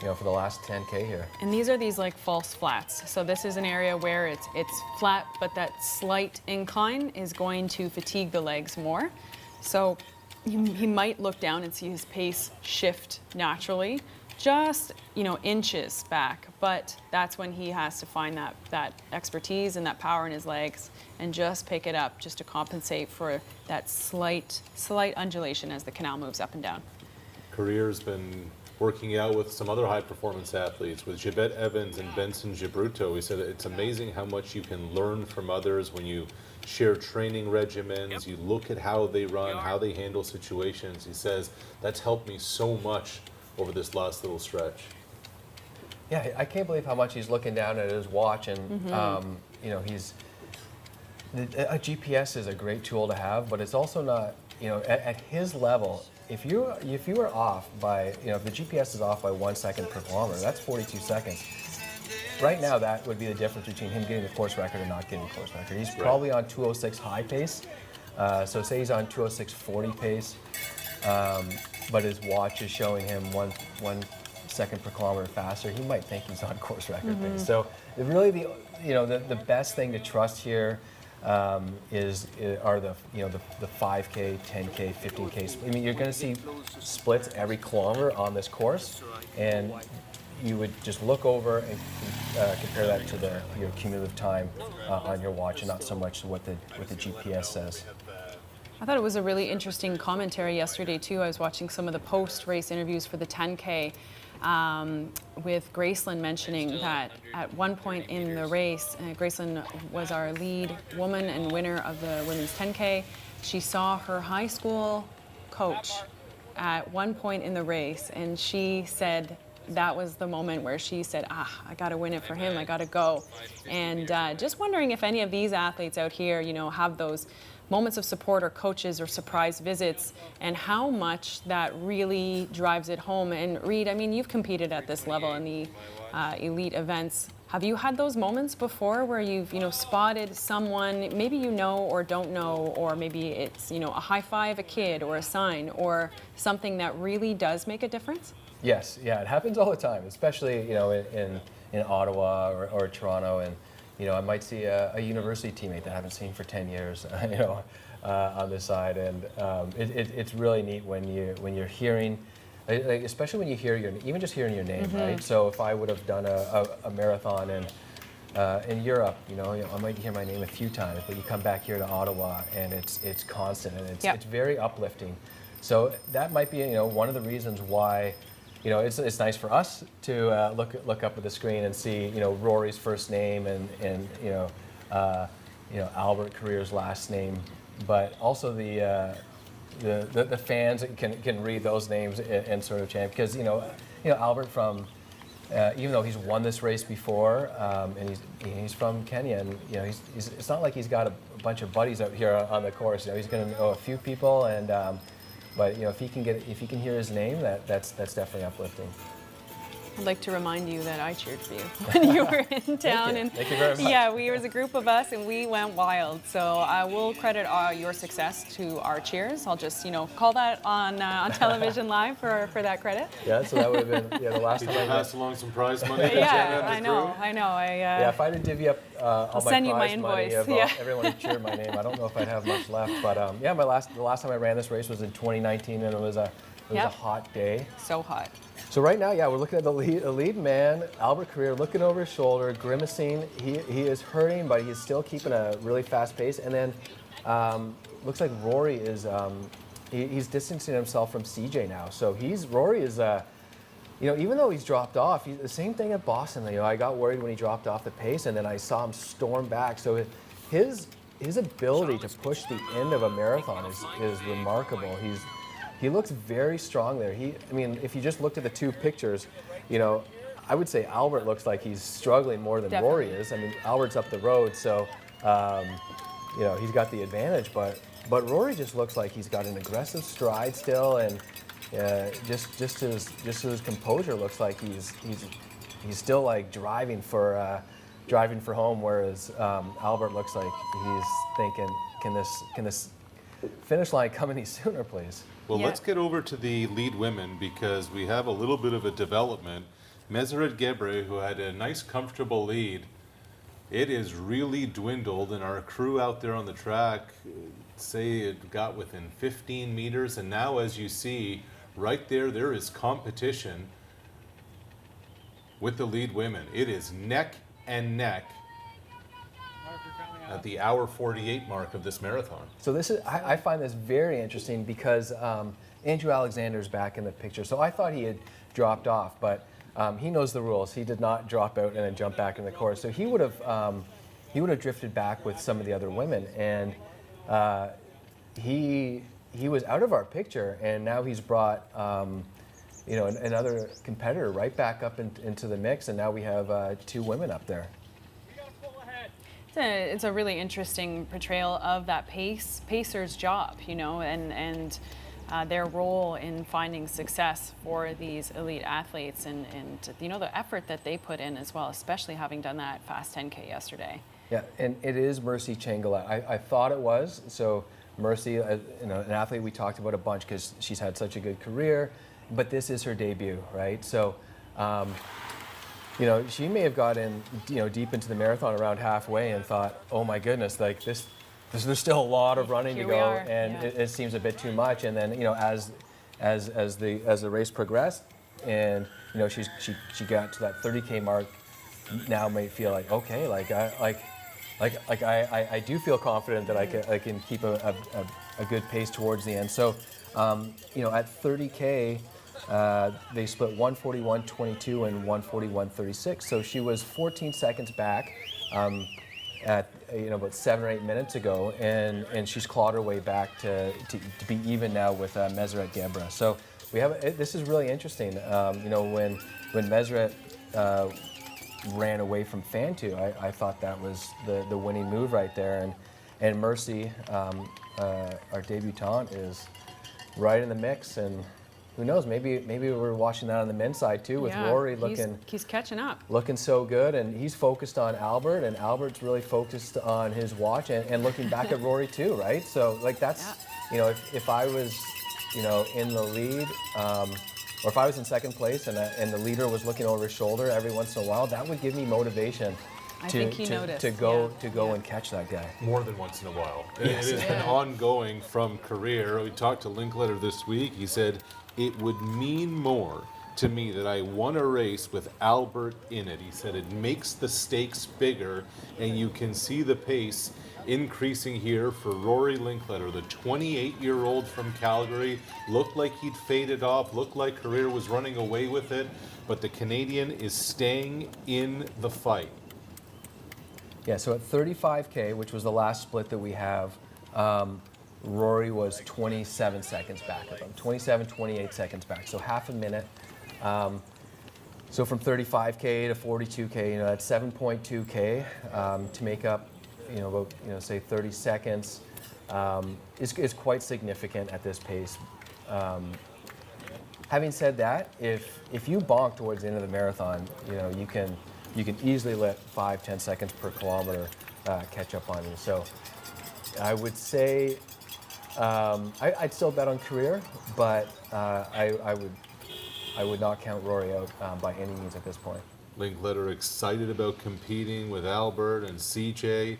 you know, for the last 10K here. And these are like false flats. So this is an area where it's flat, but that slight incline is going to fatigue the legs more. So he might look down and see his pace shift naturally, just, you know, inches back. But that's when he has to find that expertise and that power in his legs and just pick it up just to compensate for that slight undulation as the canal moves up and down. Carrier's been working out with some other high-performance athletes, with Jabet Evans and Benson Gibruto. He said it's amazing how much you can learn from others when you share training regimens, you look at how they run, how they handle situations. He says, that's helped me so much over this last little stretch. Yeah, I can't believe how much he's looking down at his watch, and you know, a GPS is a great tool to have, but it's also not, you know, at his level. If you are off by, you know, if the GPS is off by 1 second per kilometer, that's 42 seconds. Right now, that would be the difference between him getting the course record and not getting the course record. He's probably on 206 high pace, so say he's on 206.40 pace, but his watch is showing him one second per kilometer faster. He might think he's on course record pace. So really, the best thing to trust here are the 5K, 10K, 15K. I mean, you're going to see splits every kilometer on this course, and you would just look over and compare that to your cumulative time on your watch, and not so much what the GPS says. I thought it was a really interesting commentary yesterday too. I was watching some of the post-race interviews for the 10K. with Graceland mentioning that at one point in the race, Graceland was our lead woman and winner of the women's 10K. She saw her high school coach at one point in the race, and she said that was the moment where she said, I got to win it for him, I got to go. And just wondering if any of these athletes out here, you know, have those moments of support or coaches or surprise visits, and how much that really drives it home. And Reed, I mean, you've competed at this level in the elite events. Have you had those moments before where you've, you know, spotted someone maybe you know or don't know, or maybe it's, you know, a high five a kid or a sign or something that really does make a difference? Yes, yeah, it happens all the time, especially, you know, in Ottawa or Toronto, and you know, I might see a university teammate that I haven't seen for 10 years, you know, on this side, and it's really neat when you're hearing, like, especially when you hear even just hearing your name, right? So if I would have done a marathon in Europe, you know, I might hear my name a few times, but you come back here to Ottawa and it's constant, and it's very uplifting. So that might be, you know, one of the reasons why. You know, it's nice for us to look up at the screen and see, you know, Rory's first name and you know Albert Carrier's last name, but also the fans can read those names and sort of chant, because you know Albert, from even though he's won this race before, and he's from Kenya, and you know it's not like he's got a bunch of buddies out here on the course. You know, he's going to know a few people, and but you know, if he can hear his name, that's definitely uplifting. I'd like to remind you that I cheered for you when you were in town. Thank you very much. Yeah, we was a group of us and we went wild. So I will credit your success to our cheers. I'll just, you know, call that on television live for that credit. Yeah, so that would have been the last Did time. you pass along some prize money? Yeah, I know. Yeah, if I did divvy up all my send you prize my money invoice. of everyone who cheered my name, I don't know if I'd have much left. But yeah, the last time I ran this race was in 2019, and it was a hot day. So hot. So right now, yeah, we're looking at the lead man, Albert Carrier, looking over his shoulder, grimacing. He is hurting, but he's still keeping a really fast pace. And then looks like Rory is he's distancing himself from CJ now. So Rory is you know, even though he's dropped off, the same thing at Boston. You know, I got worried when he dropped off the pace, and then I saw him storm back. So his ability to push the end of a marathon is remarkable. He looks very strong there. I mean, if you just looked at the two pictures, you know, I would say Albert looks like he's struggling more than Rory is. I mean, Albert's up the road, so you know, he's got the advantage. But Rory just looks like he's got an aggressive stride still, and just his composure looks like he's still like driving for home. Whereas Albert looks like he's thinking, can this finish line come any sooner, please? Well, let's get over to the lead women, because we have a little bit of a development. Meseret Gebre, who had a nice, comfortable lead, it is really dwindled, and our crew out there on the track say it got within 15 meters, and now, as you see, right there is competition with the lead women. It is neck and neck at the hour 48 mark of this marathon. So I find this very interesting, because Andrew Alexander's back in the picture. So I thought he had dropped off, but he knows the rules. He did not drop out and then jump back in the course. So he would have drifted back with some of the other women, and he was out of our picture, and now he's brought you know, another competitor right back up into the mix, and now we have two women up there. It's a really interesting portrayal of that pacer's job, you know, and their role in finding success for these elite athletes, and you know, the effort that they put in as well, especially having done that fast 10K yesterday. Yeah, and it is Mercy Changala. I thought it was. So Mercy, you know, an athlete we talked about a bunch because she's had such a good career, but this is her debut, right? So. You know, she may have gotten, you know, deep into the marathon around halfway and thought, oh my goodness, like there's still a lot of running to go, and it seems a bit too much. And then, you know, as the race progressed, and you know, she got to that 30K mark, now may feel like, okay, I do feel confident that I can keep a good pace towards the end. So, you know, at 30K. They split 1:41.22 and 1:41.36. So she was 14 seconds back at about 7 or 8 minutes ago, and she's clawed her way back to be even now with Meseret Gebra. So we have this is really interesting. When Meseret ran away from Fantu, I thought that was the winning move right there, and Mercy, our debutante, is right in the mix, and who knows, maybe we're watching that on the men's side too, with Rory he's catching up. looking so good, and he's focused on Albert, and Albert's really focused on his watch and looking back at Rory too, right? So like that's, if I was, in the lead, or if I was in second place and the leader was looking over his shoulder every once in a while, that would give me motivation I think he noticed. to go and catch that guy. More than once in a while. Yes. It has been ongoing from career. We talked to Linkletter this week. He said, it would mean more to me that I won a race with Albert in it. He said it makes the stakes bigger, and you can see the pace increasing here for Rory Linkletter. The 28-year-old from Calgary looked like he'd faded off, looked like career was running away with it, but the Canadian is staying in the fight. Yeah, so at 35K, which was the last split that we have, Rory was 27 seconds back of him, 27, 28 seconds back, so half a minute. So from 35K to 42K, that's 7.2K to make up, about, say 30 seconds is quite significant at this pace. Having said that, if you bonk towards the end of the marathon, you can easily let 5-10 seconds per kilometer catch up on you. So I would say I'd still bet on career, but I would not count Rory out by any means at this point. Linkletter excited about competing with Albert and CJ.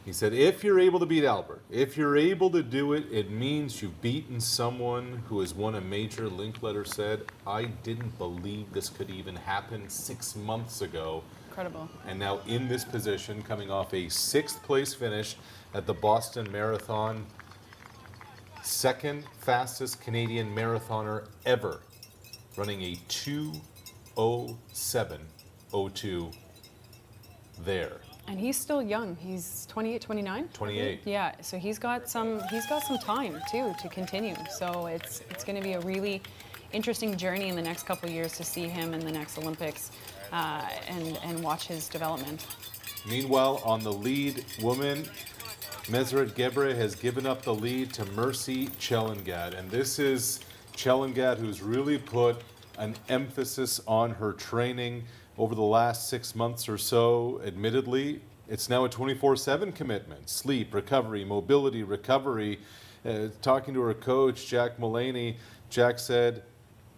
He said, if you're able to beat Albert, if you're able to do it, it means you've beaten someone who has won a major. Linkletter said, I didn't believe this could even happen 6 months ago. Incredible. And now in this position, coming off a 6th place finish at the Boston Marathon, second fastest Canadian marathoner ever, running a 2:07:02 there. And he's still young. He's 28, 29? 28. Yeah, so he's got some time too to continue. So it's going to be a really interesting journey in the next couple of years to see him in the next Olympics and watch his development. Meanwhile, on the lead woman, Meseret Gebra has given up the lead to Mercy Chelengad. And this is Chelengad, who's really put an emphasis on her training over the last 6 months or so. Admittedly, it's now a 24/7 commitment. Sleep, recovery, mobility, recovery. Talking to her coach, Jack Mullaney, Jack said,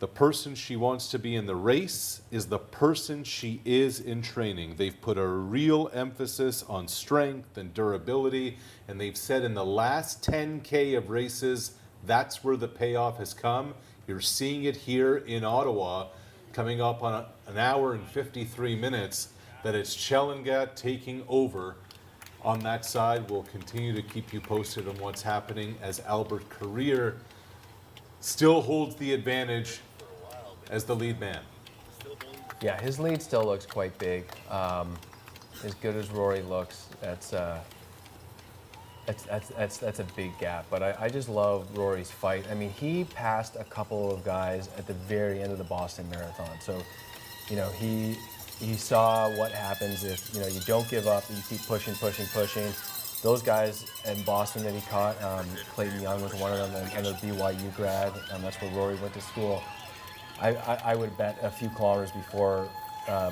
the person she wants to be in the race is the person she is in training. They've put a real emphasis on strength and durability, and they've said in the last 10K of races, that's where the payoff has come. You're seeing it here in Ottawa, coming up on an hour and 53 minutes, that it's Chelengad taking over on that side. We'll continue to keep you posted on what's happening as Albert Career still holds the advantage as the lead man. Yeah, his lead still looks quite big. As good as Rory looks, that's a big gap. But I just love Rory's fight. I mean, he passed a couple of guys at the very end of the Boston Marathon. So, he saw what happens if you don't give up, you keep pushing. Those guys in Boston that he caught, Clayton Young was one of them, and a BYU grad, and that's where Rory went to school. I would bet a few kilometers before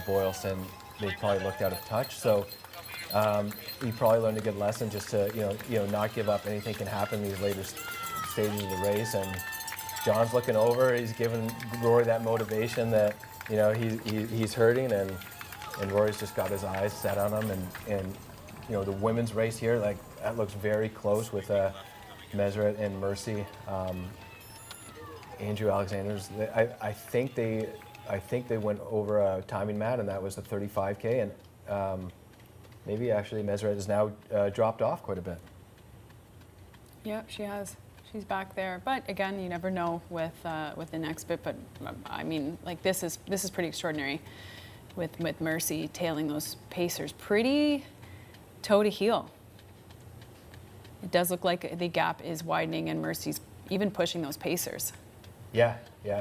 Boylston, they probably looked out of touch. So he probably learned a good lesson just to not give up. Anything can happen in these later stages of the race. And John's looking over. He's giving Rory that motivation that he's hurting, and Rory's just got his eyes set on him. And the women's race here, like that looks very close with Meseret and Mercy. Andrew Alexander's. I think they went over a timing mat, and that was the 35K, and maybe actually Meseret has now dropped off quite a bit. Yep, she has. She's back there. But again, you never know with the next bit. But I mean, like this is pretty extraordinary with Mercy tailing those pacers pretty toe to heel. It does look like the gap is widening and Mercy's even pushing those pacers. Yeah,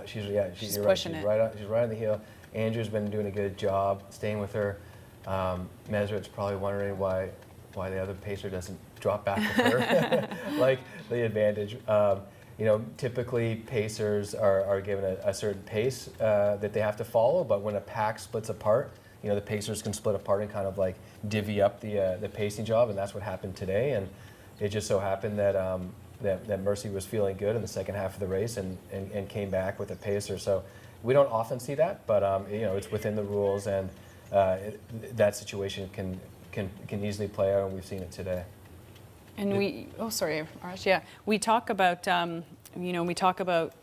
she's She's you're right. pushing She's it. She's right on the heel. Andrew's been doing a good job staying with her. Meseret's probably wondering why the other pacer doesn't drop back with her, like the advantage. Typically pacers are given a certain pace that they have to follow, but when a pack splits apart, the pacers can split apart and kind of like divvy up the pacing job, and that's what happened today. And it just so happened that Mercy was feeling good in the second half of the race and came back with a pacer. So we don't often see that, but it's within the rules, and that situation can easily play out, and we've seen it today. And sorry, Arash. Yeah, we talk about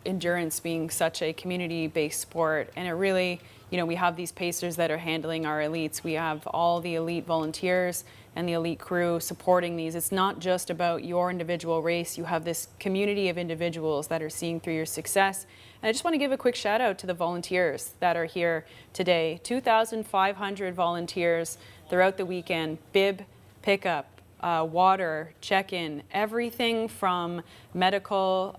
endurance being such a community-based sport, and it really, we have these pacers that are handling our elites. We have all the elite volunteers and the elite crew supporting these. It's not just about your individual race. You have this community of individuals that are seeing through your success. And I just want to give a quick shout out to the volunteers that are here today. 2,500 volunteers throughout the weekend. Bib pickup, water, check-in, everything from medical.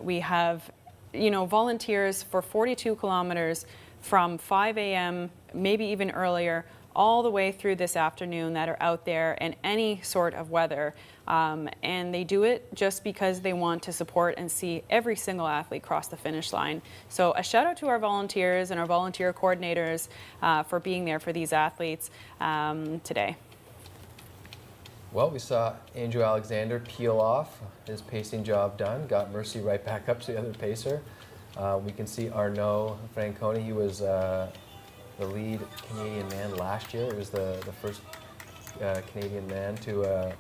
We have, volunteers for 42 kilometers from 5 a.m., maybe even earlier, all the way through this afternoon that are out there in any sort of weather. And they do it just because they want to support and see every single athlete cross the finish line. So a shout out to our volunteers and our volunteer coordinators for being there for these athletes today. Well, we saw Andrew Alexander peel off, his pacing job done, got Mercy right back up to the other pacer. We can see Arnaud Franconi, he was the lead Canadian man last year. It was the first Canadian man to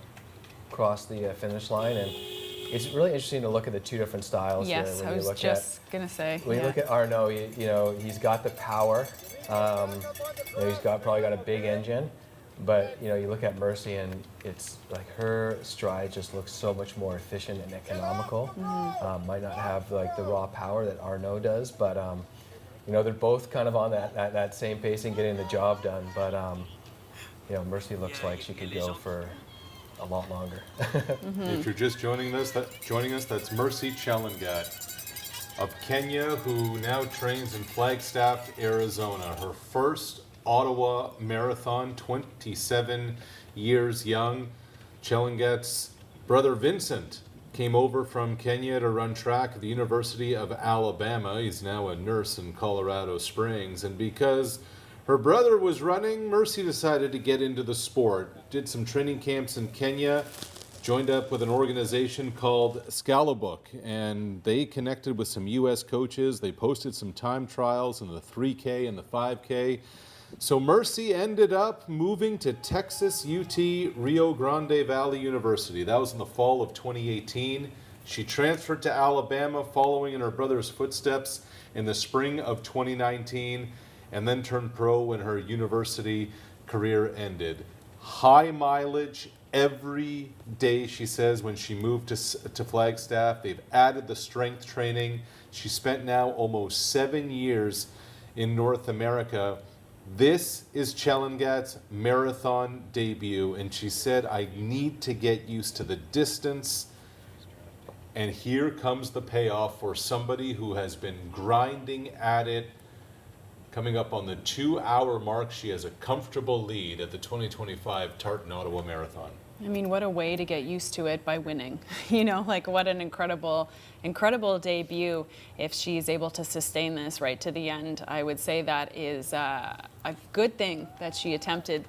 cross the finish line, and it's really interesting to look at the two different styles. Yes, I was just going to say. When you look at Arnaud, he's got the power. He's probably got a big engine, but you look at Mercy and it's like her stride just looks so much more efficient and economical. Might not have like the raw power that Arnaud does, but they're both kind of on that same pacing, getting the job done. But Mercy looks like she could go for a lot longer. If you're just joining us, that's Mercy Chelangat of Kenya, who now trains in Flagstaff, Arizona. Her first Ottawa Marathon, 27 years young. Chelangat's brother Vincent came over from Kenya to run track at the University of Alabama. He's now a nurse in Colorado Springs. And because her brother was running, Mercy decided to get into the sport. Did some training camps in Kenya, joined up with an organization called Scalabook, and they connected with some U.S. coaches. They posted some time trials in the 3K and the 5K. So Mercy ended up moving to Texas UT Rio Grande Valley University. That was in the fall of 2018. She transferred to Alabama following in her brother's footsteps in the spring of 2019, and then turned pro when her university career ended. High mileage every day, she says, when she moved to Flagstaff. They've added the strength training. She spent now almost 7 years in North America. This is Chelangat's marathon debut, and she said, I need to get used to the distance. And here comes the payoff for somebody who has been grinding at it. Coming up on the 2-hour mark, she has a comfortable lead at the 2025 Tartan Ottawa Marathon. I mean, what a way to get used to it by winning. What an incredible debut. If she's able to sustain this right to the end, I would say that is a good thing that she attempted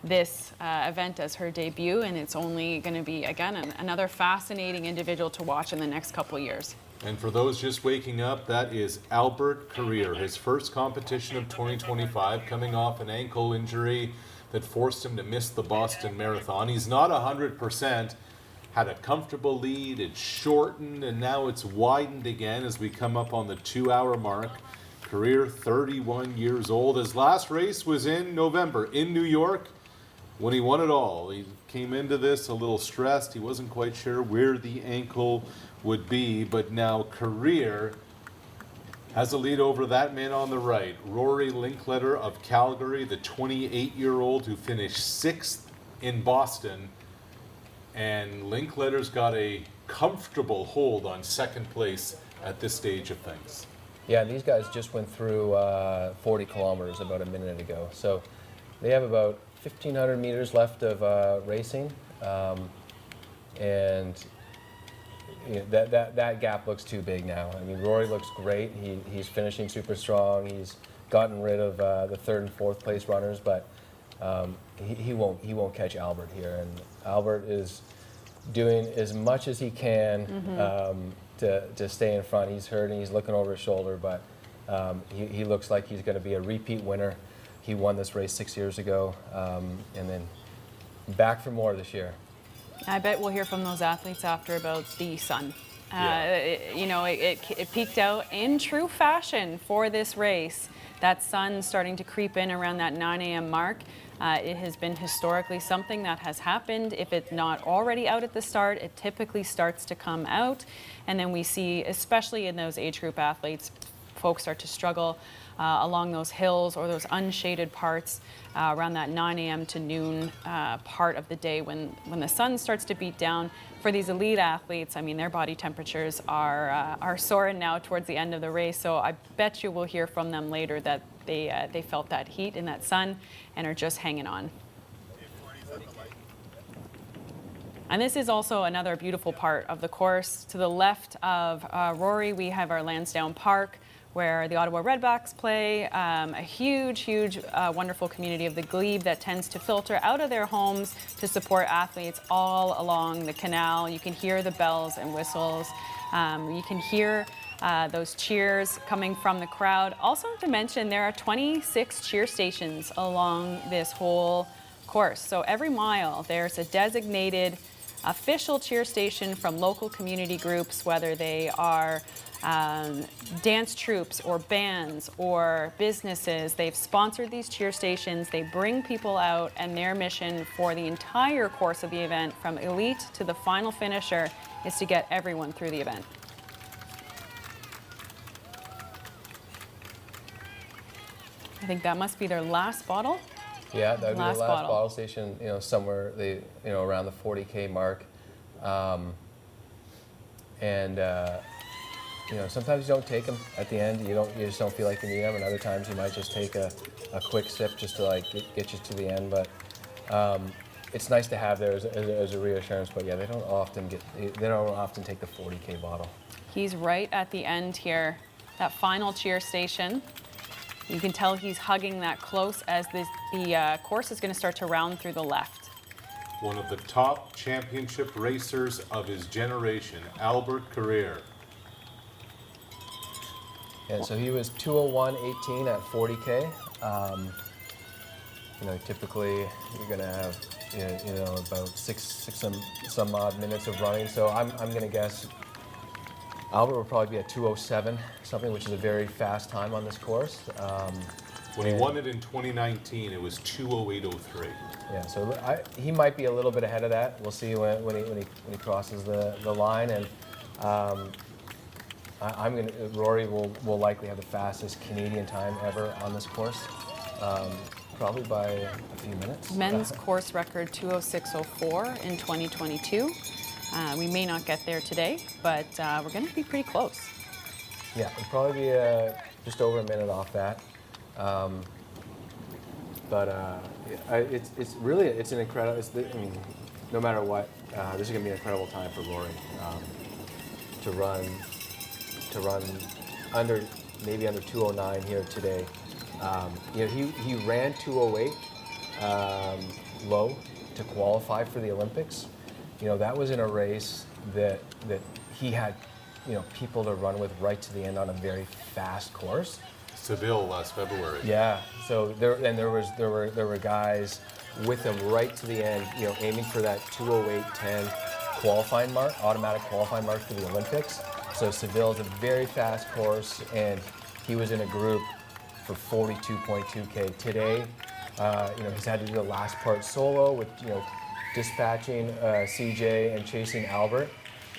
this event as her debut, and it's only going to be, again, another fascinating individual to watch in the next couple years. And for those just waking up, that is Albert Carrier, his first competition of 2025, coming off an ankle injury that forced him to miss the Boston Marathon. He's not 100%, had a comfortable lead, it shortened, and now it's widened again as we come up on the 2-hour mark. Carrier, 31 years old. His last race was in November in New York. when he won it all. He came into this a little stressed. He wasn't quite sure where the ankle would be, but now Career has a lead over that man on the right, Rory Linkletter of Calgary, the 28-year-old who finished 6th in Boston. And Linkletter's got a comfortable hold on second place at this stage of things. Yeah, these guys just went through 40 kilometers about a minute ago. So they have about 1,500 meters left of racing. And you know, that gap looks too big now. I mean, Rory looks great. He's finishing super strong. He's gotten rid of the 3rd and 4th place runners, but he won't catch Albert here. And Albert is doing as much as he can to stay in front. He's hurt and he's looking over his shoulder, but he looks like he's going to be a repeat winner. He won this race 6 years ago, and then back for more this year. I bet we'll hear from those athletes after about the sun. It peaked out in true fashion for this race. That sun starting to creep in around that 9 a.m. mark. It has been historically something that has happened. If it's not already out at the start, it typically starts to come out. And then we see, especially in those age group athletes, folks start to struggle along those hills or those unshaded parts around that 9 a.m. to noon part of the day when the sun starts to beat down. For these elite athletes, I mean, their body temperatures are soaring now towards the end of the race. So I bet you we'll hear from them later that they felt that heat in that sun and are just hanging on. And this is also another beautiful part of the course. To the left of Rory, we have our Lansdowne Park, where the Ottawa Redbacks play, a huge, wonderful community of the glebe that tends to filter out of their homes to support athletes all along the canal. You can hear the bells and whistles. You can hear those cheers coming from the crowd. Also to mention, there are 26 cheer stations along this whole course. So every mile, there's a designated official cheer station from local community groups, whether they are dance troupes or bands or businesses. They've sponsored these cheer stations. They bring people out, and their mission for the entire course of the event, from elite to the final finisher, is to get everyone through the event. I think that must be their last bottle. Yeah, that would be the last bottle station, somewhere around the 40K mark. Sometimes you don't take them at the end. You just don't feel like you need them, and other times you might just take a quick sip just to get you to the end. But it's nice to have there as a reassurance. But yeah, they don't often take the 40K bottle. He's right at the end here, that final cheer station. You can tell he's hugging that close as the course is going to start to round through the left. One of the top championship racers of his generation, Albert Career. Yeah, so he was 2:01.18 at 40K. Typically you're going to have about six some odd minutes of running. So I'm going to guess Albert will probably be at 2:07 something, which is a very fast time on this course. When he won it in 2019, it was 2:08.03. Yeah, so he might be a little bit ahead of that. We'll see when he crosses the line, and Rory will likely have the fastest Canadian time ever on this course, probably by a few minutes. Men's course record 2:06.04 in 2022. We may not get there today, but we're going to be pretty close. Yeah, it'll probably be just over a minute off that. It's an incredible. No matter what, this is going to be an incredible time for Rory to run under 2:09 here today. He ran 2:08 low to qualify for the Olympics. That was in a race that he had, people to run with right to the end on a very fast course. Seville last February. Yeah. So there were guys with him right to the end, aiming for that 2:08.10 qualifying mark, automatic qualifying mark for the Olympics. So Seville is a very fast course, and he was in a group for 42.2K today. He's had to do the last part solo with, dispatching CJ and chasing Albert.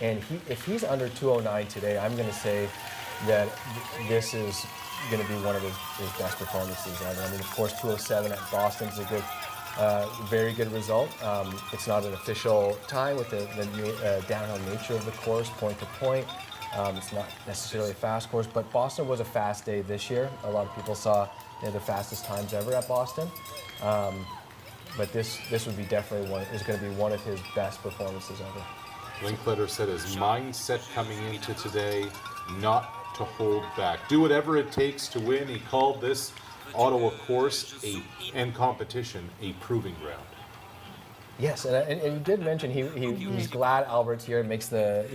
And if he's under 209 today, I'm going to say that this is going to be one of his best performances ever. I mean, of course, 207 at Boston is a good, very good result. It's not an official time with the downhill nature of the course, point to point. It's not necessarily a fast course, but Boston was a fast day this year. A lot of people saw the fastest times ever at Boston. But this would be definitely going to be one of his best performances ever. Linkletter said his mindset coming into today, not to hold back. Do whatever it takes to win. He called this Ottawa course and competition a proving ground. Yes, and you did mention he's glad Albert's here. It makes the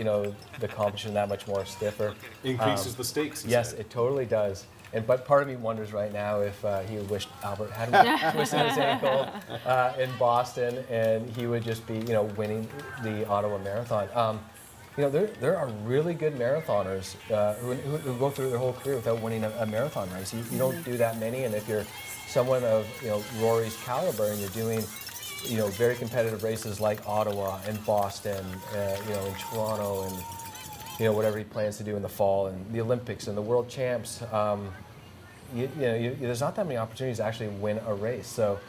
competition that much more stiffer. Increases the stakes. Yes, it totally does. But part of me wonders right now if he wished Albert hadn't twisted his ankle in Boston, and he would just be, winning the Ottawa Marathon. There are really good marathoners who go through their whole career without winning a marathon race. You don't do that many, and if you're someone of Rory's caliber and you're doing very competitive races like Ottawa and Boston, in Toronto, and whatever he plans to do in the fall, and the Olympics and the World Champs. There's not that many opportunities to actually win a race. So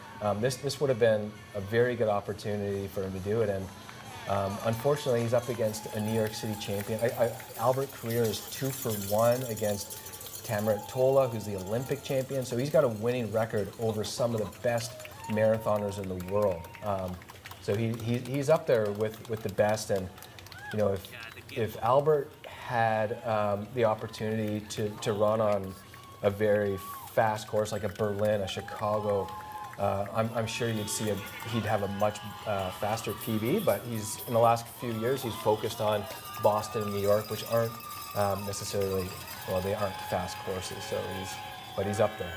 this would have been a very good opportunity for him to do it. And unfortunately, he's up against a New York City champion. Albert Carrier is 2 for 1 against Tartan Tolla, who's the Olympic champion. So he's got a winning record over some of the best marathoners in the world. So he's up there with the best. And if Albert had the opportunity to run on a very fast course like a Berlin, a Chicago, I'm sure he'd have a much faster PB. But in the last few years he's focused on Boston and New York, which aren't necessarily, they aren't fast courses. So he's up there.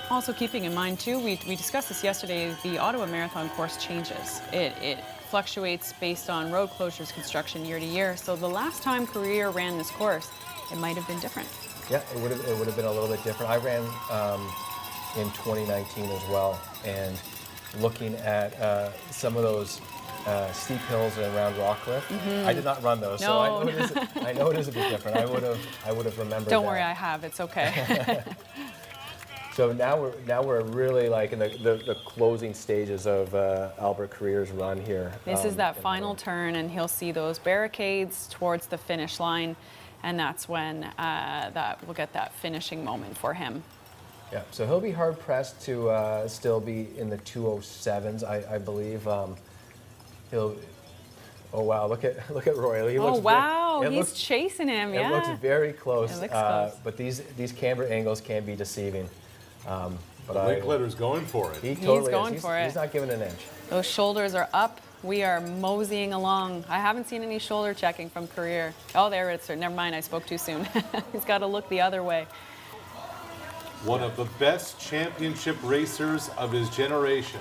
Also keeping in mind too, we discussed this yesterday, the Ottawa Marathon course changes. It fluctuates based on road closures, construction year to year. So the last time Carrier ran this course, it might have been different. Yeah, it would have been a little bit different. I ran in 2019 as well, and looking at some of those steep hills around Rockcliffe, I did not run those, so I know it is a bit different. I would have remembered. Don't worry, I have. It's okay. So now we're really like in the closing stages of Albert Carrier's run here. This is that final turn, and he'll see those barricades towards the finish line, and that's when that we'll get that finishing moment for him. Yeah, so he'll be hard pressed to still be in the 207s, I believe. He'll. Oh wow! Look at Roy. He's chasing him. It looks very close. It looks close. But these camber angles can be deceiving. But Linkletter's going for it. He totally He's going is. for it. He's not giving an inch. Those shoulders are up. We are moseying along. I haven't seen any shoulder checking from Carrier. Oh, there it is. Never mind. I spoke too soon. He's got to look the other way. One of the best championship racers of his generation.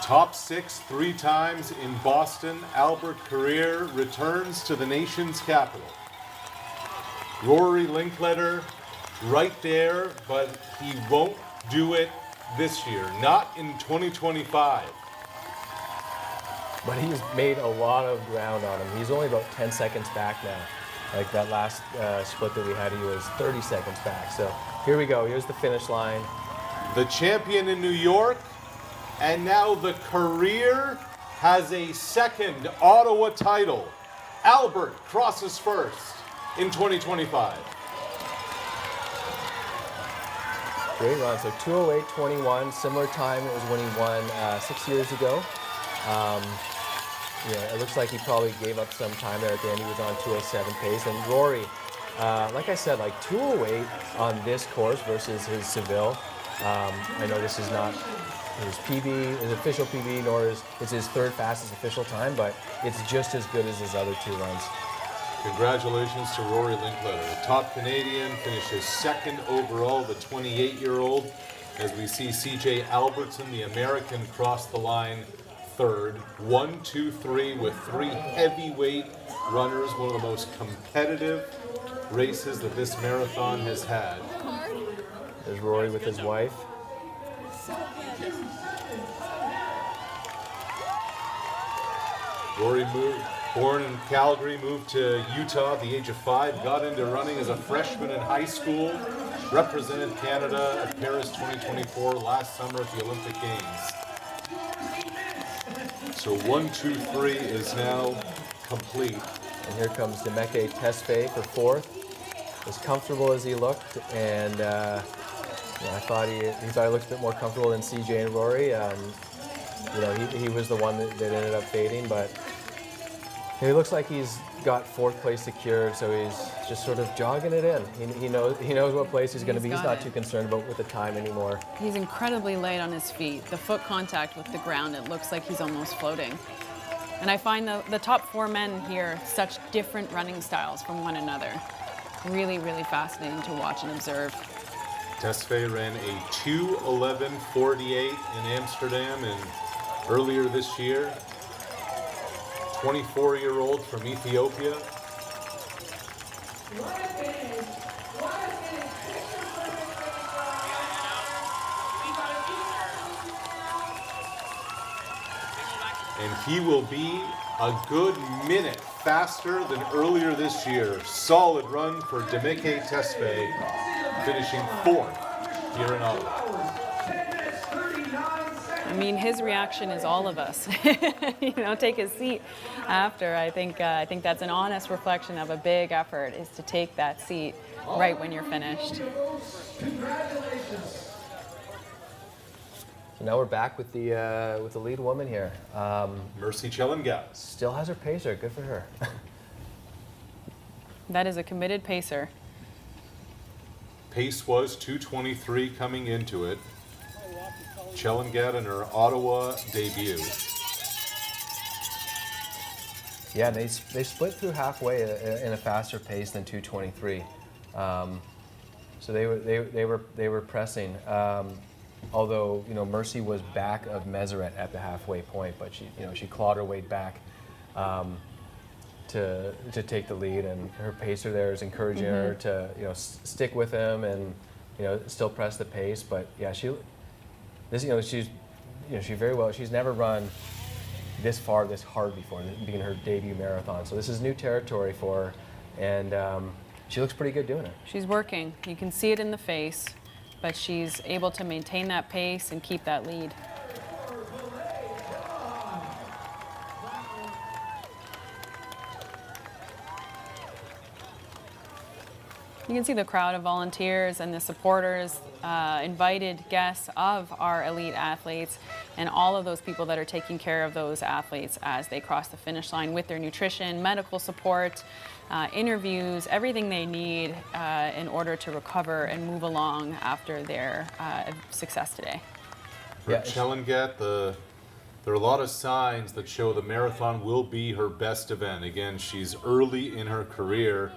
Top 6 3 times in Boston, Albert Carrier returns to the nation's capital. Rory Linkletter right there, but he won't do it this year, not in 2025. But he's made a lot of ground on him. He's only about 10 seconds back now. Like that last split that we had, he was 30 seconds back. So here we go. Here's the finish line. The champion in New York, and now the Carrier has a second Ottawa title. Albert crosses first in 2025. Great run. So 2:08:21, similar time it was when he won 6 years ago. It looks like he probably gave up some time there at the end. He was on 2:07 pace. And Rory, like I said, like 2:08 on this course versus his Seville. I know this is not his PB, his official PB, nor is it's his third fastest official time, but it's just as good as his other 2 runs. Congratulations to Rory Linkletter. The top Canadian finishes second overall, the 28-year-old. As we see CJ Albertson, the American, cross the line third. 1, 2, 3 with 3 heavyweight runners. One of the most competitive races that this marathon has had. There's Rory with his wife. Rory born in Calgary, moved to Utah at the age of 5, got into running as a freshman in high school, represented Canada at Paris 2024 last summer at the Olympic Games. So 1, 2, 3 is now complete. And here comes Demeke Tesfaye for 4th. As comfortable as he looked, and I thought he looked a bit more comfortable than CJ and Rory. He was the one that ended up fading, but he looks like he's got 4th place secured, so he's just sort of jogging it in. He knows what place he's going to be. He's not too concerned about with the time anymore. He's incredibly light on his feet. The foot contact with the ground, it looks like he's almost floating. And I find the top 4 men here such different running styles from one another. Really, really fascinating to watch and observe. Tesfaye ran a 2:11:48 in Amsterdam earlier this year. 24-year-old from Ethiopia. And he will be a good minute faster than earlier this year. Solid run for Demeke Tesfaye, finishing 4th here in Ottawa. I mean, his reaction is all of us. Take a seat after. I think that's an honest reflection of a big effort, is to take that seat right when you're finished. So now we're back with the lead woman here. Mercy Chelangat. Still has her pacer. Good for her. That is a committed pacer. Pace was 2:23 coming into it. Chelangat in her Ottawa debut. Yeah, they split through halfway in a faster pace than 2:23. So they were pressing. Although Mercy was back of Meseret at the halfway point, but she clawed her way back to take the lead, and her pacer there is encouraging her to stick with him and still press the pace. But yeah, she's very well. She's never run this far, this hard before, being her debut marathon. So this is new territory for her, and she looks pretty good doing it. She's working. You can see it in the face, but she's able to maintain that pace and keep that lead. You can see the crowd of volunteers and the supporters, invited guests of our elite athletes, and all of those people that are taking care of those athletes as they cross the finish line with their nutrition, medical support, interviews, everything they need in order to recover and move along after their success today. For Chelangat, there are a lot of signs that show the marathon will be her best event. Again, she's early in her career.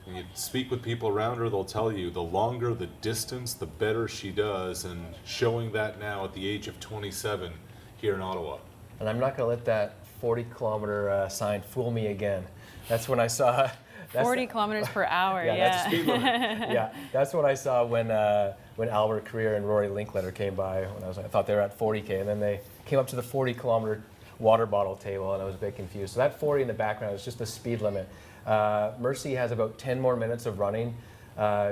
When you speak with people around her, they'll tell you the longer the distance, the better she does, and showing that now at the age of 27 here in Ottawa. And I'm not going to let that 40-kilometer sign fool me again. That's when I saw... 40 kilometers per hour, yeah. That's the speed limit. Yeah, that's what I saw when Albert Creer and Rory Linkletter came by. I thought they were at 40K, and then they came up to the 40-kilometer water bottle table, and I was a bit confused. So that 40 in the background is just the speed limit. Mercy has about 10 more minutes of running.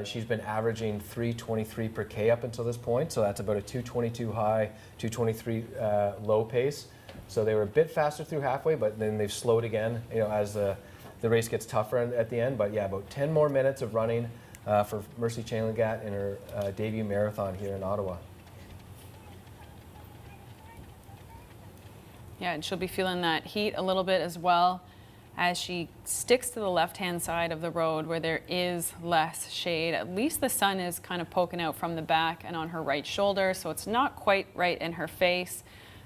She's been averaging 3:23 per K up until this point, so that's about a 2:22 high, 2:23 low pace. So they were a bit faster through halfway, but then they've slowed again, as the race gets tougher at the end. But yeah, about 10 more minutes of running for Mercy Chelangat in her debut marathon here in Ottawa. Yeah, and she'll be feeling that heat a little bit as well as she sticks to the left-hand side of the road where there is less shade. At least the sun is kind of poking out from the back and on her right shoulder, so it's not quite right in her face.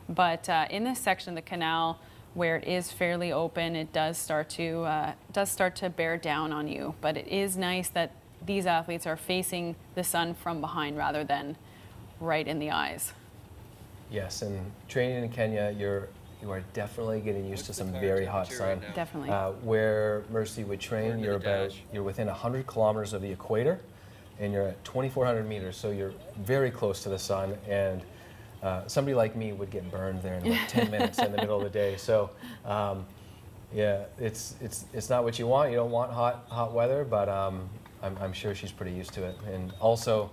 But in this section of the canal where it is fairly open, it does start to bear down on you. But it is nice that these athletes are facing the sun from behind rather than right in the eyes. Yes, and training in Kenya, you are definitely getting used to some very hot sun. Right, definitely. Where Mercy would train, you're within 100 kilometers of the equator, and you're at 2,400 meters, so you're very close to the sun, and somebody like me would get burned there in about 10 minutes in the middle of the day. So, yeah, it's not what you want. You don't want hot weather, but I'm sure she's pretty used to it. And also,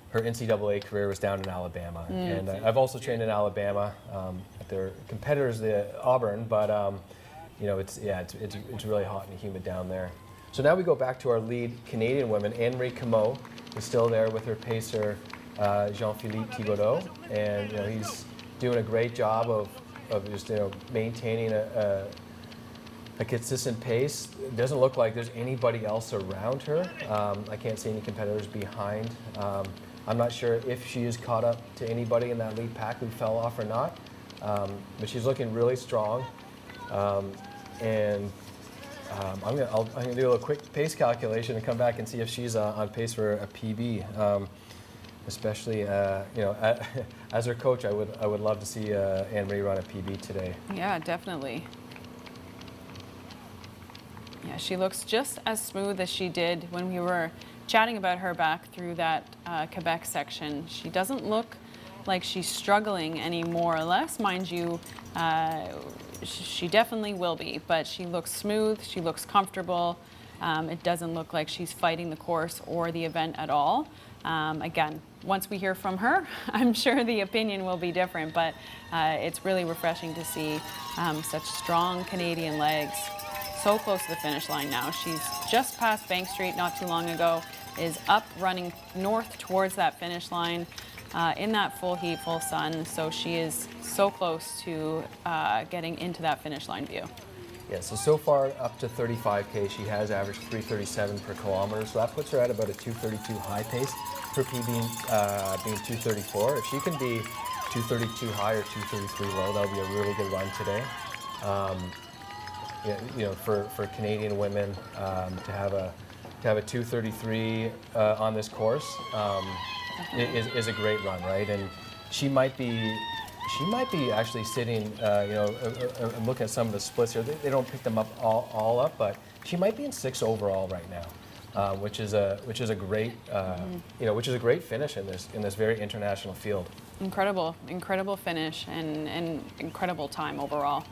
her NCAA career was down in Alabama, and I've also trained in Alabama. Their competitors, the Auburn, but you know, it's really hot and humid down there. So now we go back to our lead Canadian women. Anne-Marie Comeau is still there with her pacer, Jean-Philippe Thibodeau, and you know, he's doing a great job of just, you know, maintaining a consistent pace. It doesn't look like there's anybody else around her. I can't see any competitors behind. I'm not sure if she is caught up to anybody in that lead pack who fell off or not, but she's looking really strong. I'm gonna do a little quick pace calculation and come back and see if she's on pace for a PB. Especially, you know, as her coach, I would love to see Anne-Marie run a PB today. Yeah, definitely. Yeah, she looks just as smooth as she did when we were chatting about her back through that Quebec section. She doesn't look like she's struggling any more or less. Mind you, she definitely will be, but she looks smooth, she looks comfortable. It doesn't look like she's fighting the course or the event at all. Again, once we hear from her, I'm sure the opinion will be different, but it's really refreshing to see such strong Canadian legs. So close to the finish line now. She's just past Bank Street not too long ago, is up running north towards that finish line in that full heat, full sun. So she is so close to getting into that finish line view. Yeah, so far up to 35K, she has averaged 337 per kilometer, so that puts her at about a 232 high pace, her PB being 234. If she can be 232 high or 233 low, that would be a really good run today. You know, for Canadian women to have a 233 on this course is a great run, right? And she might be actually sitting, you know, I'm looking at some of the splits here. They don't pick them up all up, but she might be in 6th overall right now, which is a great, you know, which is a great finish in this very international field. Incredible finish and incredible time overall.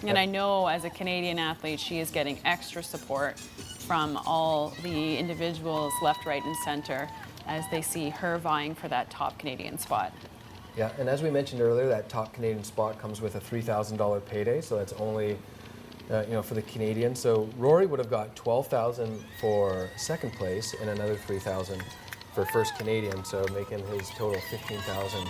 And I know as a Canadian athlete, she is getting extra support from all the individuals left, right, and center as they see her vying for that top Canadian spot. Yeah, and as we mentioned earlier, that top Canadian spot comes with a $3,000 payday, so that's only, you know, for the Canadians. So Rory would have got $12,000 for second place and another $3,000 for first Canadian, so making his total $15,000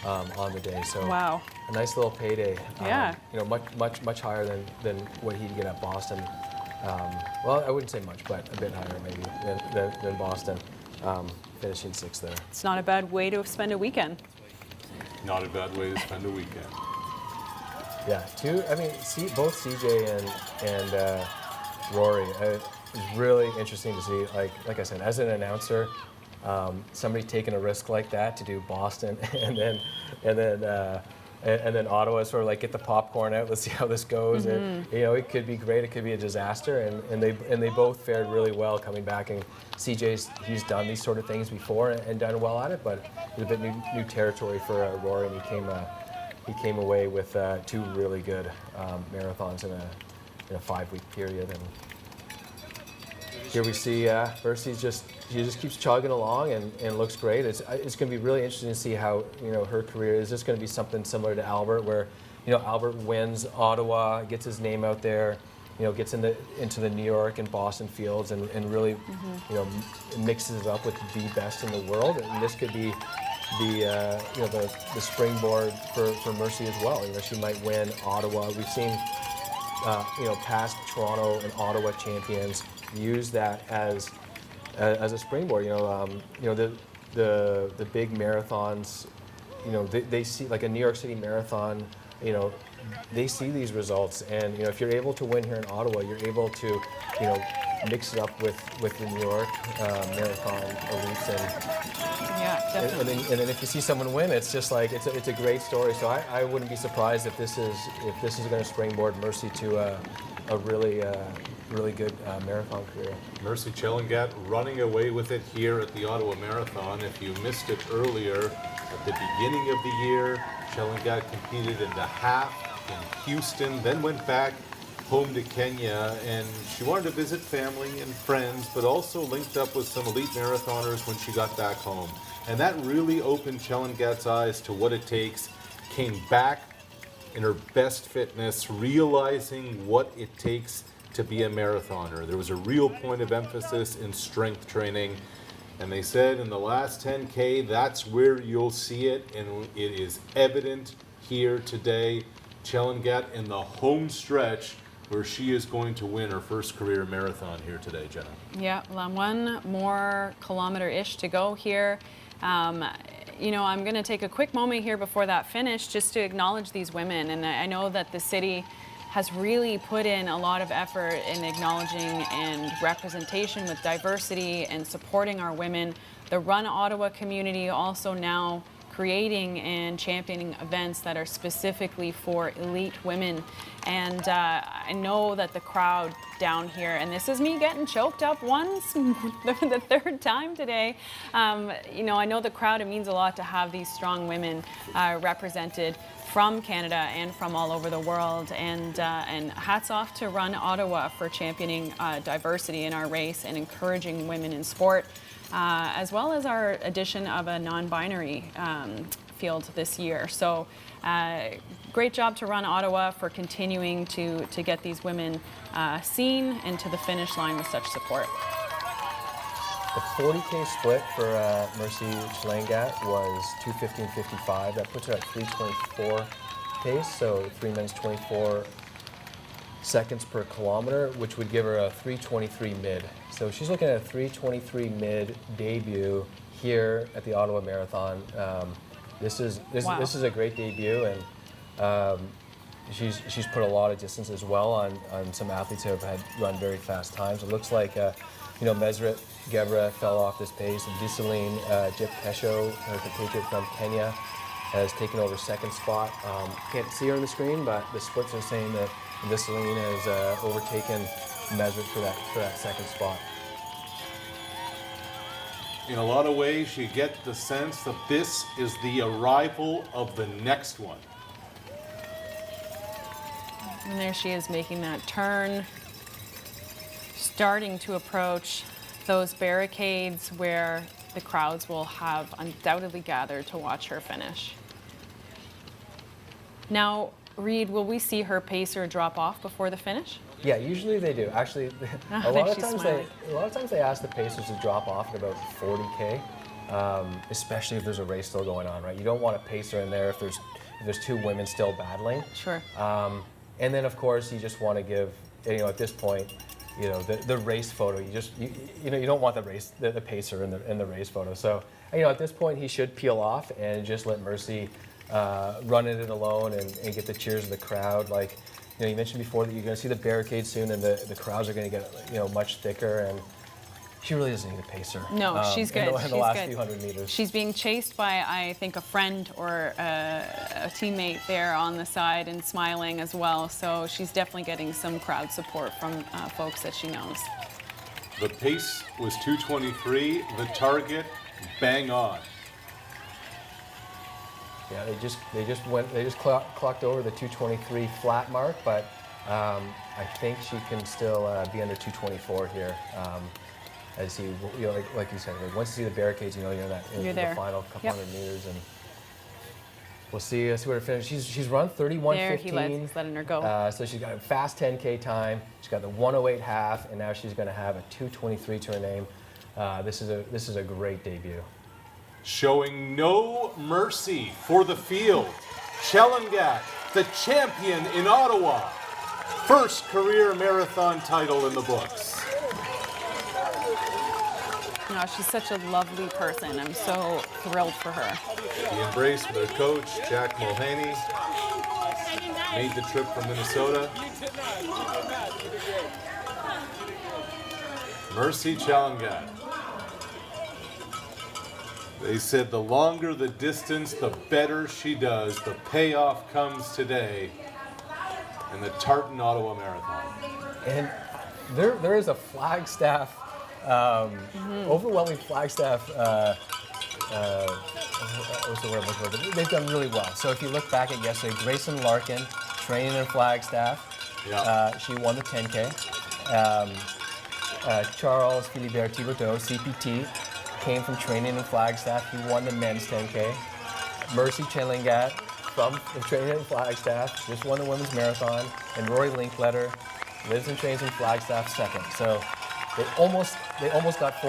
on the day. So wow, a nice little payday. Yeah. You know, much higher than what he'd get at Boston. Well, I wouldn't say much, but a bit higher maybe than Boston, finishing 6th there. it's not a bad way to spend a weekend. Not a bad way to spend a weekend. Yeah, I mean, both CJ and Rory. It's really interesting to see. Like I said, as an announcer, somebody taking a risk like that to do Boston and then Ottawa, sort of like get the popcorn out. Let's see how this goes. And you know, it could be great. It could be a disaster. And they both fared really well coming back. And he's done these sort of things before and done well at it. But it was a bit new territory for Rory, and he came away with 2 really good marathons in a 5-week period. And here we see Mercy she just keeps chugging along and looks great. It's going to be really interesting to see how, you know, her career is. This going to be something similar to Albert, where, you know, Albert wins Ottawa, gets his name out there, you know, gets into the New York and Boston fields and really, you know, mixes it up with the best in the world. And this could be the you know, the springboard for Mercy as well. You know, she might win Ottawa. We've seen you know, past Toronto and Ottawa champions use that as a springboard. You know, the big marathons, you know, they see, like a New York City marathon, you know, they see these results, and you know, if you're able to win here in Ottawa, you're able to, you know, mix it up with the New York marathon elites, Yeah, definitely. and then if you see someone win, it's just like it's a great story. So I wouldn't be surprised if this is going to springboard Mercy to a really really good marathon career. Mercy Chelangat running away with it here at the Ottawa Marathon. If you missed it earlier, at the beginning of the year, Chelangat competed in the half in Houston, then went back home to Kenya, and she wanted to visit family and friends, but also linked up with some elite marathoners when she got back home. And that really opened Chelangat's eyes to what it takes, came back in her best fitness, realizing what it takes to be a marathoner. There was a real point of emphasis in strength training. And they said in the last 10K, that's where you'll see it. And it is evident here today. Chelangat in the home stretch where she is going to win her first career marathon here today, Jenna. Yeah, well, 1 more kilometer-ish to go here. You know, I'm going to take a quick moment here before that finish just to acknowledge these women. And I know that the city has really put in a lot of effort in acknowledging and representation with diversity and supporting our women. The Run Ottawa community also now creating and championing events that are specifically for elite women. And I know that the crowd down here, and this is me getting choked up once, the third time today. You know, I know the crowd, it means a lot to have these strong women represented from Canada and from all over the world. And hats off to Run Ottawa for championing diversity in our race and encouraging women in sport. As well as our addition of a non-binary field this year. So great job to Run Ottawa for continuing to get these women seen and to the finish line with such support. The 40K split for Mercy Chelangat was 2:15:55. That puts her at 3:24 pace, so 3 minutes 24 seconds per kilometer, which would give her a 3:23 mid. So she's looking at a 3:23 mid debut here at the Ottawa Marathon. This is a great debut, and she's put a lot of distance as well on some athletes who have had run very fast times. It looks like you know, Mesret Gebra fell off this pace, and Disaline Jip Kesho, her compatriot from Kenya, has taken over second spot. Can't see her on the screen, but the splits are saying that Disaline has overtaken Mesret for that second spot. In a lot of ways, you get the sense that this is the arrival of the next one. And there she is making that turn, starting to approach those barricades where the crowds will have undoubtedly gathered to watch her finish. Now, Reed, will we see her pacer drop off before the finish? Yeah, usually they do. Actually, a lot of times they ask the pacers to drop off at about 40K, especially if there's a race still going on, right? You don't want a pacer in there if there's 2 women still battling. Sure. And then of course you just want to give, you know, at this point, you know, the race photo. You know, you don't want the pacer in the race photo. So, you know, at this point he should peel off and just let Mercy run in it alone and get the cheers of the crowd. Like, you know, you mentioned before that you're going to see the barricades soon, and the crowds are going to get, you know, much thicker, and she really doesn't need a pacer. No, she's good. In the last few hundred meters. She's being chased by, I think, a friend or a teammate there on the side and smiling as well. So she's definitely getting some crowd support from folks that she knows. The pace was 2:23. The target, bang on. Yeah, they just clocked over the 2:23 flat mark, but I think she can still be under 2:24 here. As you know, like you said, like once you see the barricades, you know you're in the final couple hundred meters, and we'll see where it finishes. She's run 31:15. There, he's letting her go. So she's got a fast 10K time. She's got the 1:08 half, and now she's going to have a 2:23 to her name. This is a great debut. Showing no mercy for the field. Chelangat, the champion in Ottawa. First career marathon title in the books. You know, she's such a lovely person. I'm so thrilled for her. The embrace with her coach, Jack Mulhaney. Made the trip from Minnesota. Mercy Chelangat. They said the longer the distance, the better she does. The payoff comes today in the Tartan Ottawa Marathon. And there is a Flagstaff, overwhelming Flagstaff. What's the word I'm looking for? They've done really well. So if you look back at yesterday, Grayson Larkin training in Flagstaff. Yeah. She won the 10K. Charles Philibert Thibodeau, CPT, came from training in Flagstaff. He won the men's 10K. Mercy Chelingat from training in Flagstaff just won the women's marathon. And Rory Linkletter lives and trains in Flagstaff second. So they almost got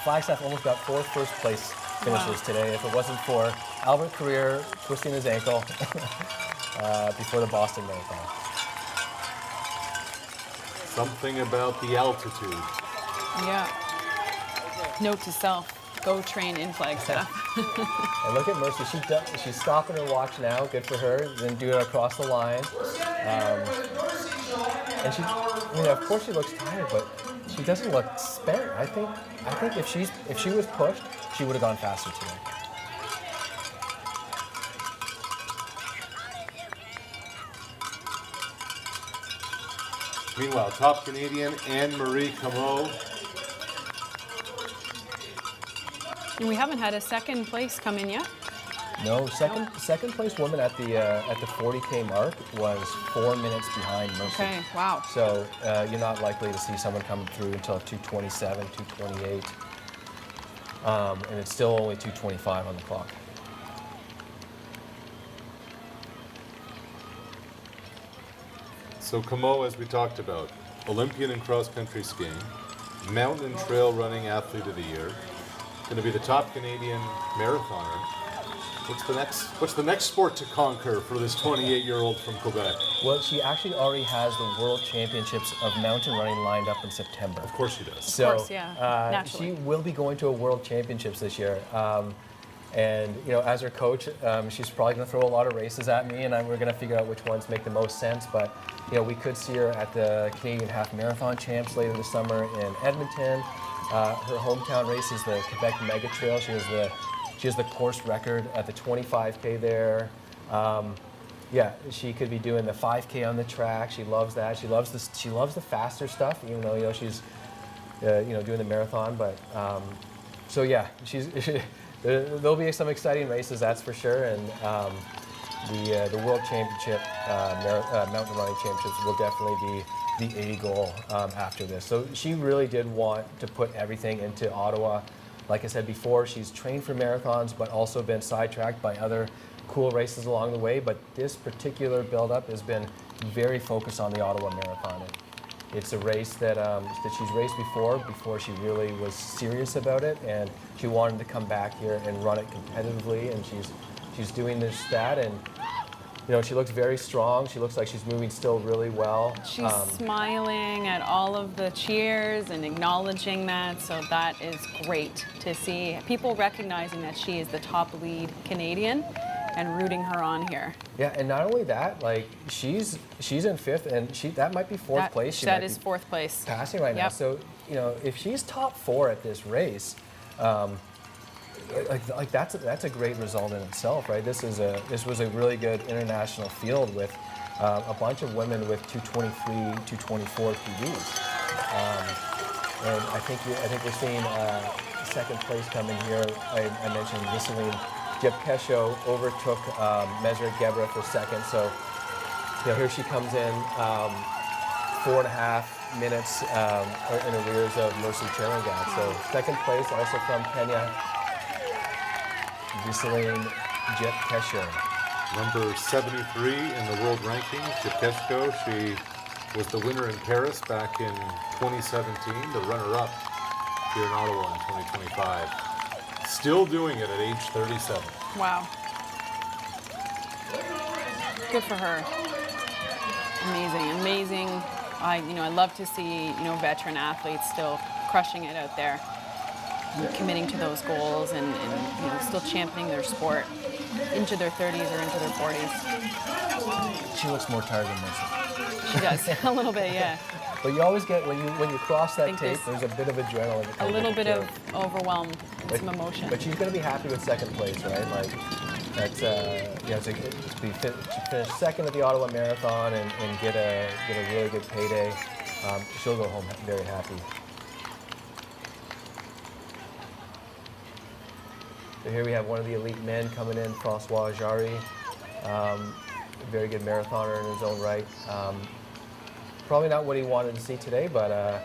Flagstaff almost got 4 first place finishes today. If it wasn't for Albert Carrier twisting his ankle before the Boston Marathon. Something about the altitude. Yeah. Note to self, go train in Flagstaff. And look at Mercy, she's stopping her watch now, good for her, then do it across the line. And she, of course she looks tired, but she doesn't look spent. I think if she was pushed, she would have gone faster today. Meanwhile, top Canadian Anne-Marie Comeau. And we haven't had a second place come in yet. No, second place woman at the 40K mark was 4 minutes behind Mercy. Okay, wow. So you're not likely to see someone come through until 2:27, 2:28, and it's still only 2:25 on the clock. So Comeau, as we talked about, Olympian in cross-country skiing, mountain and trail running athlete of the year, going to be the top Canadian marathoner. What's the next sport to conquer for this 28-year-old from Quebec? Well, she actually already has the World Championships of mountain running lined up in September. Of course she does. So, Of course, yeah, naturally. she will be going to a World Championships this year. And as her coach, she's probably going to throw a lot of races at me, and we're going to figure out which ones make the most sense. But we could see her at the Canadian Half Marathon Champs later this summer in Edmonton. Her hometown race is the Quebec Mega Trail. She has the course record at the 25K there. She could be doing the 5K on the track. She loves that. She loves the faster stuff, even though she's doing the marathon. But there'll be some exciting races, that's for sure. And the World Championship, Mountain Running Championships will definitely be the A goal after this. So she really did want to put everything into Ottawa. Like I said before, she's trained for marathons, but also been sidetracked by other cool races along the way. But this particular build-up has been very focused on the Ottawa Marathon. It's a race that she's raced before she really was serious about it, and she wanted to come back here and run it competitively. And she's doing that, and she looks very strong. She looks like she's moving still really well. She's smiling at all of the cheers and acknowledging that, so that is great to see. People recognizing that she is the top lead Canadian and rooting her on here. Yeah, and not only that, she's in 5th, and that might be 4th place. That is 4th place. Passing right now. So, if she's top 4 at this race, that's a great result in itself, right? This was a really good international field with a bunch of women with 223, 224 PBs, and I think we're seeing second place coming here. I mentioned Visseline Jepkesho overtook Meseret Gebra for second, so here she comes in 4.5 minutes in arrears of Mercy Chelingat. So second place also from Kenya. Visseline Jepkesho. Number 73 in the world rankings, Jepkesho. She was the winner in Paris back in 2017, the runner-up here in Ottawa in 2025. Still doing it at age 37. Wow. Good for her. Amazing. I love to see, veteran athletes still crushing it out there, committing to those goals and still championing their sport into their 30s or into their 40s. She looks more tired than Mercy. She does, a little bit, yeah. But you always get, when you cross that tape, there's a bit of adrenaline. A little bit of overwhelm and some emotion. But she's going to be happy with second place, right? She finished second at the Ottawa Marathon and get a really good payday. she'll go home very happy. So here we have one of the elite men coming in, Francois Jarry, a very good marathoner in his own right. Probably not what he wanted to see today, but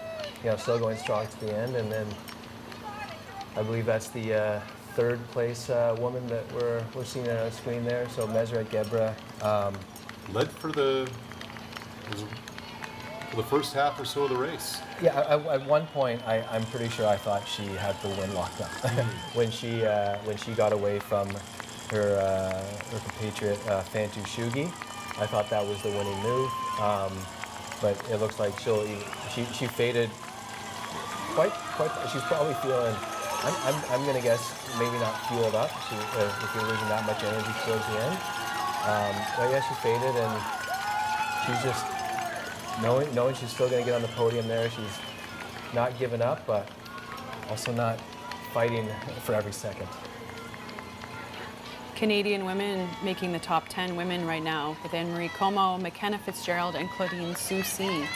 still going strong to the end. And then I believe that's the third place woman that we're seeing on our screen there. So Meseret Gebra. Led for the first half or so of the race. Yeah, at one point, I'm pretty sure I thought she had the win locked up when she got away from her compatriot Fantu Shugi. I thought that was the winning move, but it looks like she faded quite. She's probably feeling. I'm gonna guess maybe not fueled up. If you're losing that much energy towards the end, but yeah, she faded and she's just. Knowing she's still going to get on the podium there, she's not giving up, but also not fighting for every second. Canadian women making the top 10 women right now with Anne-Marie Como, McKenna Fitzgerald, and Claudine Soucy.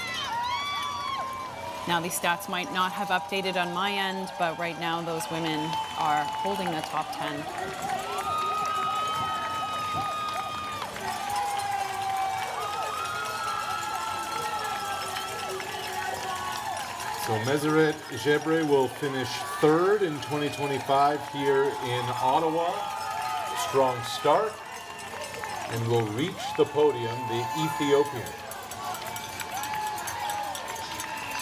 Now these stats might not have updated on my end, but right now those women are holding the top 10. So Meseret Gebra will finish third in 2025 here in Ottawa. Strong start, and will reach the podium, the Ethiopian.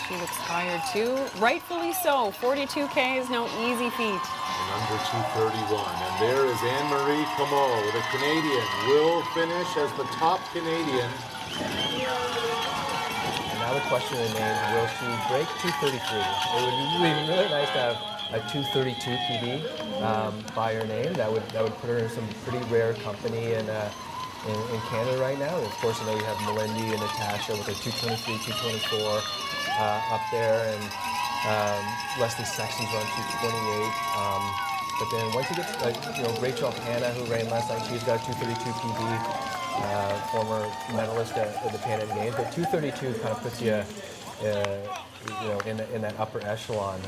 She looks tired too, rightfully so. 42K is no easy feat. Number 231, and there is Anne-Marie Como, the Canadian, will finish as the top Canadian. Now the question remains, will she break 233? It would be really nice to have a 232 PB by her name. That would put her in some pretty rare company in Canada right now. And of course, you have Melindy and Natasha with a 223, 224 up there, and Leslie Sexton's on 228. But then once you get Rachel Hanna, who ran last night, she's got a 232 PB. Former medalist at the Pan Am Games, but 232 kind of puts you, in that upper echelon.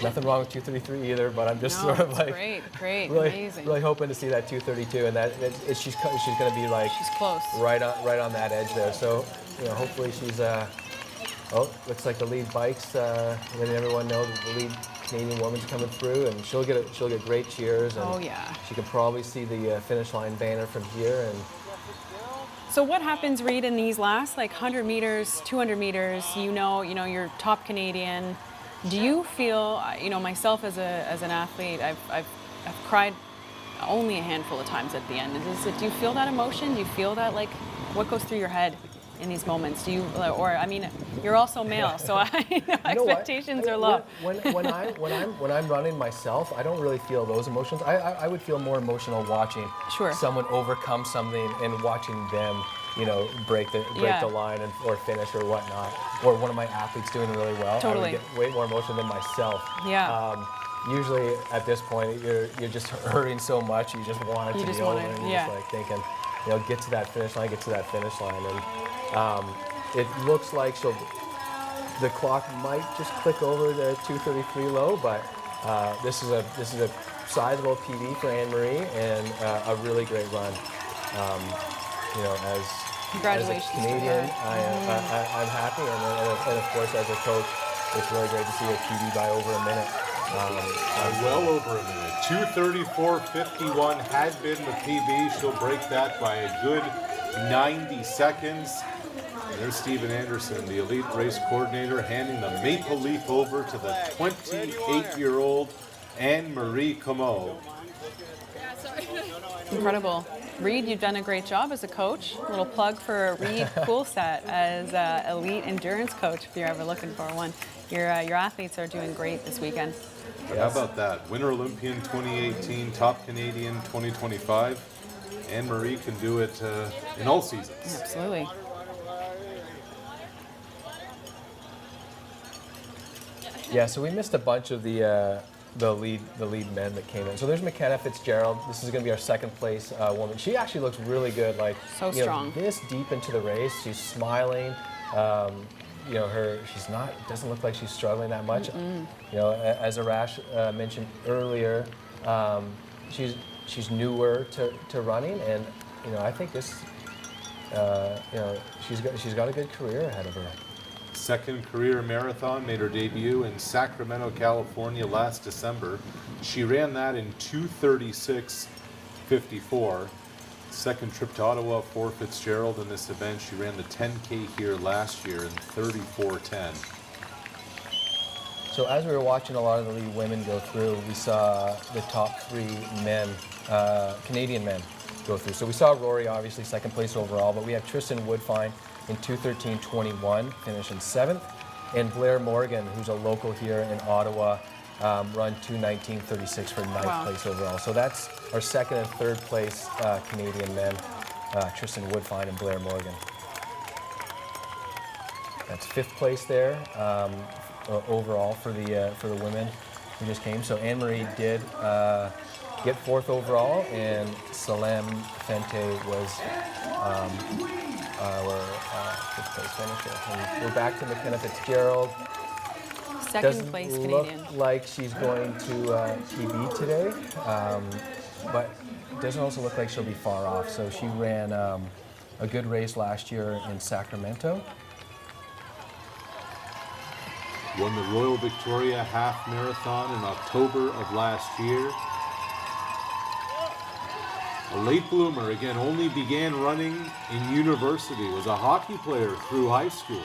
Nothing wrong with 233 either, but I'm just sort of like great, really, amazing. really hoping to see that 232, and that she's going to be like she's close, right on that edge there. So hopefully she's. Looks like the lead bikes. Letting everyone know that the lead Canadian woman's coming through, and she'll get great cheers. And she can probably see the finish line banner from here. And so what happens, Reed, in these last 100 meters, 200 meters? You're top Canadian. Do you feel? Myself as an athlete, I've cried only a handful of times at the end. Do you feel that emotion? Do you feel that what goes through your head in these moments? Do you, you're also male, so expectations are low. When I'm running myself, I don't really feel those emotions. I would feel more emotional watching someone overcome something and watching them, break the line or finish or whatnot, or one of my athletes doing really well. Totally. I would get way more emotional than myself. Yeah. Usually at this point, you're just hurting so much, you just want it to be over, and you're just thinking, get to that finish line, and it looks like the clock might just click over the 233 low, but this is a sizable PB for Anne-Marie and a really great run. As congratulations as a Canadian, to her. I'm happy, and of course as a coach, it's really great to see a PB by over a minute. Well over a minute. 2:34.51 had been the PB. She'll break that by a good 90 seconds. And there's Stephen Anderson, the elite race coordinator, handing the maple leaf over to the 28-year-old Anne-Marie Como. Incredible. Reed, you've done a great job as a coach. A little plug for Reed Coolsat as elite endurance coach if you're ever looking for one. Your athletes are doing great this weekend. How about that? Winter Olympian 2018, top Canadian 2025. Anne-Marie can do it in all seasons. Absolutely. Yeah, so we missed a bunch of the lead men that came in. So there's McKenna Fitzgerald. This is going to be our second place woman. She actually looks really good. So strong. This deep into the race, she's smiling. you know, doesn't look like she's struggling that much. You know, as Arash mentioned earlier, she's newer to running, and you know, I think this, you know, she's got a good career ahead of her. Second career marathon, made her debut in Sacramento, California last December. She ran that in 2:36:54. Second trip to Ottawa for Fitzgerald in this event. She ran the 10K here last year in 34:10. So as we were watching a lot of the lead women go through, we saw the top 3 men, Canadian men, go through. So we saw Rory, obviously, second place overall, but we have Tristan Woodfine in 2:13:21, finishing 7th, and Blair Morgan, who's a local here in Ottawa, run 2:19:36 for 9th place overall. So that's our second and third place Canadian men, Tristan Woodfine and Blair Morgan. That's 5th place there overall for the women who just came. So Anne-Marie did get 4th overall, and Salem Fente was our 5th place finisher. And we're back to McKenna Fitzgerald. Second place Canadian. Doesn't look like she's going to PB today, but doesn't also look like she'll be far off. So she ran a good race last year in Sacramento. Won the Royal Victoria Half Marathon in October of last year. A late bloomer, again, only began running in university, was a hockey player through high school.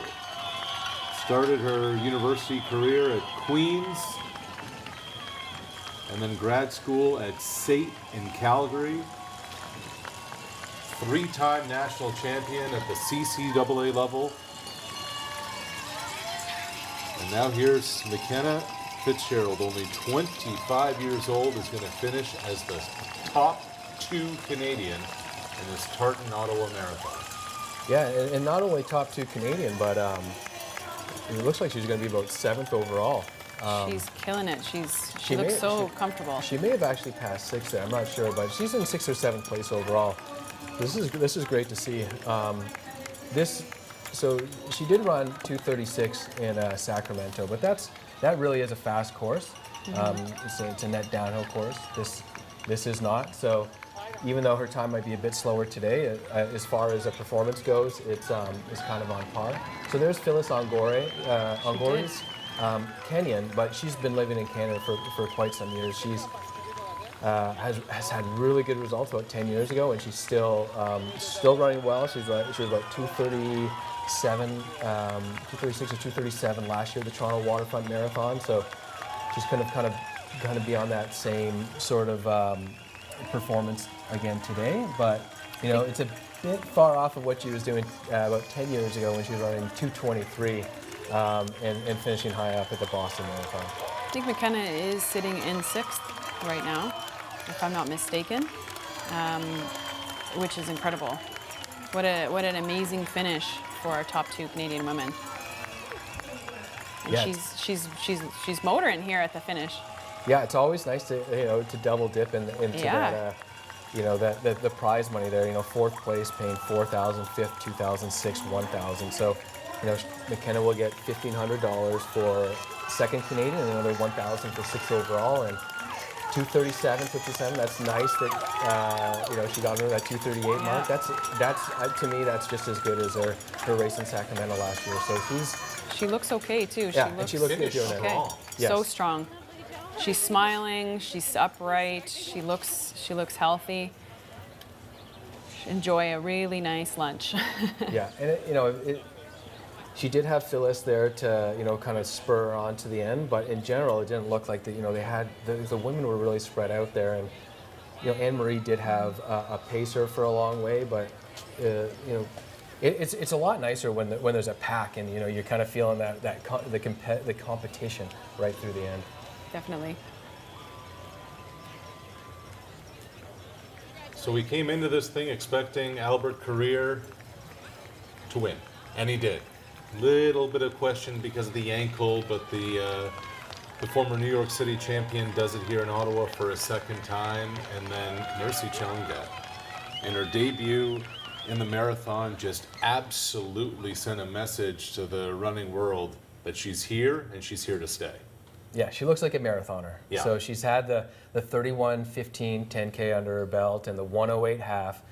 Started her university career at Queen's, and then grad school at SAIT in Calgary. 3-time national champion at the CCAA level. And now here's McKenna Fitzgerald, only 25 years old, is going to finish as the top 2 Canadian in this Tartan Ottawa Marathon. Yeah, and not only top 2 Canadian, but it looks like she's going to be about 7th overall. She's killing it. She looks so comfortable. She may have actually passed 6th there. I'm not sure, but she's in 6th or 7th place overall. This is great to see. So she did run 2:36 in Sacramento, but that really is a fast course. It's a net downhill course. This is not. So even though her time might be a bit slower today, as far as a performance goes, it's kind of on par. So there's Phyllis Ongore's Kenyan, but she's been living in Canada for quite some years. She's has had really good results about 10 years ago, and she's still running well. She was about 2:37, 2:36 or 2:37 last year at the Toronto Waterfront Marathon. So she's kind of be on that same sort of performance again today. But you know, it's a bit far off of what she was doing about 10 years ago when she was running 2:23 and finishing high up at the Boston Marathon. I think McKenna is sitting in 6th right now, if I'm not mistaken, which is incredible. What an amazing finish for our top 2 Canadian women. And Yeah. she's motoring here at the finish. Yeah, it's always nice to double dip into that the prize money there. 4th place paying $4,000, 5th $2,006, $1,000. So McKenna will get $1,500 for 2nd Canadian and another $1,000 for 6th overall, and 2:37:57. That's nice that she got under that 2:38 mark. That's to me that's just as good as her race in Sacramento last year. So she looks okay too. She looks good doing it. Okay. Yes. So strong. She's smiling. She's upright. She looks healthy. Enjoy a really nice lunch. Yeah, and she did have Phyllis there to kind of spur her on to the end, but in general it didn't look like they had the women were really spread out there, and Anne-Marie did have a pacer for a long way, but it's a lot nicer when there's a pack and you're kind of feeling the competition right through the end. Definitely. So we came into this thing expecting Albert Carrier to win, and he did. Little bit of question because of the ankle, but the former New York City champion does it here in Ottawa for a second time, and then Mercy Chalunga in her debut in the marathon just absolutely sent a message to the running world that she's here and she's here to stay. Yeah, she looks like a marathoner. Yeah. So she's had the 31:15 10K under her belt and the 1:08 half.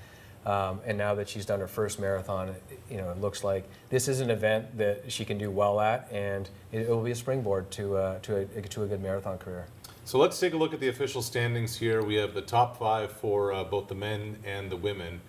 And now that she's done her first marathon, it looks like this is an event that she can do well at, and it will be a springboard to a good marathon career. So let's take a look at the official standings here. We have the top 5 for both the men and the women.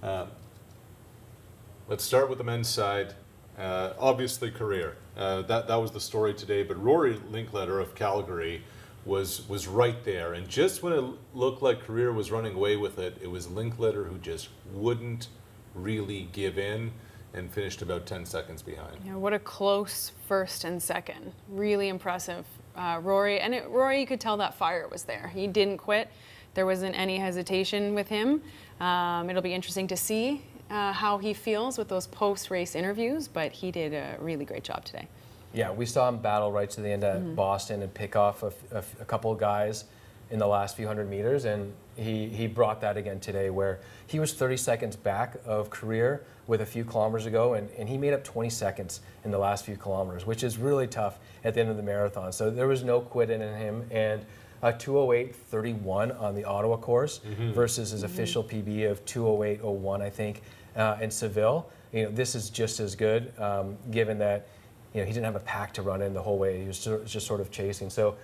Let's start with the men's side. Obviously, career. That was the story today, but Rory Linkletter of Calgary was right there. And just when it looked like career was running away with it, it was Linkletter who just wouldn't really give in and finished about 10 seconds behind. Yeah, what a close first and second. Really impressive. Rory, Rory, you could tell that fire was there. He didn't quit. There wasn't any hesitation with him. It'll be interesting to see how he feels with those post-race interviews, but he did a really great job today. Yeah, we saw him battle right to the end at Boston and pick off a couple of guys in the last few hundred meters, and he brought that again today, where he was 30 seconds back of career with a few kilometers ago, and he made up 20 seconds in the last few kilometers, which is really tough at the end of the marathon. So there was no quitting in him, and a 2:08:31 on the Ottawa course versus his official PB of 2:08:01, I think, in Seville. This is just as good, given that he didn't have a pack to run in the whole way. He was just sort of chasing. So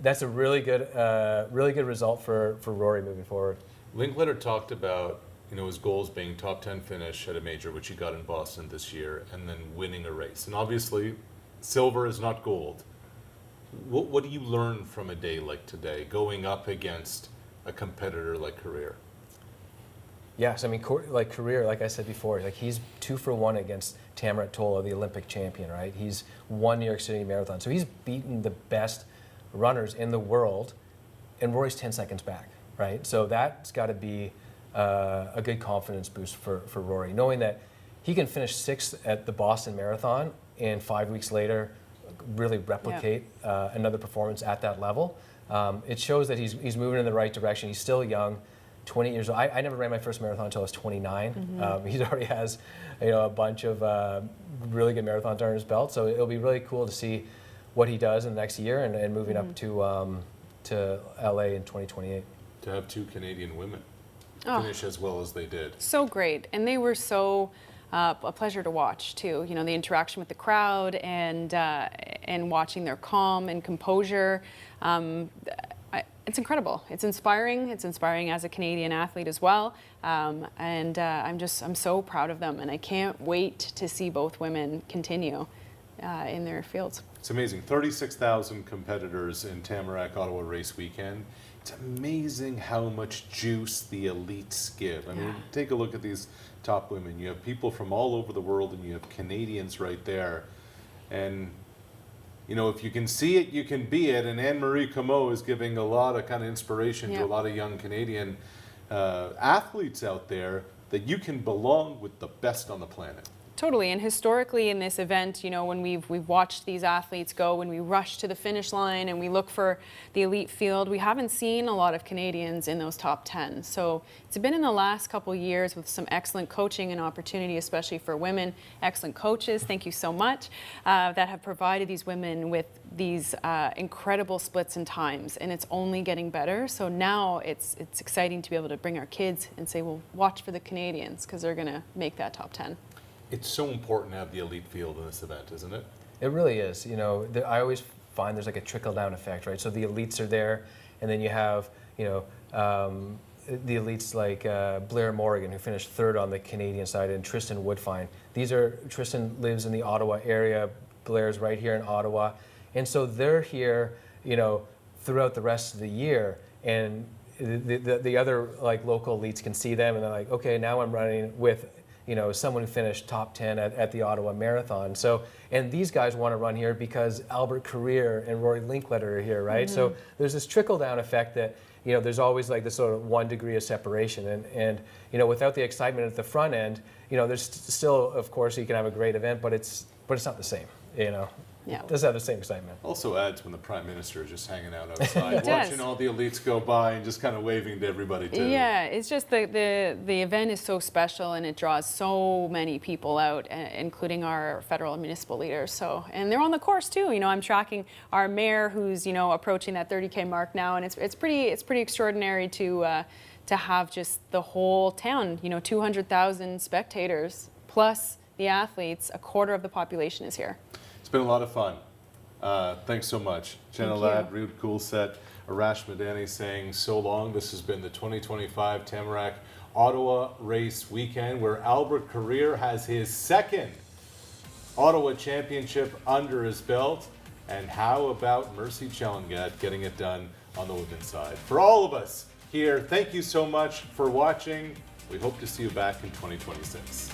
that's a really good result for Rory moving forward. Linkletter talked about his goals being top 10 finish at a major, which he got in Boston this year, and then winning a race. And obviously, silver is not gold. What do you learn from a day like today, going up against a competitor like Career? Yes, I mean, Career, like I said before, he's 2 for 1 against Tamrat Tola, the Olympic champion, right? He's won New York City Marathon. So he's beaten the best runners in the world, and Rory's 10 seconds back, right? So that's got to be a good confidence boost for Rory, knowing that he can finish 6th at the Boston Marathon and 5 weeks later really replicate another performance at that level. It shows that he's moving in the right direction. He's still young. 20 years old. I never ran my first marathon until I was 29. He already has, a bunch of really good marathons under his belt. So it'll be really cool to see what he does in the next year and moving up to LA in 2028. To have 2 Canadian women finish as well as they did. So great, and they were so a pleasure to watch too. The interaction with the crowd and watching their calm and composure. It's incredible. It's inspiring. It's inspiring as a Canadian athlete as well. I'm so proud of them, and I can't wait to see both women continue in their fields. It's amazing. 36,000 competitors in Tamarack Ottawa race weekend. It's amazing how much juice the elites give. I mean, take a look at these top women. You have people from all over the world, and you have Canadians right there. And if you can see it, you can be it. And Anne-Marie Comeau is giving a lot of kind of inspiration to a lot of young Canadian athletes out there that you can belong with the best on the planet. Totally, and historically in this event, when we've watched these athletes go, when we rush to the finish line and we look for the elite field, we haven't seen a lot of Canadians in those top 10. So it's been in the last couple years with some excellent coaching and opportunity, especially for women, excellent coaches, thank you so much, that have provided these women with these incredible splits and times, and it's only getting better. So now it's exciting to be able to bring our kids and say, well, watch for the Canadians because they're going to make that top 10. It's so important to have the elite field in this event, isn't it? It really is. I always find there's like a trickle-down effect, right? So the elites are there, and then you have, the elites like Blair Morgan, who finished 3rd on the Canadian side, and Tristan Woodfine. Tristan lives in the Ottawa area. Blair's right here in Ottawa. And so they're here, throughout the rest of the year, and the other local elites can see them, and they're like, okay, now I'm running with someone who finished top 10 at the Ottawa Marathon. So, and these guys want to run here because Albert Career and Rory Linkletter are here, right? So there's this trickle-down effect that, there's always this sort of 1 degree of separation. And without the excitement at the front end, there's still, of course, you can have a great event, but it's not the same, Yeah. Doesn't have the same excitement. Also adds when the Prime Minister is just hanging out outside, It does. watching all the elites go by and just kind of waving to everybody too. Yeah, it's just the event is so special and it draws so many people out, including our federal and municipal leaders. So, and they're on the course too. You know, I'm tracking our mayor, who's approaching that 30K mark now, and it's pretty extraordinary to have just the whole town. 200,000 spectators plus the athletes. A quarter of the population is here. It's been a lot of fun. Thanks so much. Jenna Thank Ladd, you. Ruud Coolset, Arash Madani saying so long. This has been the 2025 Tamarack Ottawa Race Weekend, where Albert Career has his second Ottawa Championship under his belt. And how about Mercy Chellengat getting it done on the women's side? For all of us here, thank you so much for watching. We hope to see you back in 2026.